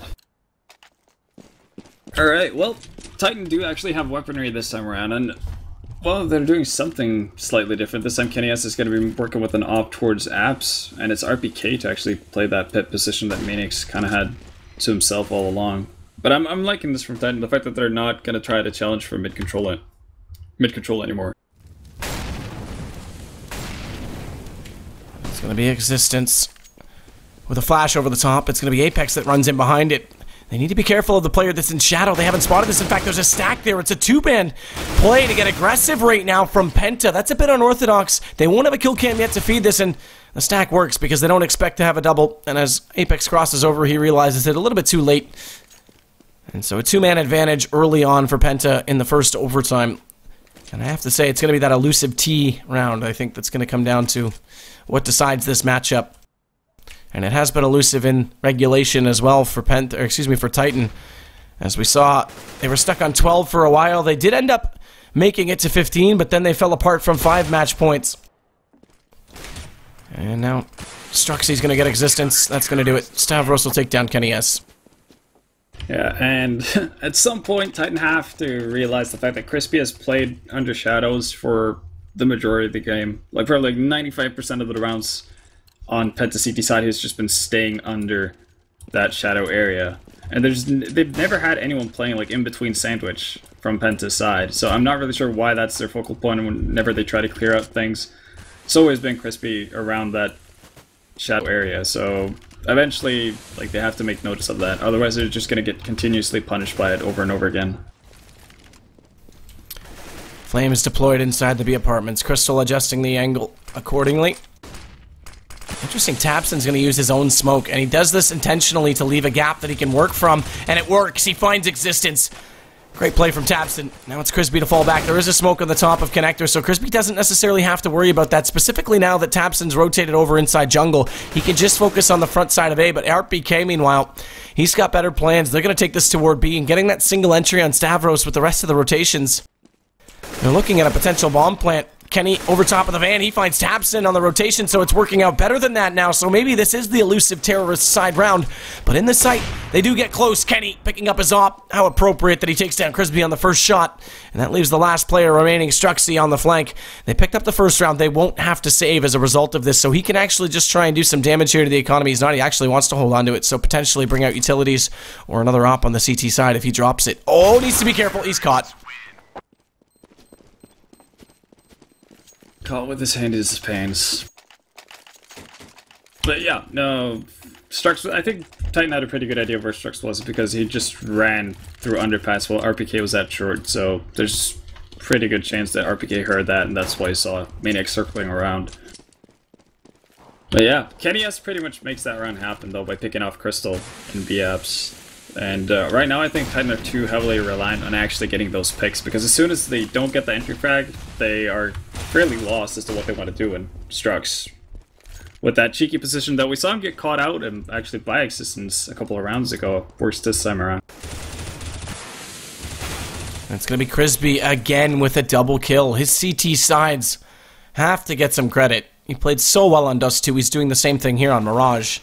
Alright, well, Titan do actually have weaponry this time around, and, well, they're doing something slightly different. This time Kenny S is going to be working with an op towards apps, and it's RPK to actually play that pit position that Manix kind of had to himself all along. But I'm liking this from Titan, the fact that they're not going to try to challenge for mid-control anymore. It's going to be Existence with a flash over the top. It's going to be Apex that runs in behind it. They need to be careful of the player that's in shadow. They haven't spotted this. In fact, there's a stack there. It's a two-man play to get aggressive right now from Penta. That's a bit unorthodox. They won't have a kill cam yet to feed this, and the stack works because they don't expect to have a double. And as Apex crosses over, he realizes it a little bit too late. And so a two-man advantage early on for Penta in the first overtime. And I have to say, it's going to be that elusive T round, I think, that's going to come down to what decides this matchup. And it has been elusive in regulation as well for for Titan. As we saw, they were stuck on 12 for a while. They did end up making it to 15, but then they fell apart from 5 match points. And now Struxy's going to get Existence. That's going to do it. Stavros will take down Kenny S. Yeah, and at some point, Titan have to realize the fact that Crispy has played under shadows for the majority of the game. Like, probably like 95% of the rounds on Penta CT side who's just been staying under that shadow area. And they've never had anyone playing like in between sandwich from Penta's side, so I'm not really sure why that's their focal point whenever they try to clear out things. It's always been crispy around that shadow area, so eventually like they have to make notice of that, otherwise they're just going to get continuously punished by it over and over again. Flames deployed inside the B apartments. Crystal adjusting the angle accordingly. Interesting, Tapson's going to use his own smoke, and he does this intentionally to leave a gap that he can work from, and it works. He finds existence. Great play from Tapson. Now it's Crispy to fall back. There is a smoke on the top of Connector, so Crispy doesn't necessarily have to worry about that. Specifically now that Tapson's rotated over inside jungle, he can just focus on the front side of A, but RPK, meanwhile, he's got better plans. They're going to take this toward B, and getting that single entry on Stavros with the rest of the rotations. They're looking at a potential bomb plant. Kenny over top of the van, he finds Tapson on the rotation, so it's working out better than that now, so maybe this is the elusive terrorist side round, but in the sight, they do get close. Kenny picking up his op, how appropriate that he takes down Crispy on the first shot, and that leaves the last player remaining, Struxy, on the flank. They picked up the first round. They won't have to save as a result of this, so he can actually just try and do some damage here to the economy. He's not, he actually wants to hold on to it, so potentially bring out utilities or another op on the CT side if he drops it. Oh, needs to be careful, he's caught. Caught with his hand in his pants. But yeah, no, Strux, I think Titan had a pretty good idea of where Strux was because he just ran through underpass while RPK was that short, so there's pretty good chance that RPK heard that, and that's why he saw Maniac circling around. But yeah, Kenny S pretty much makes that round happen though by picking off Crystal and BFs. And right now I think Titan are too heavily reliant on actually getting those picks, because as soon as they don't get the entry frag, they are fairly lost as to what they want to do. And Strux, with that cheeky position that we saw him get caught out and actually by Existence a couple of rounds ago, works this time around. It's going to be Crispy again with a double kill. His CT sides have to get some credit. He played so well on Dust 2, he's doing the same thing here on Mirage.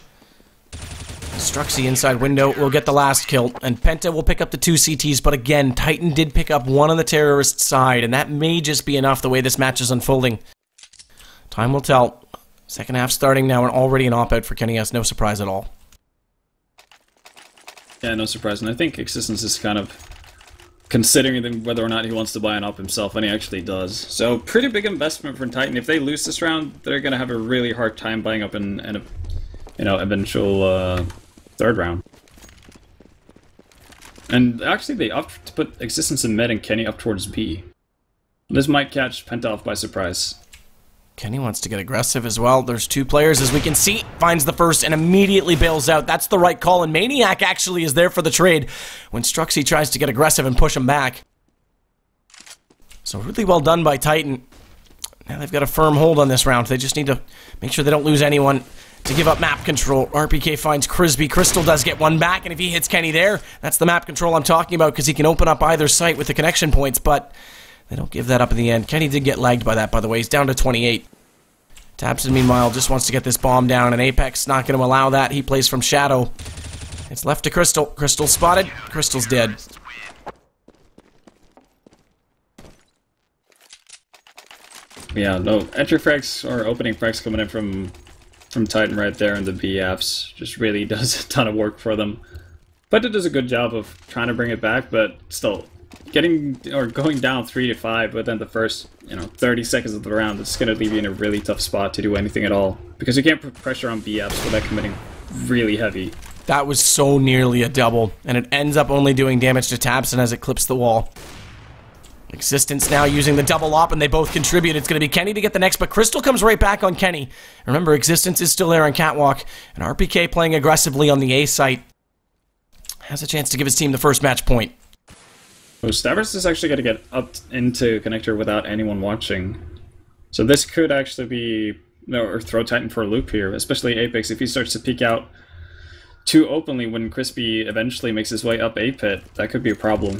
Struxy inside window will get the last kill, and Penta will pick up the 2 CTs, but again, Titan did pick up one on the terrorist side, and that may just be enough the way this match is unfolding. Time will tell. Second half starting now, and already an op-out for Kenny S. No surprise at all. Yeah, no surprise, and I think Existence is kind of considering whether or not he wants to buy an op himself, and he actually does. So, pretty big investment for Titan. If they lose this round, they're going to have a really hard time buying up an eventual third round. And actually they opted to put Existence in mid and Kenny up towards B. This might catch Penta off by surprise. Kenny wants to get aggressive as well. There's 2 players, as we can see. Finds the first and immediately bails out. That's the right call, and Maniac actually is there for the trade when Struxy tries to get aggressive and push him back. So really well done by Titan. Now they've got a firm hold on this round. They just need to make sure they don't lose anyone to give up map control. RPK finds Crispy. Crystal does get one back, and if he hits Kenny there, that's the map control I'm talking about, because he can open up either site with the connection points, but they don't give that up in the end. Kenny did get lagged by that, by the way. He's down to 28. Tapson, meanwhile, just wants to get this bomb down, and Apex not going to allow that. He plays from Shadow. It's left to Crystal. Crystal spotted. Crystal's dead. Yeah, no, entry frags or opening frags coming in from Titan right there in the B apps just really does a ton of work for them. But it does a good job of trying to bring it back, but still getting or going down 3-5 within the first 30 seconds of the round is going to leave you in a really tough spot to do anything at all, because you can't put pressure on B apps without committing really heavy. That was so nearly a double, and it ends up only doing damage to Tapson as it clips the wall. Existence now using the double op, and they both contribute. It's going to be Kenny to get the next, but Crystal comes right back on Kenny. Remember, Existence is still there on Catwalk, and RPK playing aggressively on the A site. Has a chance to give his team the first match point. So Stavros is actually going to get up into Connector without anyone watching. So this could actually be, or throw Titan for a loop here, especially Apex. If he starts to peek out too openly when Crispy eventually makes his way up A pit, that could be a problem.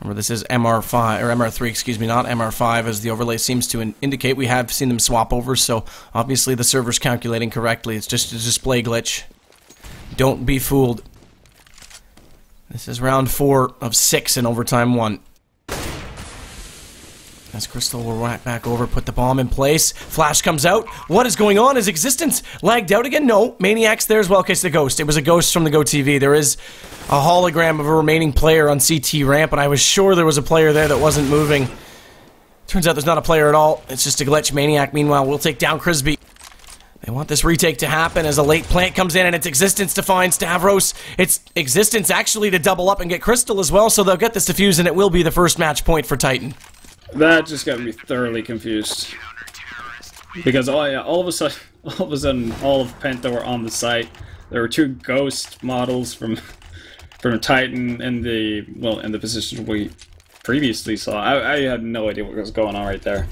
Remember, this is MR5, or MR3, excuse me, not MR5, as the overlay seems to indicate. We have seen them swap over, so obviously the server's calculating correctly. It's just a display glitch. Don't be fooled. This is round 4 of 6 in overtime 1. As Crystal will whack back over, put the bomb in place. Flash comes out. What is going on? Is Existence lagged out again? No. Maniac's there as well. Okay, it's the Ghost. It was a Ghost from the Go TV. There is a hologram of a remaining player on CT ramp, and I was sure there was a player there that wasn't moving. Turns out there's not a player at all. It's just a glitch. Maniac, meanwhile, will take down Crisby. They want this retake to happen as a late plant comes in, and it's Existence to find Stavros. It's Existence actually to double up and get Crystal as well, so they'll get this defused, and it will be the first match point for Titan. That just got me thoroughly confused. Because all of a sudden, all of Penta were on the site. There were two Ghost models from Titan in the position we previously saw. I had no idea what was going on right there.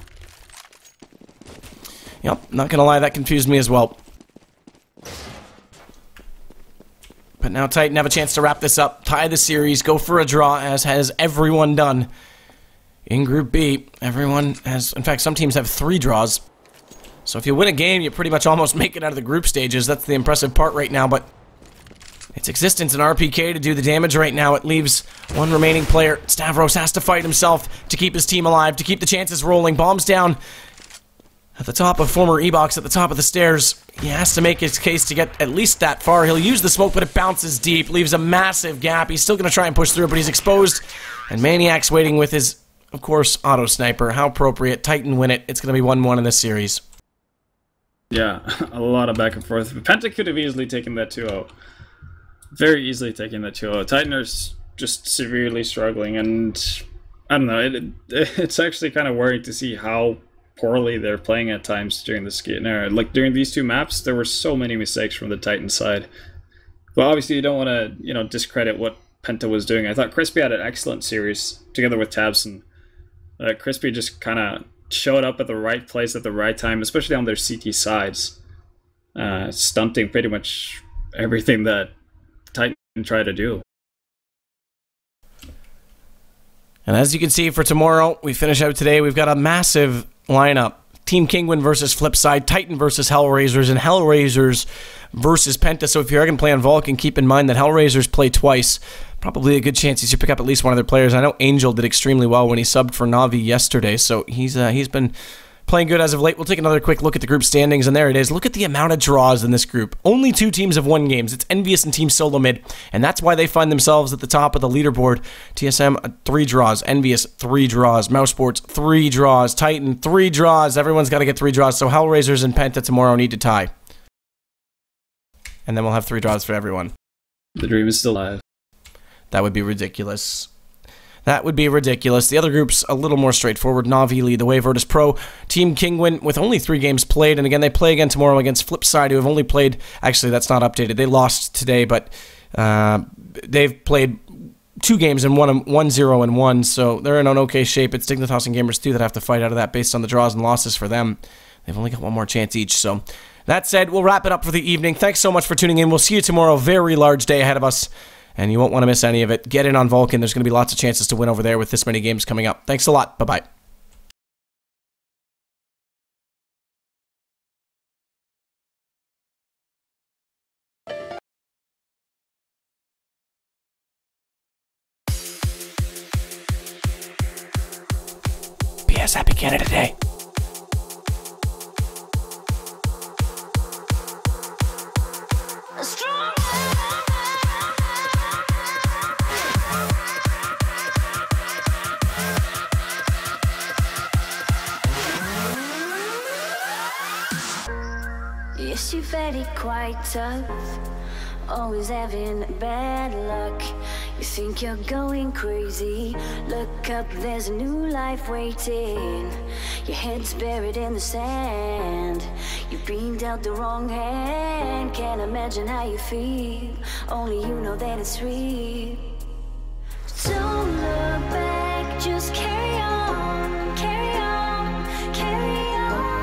Yep, not gonna lie, that confused me as well. But now Titan have a chance to wrap this up, tie the series, go for a draw, as has everyone done. In Group B, everyone has... In fact, some teams have 3 draws. So if you win a game, you pretty much almost make it out of the group stages. That's the impressive part right now, but... It's Existence and RPK to do the damage right now. It leaves one remaining player. Stavros has to fight himself to keep his team alive, to keep the chances rolling. Bombs down at the top of former E-Box, at the top of the stairs. He has to make his case to get at least that far. He'll use the smoke, but it bounces deep, leaves a massive gap. He's still going to try and push through, but he's exposed. And Maniac's waiting with his... Of course, auto sniper. How appropriate. Titan win it. It's going to be 1-1 in this series. Yeah, a lot of back and forth. Penta could have easily taken that 2-0. Very easily taken that 2-0. Titan are just severely struggling, and I don't know. It's actually kind of worrying to see how poorly they're playing at times during this game. Like during these 2 maps, there were so many mistakes from the Titan side. But obviously, you don't want to, discredit what Penta was doing. I thought Crispy had an excellent series together with Tabson. Crispy just kind of showed up at the right place at the right time, especially on their CT sides, stunting pretty much everything that Titan tried to do. And as you can see for tomorrow, we finish out today. We've got a massive lineup. Team Kingwin versus Flipside, Titan versus Hellraisers, and Hellraisers versus Penta. So if you're going to play on Vulcan, keep in mind that Hellraisers play twice. Probably a good chance you should pick up at least one of their players. I know Angel did extremely well when he subbed for Navi yesterday, so he's been playing good as of late. We'll take another quick look at the group standings, and there it is. Look at the amount of draws in this group. Only 2 teams have won games. It's Envious and Team Solo Mid, and that's why they find themselves at the top of the leaderboard. TSM, 3 draws. Envious, 3 draws. Mousesports, 3 draws. Titan, 3 draws. Everyone's got to get 3 draws, so Hellraisers and Penta tomorrow need to tie. And then we'll have 3 draws for everyone. The dream is still alive. That would be ridiculous. That would be ridiculous. The other group's a little more straightforward. Navi lead the way. Virtus Pro, Team Kingwin with only 3 games played. And again, they play again tomorrow against Flipside, who have only played... Actually, that's not updated. They lost today, but they've played 2 games and won 1-0 and 1. So they're in an okay shape. It's Dignitas and Gamers 2 that have to fight out of that based on the draws and losses for them. They've only got 1 more chance each. So that said, we'll wrap it up for the evening. Thanks so much for tuning in. We'll see you tomorrow. Very large day ahead of us, and you won't want to miss any of it. Get in on Vulcan. There's going to be lots of chances to win over there with this many games coming up. Thanks a lot. Bye-bye. PS Happy Canada Day. Yes, you've had it quite tough, always having bad luck. You think you're going crazy, look up, there's a new life waiting. Your head's buried in the sand, you've been dealt the wrong hand. Can't imagine how you feel, only you know that it's real. Don't look back, just carry on, carry on, carry on.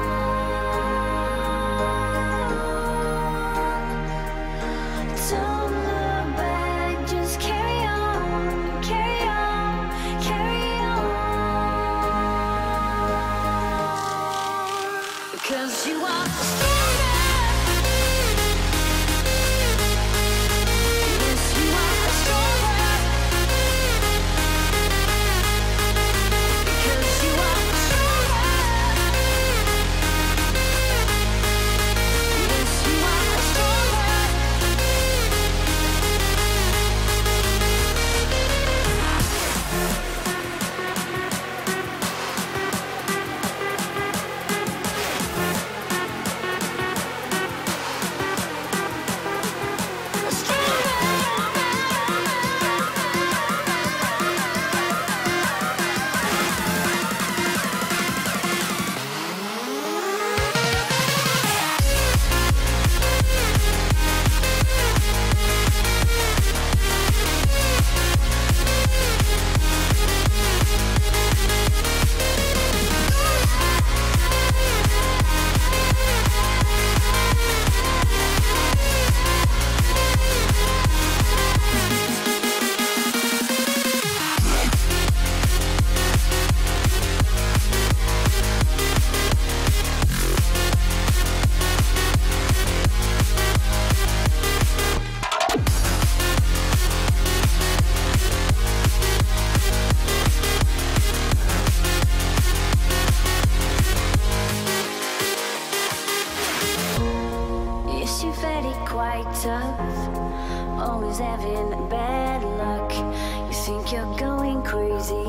Don't look back, just carry on, carry on, carry on. Because you are stronger. Yes, you are stronger. Because you quite tough, always having bad luck. You think you're going crazy.